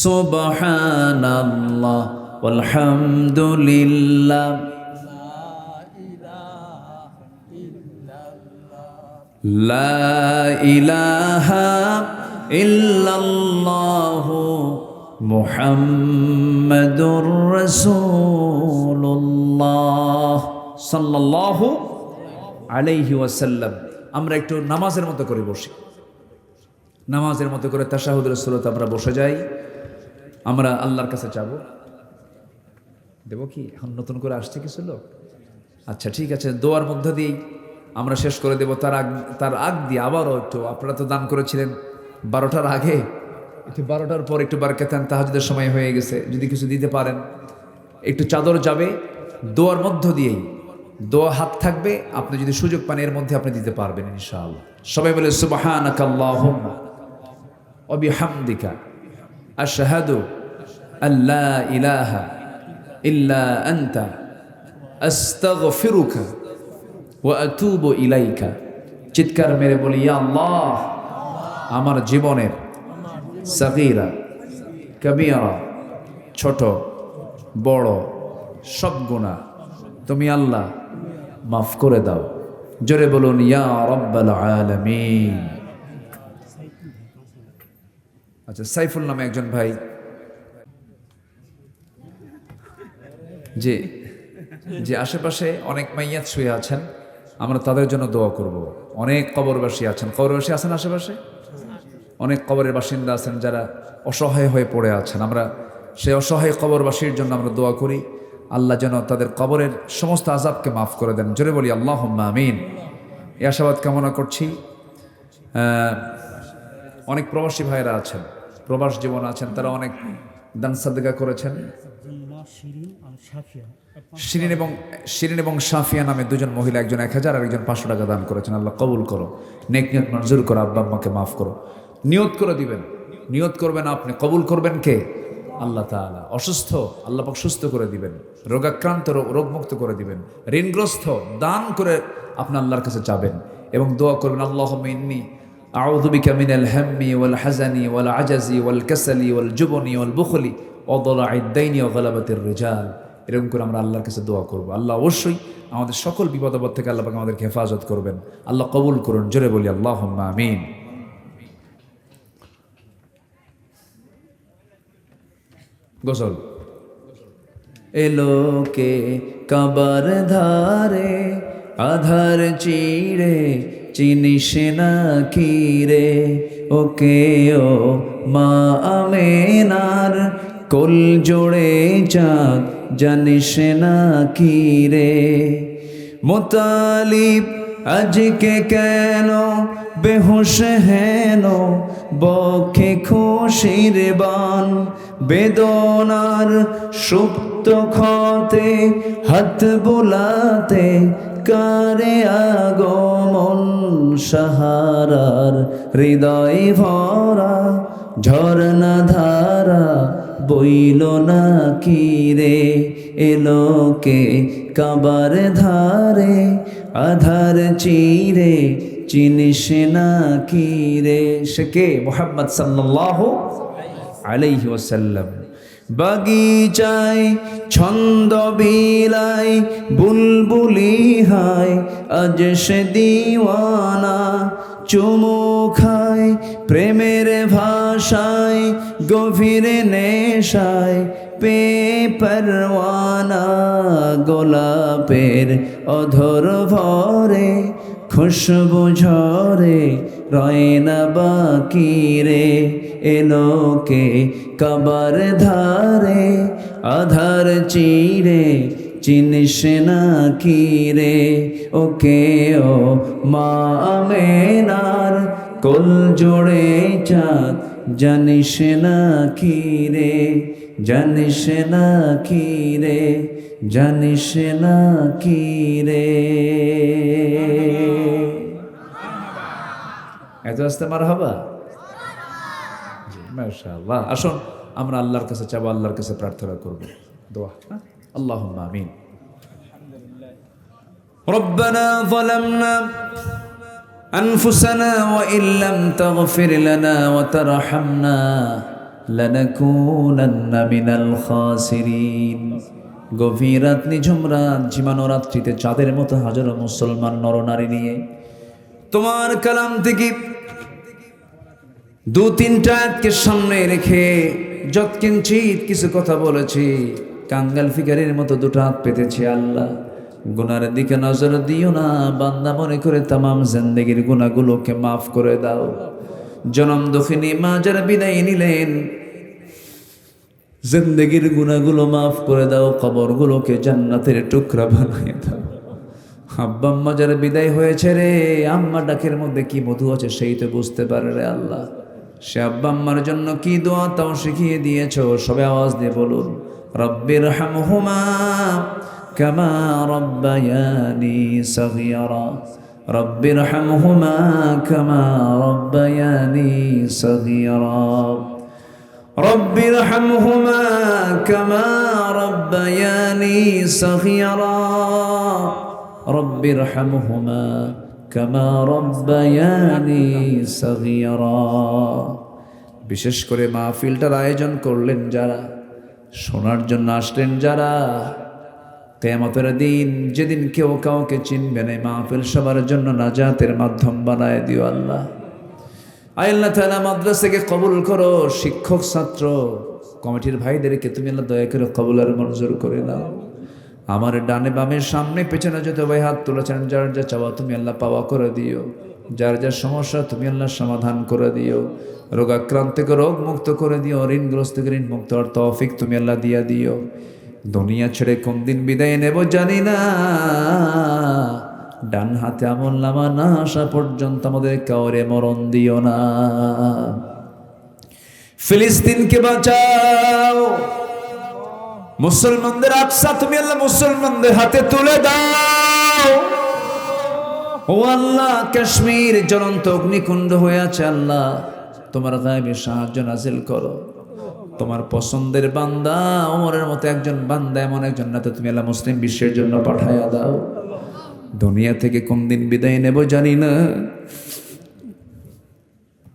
সুবহানাল্লাহ ওয়ালহামদুলিল্লাহ লা ইলাহা ইল্লাল্লাহু মুহাম্মাদুর রাসূলুল্লাহ সাল্লাল্লাহু আলাইহি ওয়াসাল্লাম। আমরা একটু নামাজের মতো করে বসি, নামাজের মতো করে তাশাহুদের সুরতে আমরা বসে যাই। আমরা আল্লাহর কাছে চাবো, দেবো কি এখন নতুন করে আসছে কিছু লোক? আচ্ছা ঠিক আছে, দোয়ার মধ্য দিয়েই আমরা শেষ করে দেব। তার আগ দিয়ে আবারও একটু, আপনারা তো দান করেছিলেন 12টার আগে, একটু 12টার পর একটু বারকাতান তাহাজ্জুদের সময় হয়ে গেছে, যদি কিছু দিতে পারেন একটু চাদর যাবে দোয়ার মধ্য দিয়েই। দোয়া হাত থাকবে, আপনি যদি সুযোগ পান এর মধ্যে আপনি দিতে পারবেন ইনশাআল্লাহ। সবাই বলে সুবহানাকা আল্লাহুম্মা ওয়া বিহামদিকা আশহাদু আল্লা ইলাহা ইল্লা আনতা আস্তাগফিরুকা ওয়া আতুবু ইলাইকা। চিৎকার মেরে বলি ইয়া আল্লাহ, আমার জীবনের সাগীরা কবীরা, ছোট বড় সব গুনাহ তুমি আল্লাহ মাফ করে দাও। জোরে বলুন ইয়া রাব্বাল আলামিন। আচ্ছা, সাইফুল নামে একজন ভাই, যে আশেপাশে অনেক মাইয়াত শুয়ে আছেন, আমরা তাদের জন্য দোয়া করব। অনেক কবরবাসী আছেন, কবরবাসী আছেন আশেপাশে, অনেক কবরের বাসিন্দা আছেন যারা অসহায় হয়ে পড়ে আছেন। আমরা সেই অসহায় কবরবাসীর জন্য আমরা দোয়া করি, আল্লাহ যেন তাদের কবরের সমস্ত আযাবকে মাফ করে দেন। জোরে বলি আল্লাহুম্মা আমিন। এই আশাবাদ কামনা করছি। অনেক প্রবাসী ভাইরা আছেন, প্রবাস জীবন আছেন, তারা অনেক দান সাদকা করেছেন। শিরিন এবং সাফিয়া নামে দুজন মহিলা, একজন 1000 আর একজন 500 টাকা দান করেছেন। আল্লাহ কবুল করো, নেক নিয়ত মঞ্জুর করো, আব্বা আম্মাকে মাফ করো। নিয়ত করে দিবেন, নিয়ত করবেন আপনি, কবুল করবেন কে? আল্লাহ তাআলা। অসুস্থ আল্লাহ পাক সুস্থ করে দিবেন, রোগাক্রান্ত রোগমুক্ত করে দিবেন, ঋণগ্রস্ত দান করে আপনি আল্লাহর কাছে চাবেন এবং দোয়া করবেন আল্লাহুম্মা ইন্নী আউযু বিকা মিনাল হাম্মি ওয়াল হাযানি ওয়াল আজাজি ওয়াল কাসালি ওয়াল জুবনি ওয়াল বুখলি ওয়া দালা'id দাইনি ওয়া গালাবাতির রিজাল। এরকম করে আমরা আল্লাহর কাছে দোয়া করব। আল্লাহ অবশ্যই আমাদের সকল বিপদ আপদ থেকে আল্লাহ পাক আমাদেরকে হেফাজত করবেন। আল্লাহ কবুল করুন। জোরে বলি আল্লাহুম্মা আমিন। গোসল এলোকে কাবার ধারে আধার চিড়ে চিনিস না কি রে, ওকে ও মা আমেনার কোল জোড়ে চাঁদ জানিস না কি রে। মুতালিব আজকে কেন বেহুশ হেন, বক্ষে খুশির বান বেদনার সুপ্ত ক্ষতে হাত বোলাতে কারে আগমন সাহারার হৃদয় ভরা ঝরনা ধারা বইল না কি রে। এলোকে কাবার ধারে আধার চিরে চিনিস না কি রে। সে কে? মুহাম্মদ সাল্লাল্লাহু আলাইহি ওয়াসাল্লাম। বাগিচায় ছন্দ বিলায় বুলবুলি হায়, আজ সে দিওয়ানা চুমু খায় প্রেমের ভাষায় গভীর নেশায় পে পরওয়ানা। গোলাপের অধর ভরে খুশবু ঝরে রয় না বাকি রে। এলোকে কাবার ধারে আধার চিরে চিনিস না কি রে। ওকে ও মা আমেনার কোল জোড়ে চাঁদ জানিস না কি রে, জানিস না কি রে, জানিস না কি রে। এত আসতে মারহাবা। মাশাআল্লাহ। আসুন আমরা আল্লাহর কাছে চাবো, আল্লাহর কাছে প্রার্থনা করব। দোয়া, আল্লাহুম্মা আমিন। ربنا ظلمنا أنفسنا وإن لم تغفر لنا وترحمنا لنكونن من الخاسرين। গভীর রাত, নিঝুম রাত, ঝিমানো রাত্রিতে চাঁদের মতো হাজারো মুসলমান নরনারী নিয়ে তোমার কালাম থেকে দু তিনটা আয়াতকে সামনে রেখে যৎকিঞ্চিত কিছু কথা বলেছি, কাঙ্গাল ফিকারের মতো দুটো হাত পেতেছি। আল্লাহ, গুনার দিকে নজর দিও না, বান্দা মনে করে তামাম জিন্দেগির গুনাহগুলোকে মাফ করে দাও। জনম দুঃখিনী মা যারা বিদায় নিলেন, জিন্দেগির গুনাহগুলো মাফ করে দাও, কবরগুলোকে জান্নাতের টুকরা বানিয়ে দাও। আব্বা আম্মা যারা বিদায় হয়েছে রে, আম্মা ডাকের মধ্যে কি মধু আছে সেই তো বুঝতে পারে রে আল্লাহ। সে আব্বা আম্মার জন্য কি দোয়া তাও শিখিয়ে দিয়েছো, সবে আওয়াজ দিয়ে বলুন, রব্বির হামহুমা কামা রব্বায়ানি সগীরা, রব্বির হামহুমা কামা রব্বায়ানি সগীরা, রব্বির হামহুমা কামা রব্বায়ানি সগীরা, রব্বির হামহুমা কামা রব্বায়ানি সগীরা। বিশেষ করে মাহফিলটার আয়োজন করলেন যারা, শোনার জন্য আসলেন যারা, কিয়ামতের দিন যেদিন কেউ কাউকে চিনবে না, মাহফিল সবার জন্য নাজাতের মাধ্যম বানায় দিও আল্লাহ। আল্লাহ তাআলা মাদ্রাসাকে কবুল করো, শিক্ষক ছাত্র কমিটির ভাইদেরকে তুমি আল্লাহ দয়া করে কবুল আর মঞ্জুর করে নাও। আমার ডানে বামে সামনে পেছনে যত ভাই হাত তুলেছেন, যার যা চাওয়া তুমি আল্লাহ পাওয়া করে দিও, যার যার সমস্যা তুমি আল্লাহ সমাধান করে দিও, রোগাক্রান্ত থেকে রোগ মুক্ত করে দিও, ঋণগ্রস্ত থেকে ঋণ মুক্ত আর তৌফিক তুমি আল্লাহ দিয়া দিও। দুনিয়া ছেড়ে কোন দিন বিদায় নেব জানি না, ডান হাতে আমল নামা না আসা পর্যন্ত আমাদের কাউরে মরণ দিও না। ফিলিস্তিনকে বাঁচাও, মুসলমানদের আকসা তুমি আল্লাহ মুসলমানদের হাতে তুলে দাও। ও আল্লাহ, কাশ্মীর জ্বলন্ত অগ্নিকুণ্ড হয়ে আছে, আল্লাহ তোমার গায়েবে সাহায্য নাজিল করো। তোমার পছন্দের বান্দা ওমরের মতো একজন বান্দা, এমন একজন না তো তুমি আল্লাহ মুসলিম বিশ্বের জন্য পাঠায়া দাও। দুনিয়া থেকে কোন দিন বিদায় নেব জানি না,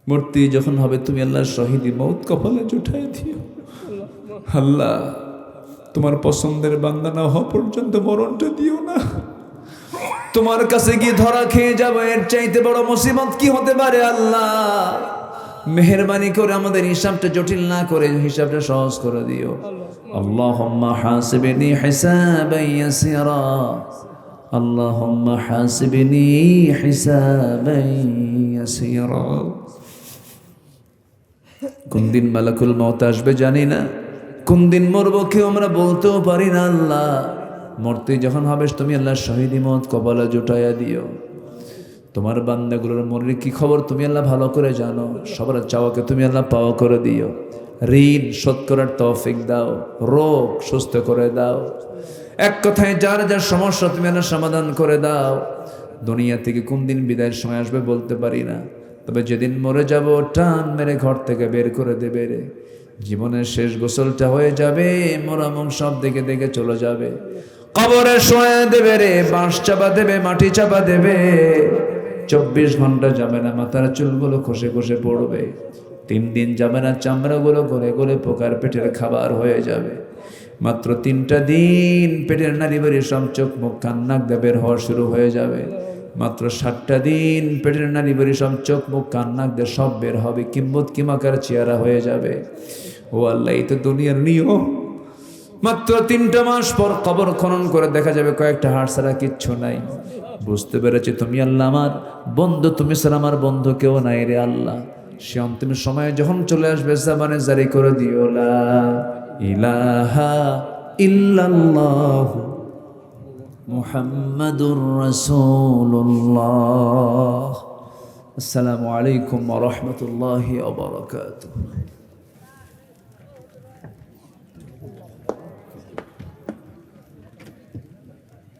মূর্তি যখন হবে তুমি আল্লাহ শহীদি মৌত কপালে জুটাই দিও। আল্লাহ, তোমার পছন্দের বান্দা না হওয়া পর্যন্ত মরণটা দিও না। তোমার কাছে গিয়ে ধরা খেয়ে যাবো, এর চাইতে বড় মুসিবত কি হতে পারে? আল্লাহ, মেহেরবানি করে আমাদের হিসাবটা জটিল না করে হিসাবটা সহজ করে দিও। আল্লাহুম্মা হাসিবনি হিসাবান ইয়াসিরা, আল্লাহুম্মা হাসিবনি হিসাবান ইয়াসিরা। কোন দিন মালাকুল মউত আসবে জানি না, কোন দিন মরবো কেউ আমরা বলতেও পারি না। আল্লাহ, মরতে যখন হবে তুমি আল্লাহ শহীদি মত কপালে জুটাইয়া দিও। তোমার বান্দাগুলোর মনের কি খবর তুমি আল্লাহ ভালো করে জানো, সবার চাওয়াকে তুমি আল্লাহ পাওয়া করে দিও। ঋণ শোধ করার তৌফিক দাও, রোগ সুস্থ করে দাও, এক কথায় যার যার সমস্যা তুমি আল্লাহ সমাধান করে দাও। দুনিয়া থেকে কোন দিন বিদায়ের সময় আসবে বলতে পারি না, তবে যেদিন মরে যাব টান মেরে ঘর থেকে বের করে দেবে রে। জীবনের শেষ গোসলটা হয়ে যাবে, মোরামং সব দেখে দেখে চলে যাবে, কবরে শোয়া দেবে রে, বাঁশ চাপা দেবে, মাটি চাপা দেবে। 24 ঘন্টা যাবে না মাথার চুলগুলো খসে খসে পড়বে, 3 দিন যাবে না চামড়াগুলো গলে গলে পোকার পেটের খাবার হয়ে যাবে। মাত্র 3টা দিন পেটের নারী বাড়ি সব চোখ মুখ কান নাক দিয়ে বের হওয়া শুরু হয়ে যাবে। মাত্র 7টা দিন পেটের নারী বাড়ি সব চোখ মুখ কান নাক দিয়ে সব বের হবে, কিম্মত কিমাকার চেহারা হয়ে যাবে। ও আল্লাহ, এই তো দুনিয়ার নিয়ম। মাত্র 3টা মাস পর কবর খনন করে দেখা যাবে কয়েকটা হাড় ছাড়া কিচ্ছু নাই। বুঝতে পেরেছি তুমি আল্লাহ আমার বন্ধু, তুমি ছাড়া আমার বন্ধু কেউ নাই রে আল্লাহ। সে অন্তিম সময়ে যখন চলে আসবে জামানে জারি করে দিও লা ইলাহা ইল্লাল্লাহ মুহাম্মাদুর রাসূলুল্লাহ আসসালামু আলাইকুম ওয়া রাহমাতুল্লাহি ওয়া বারাকাতুহু।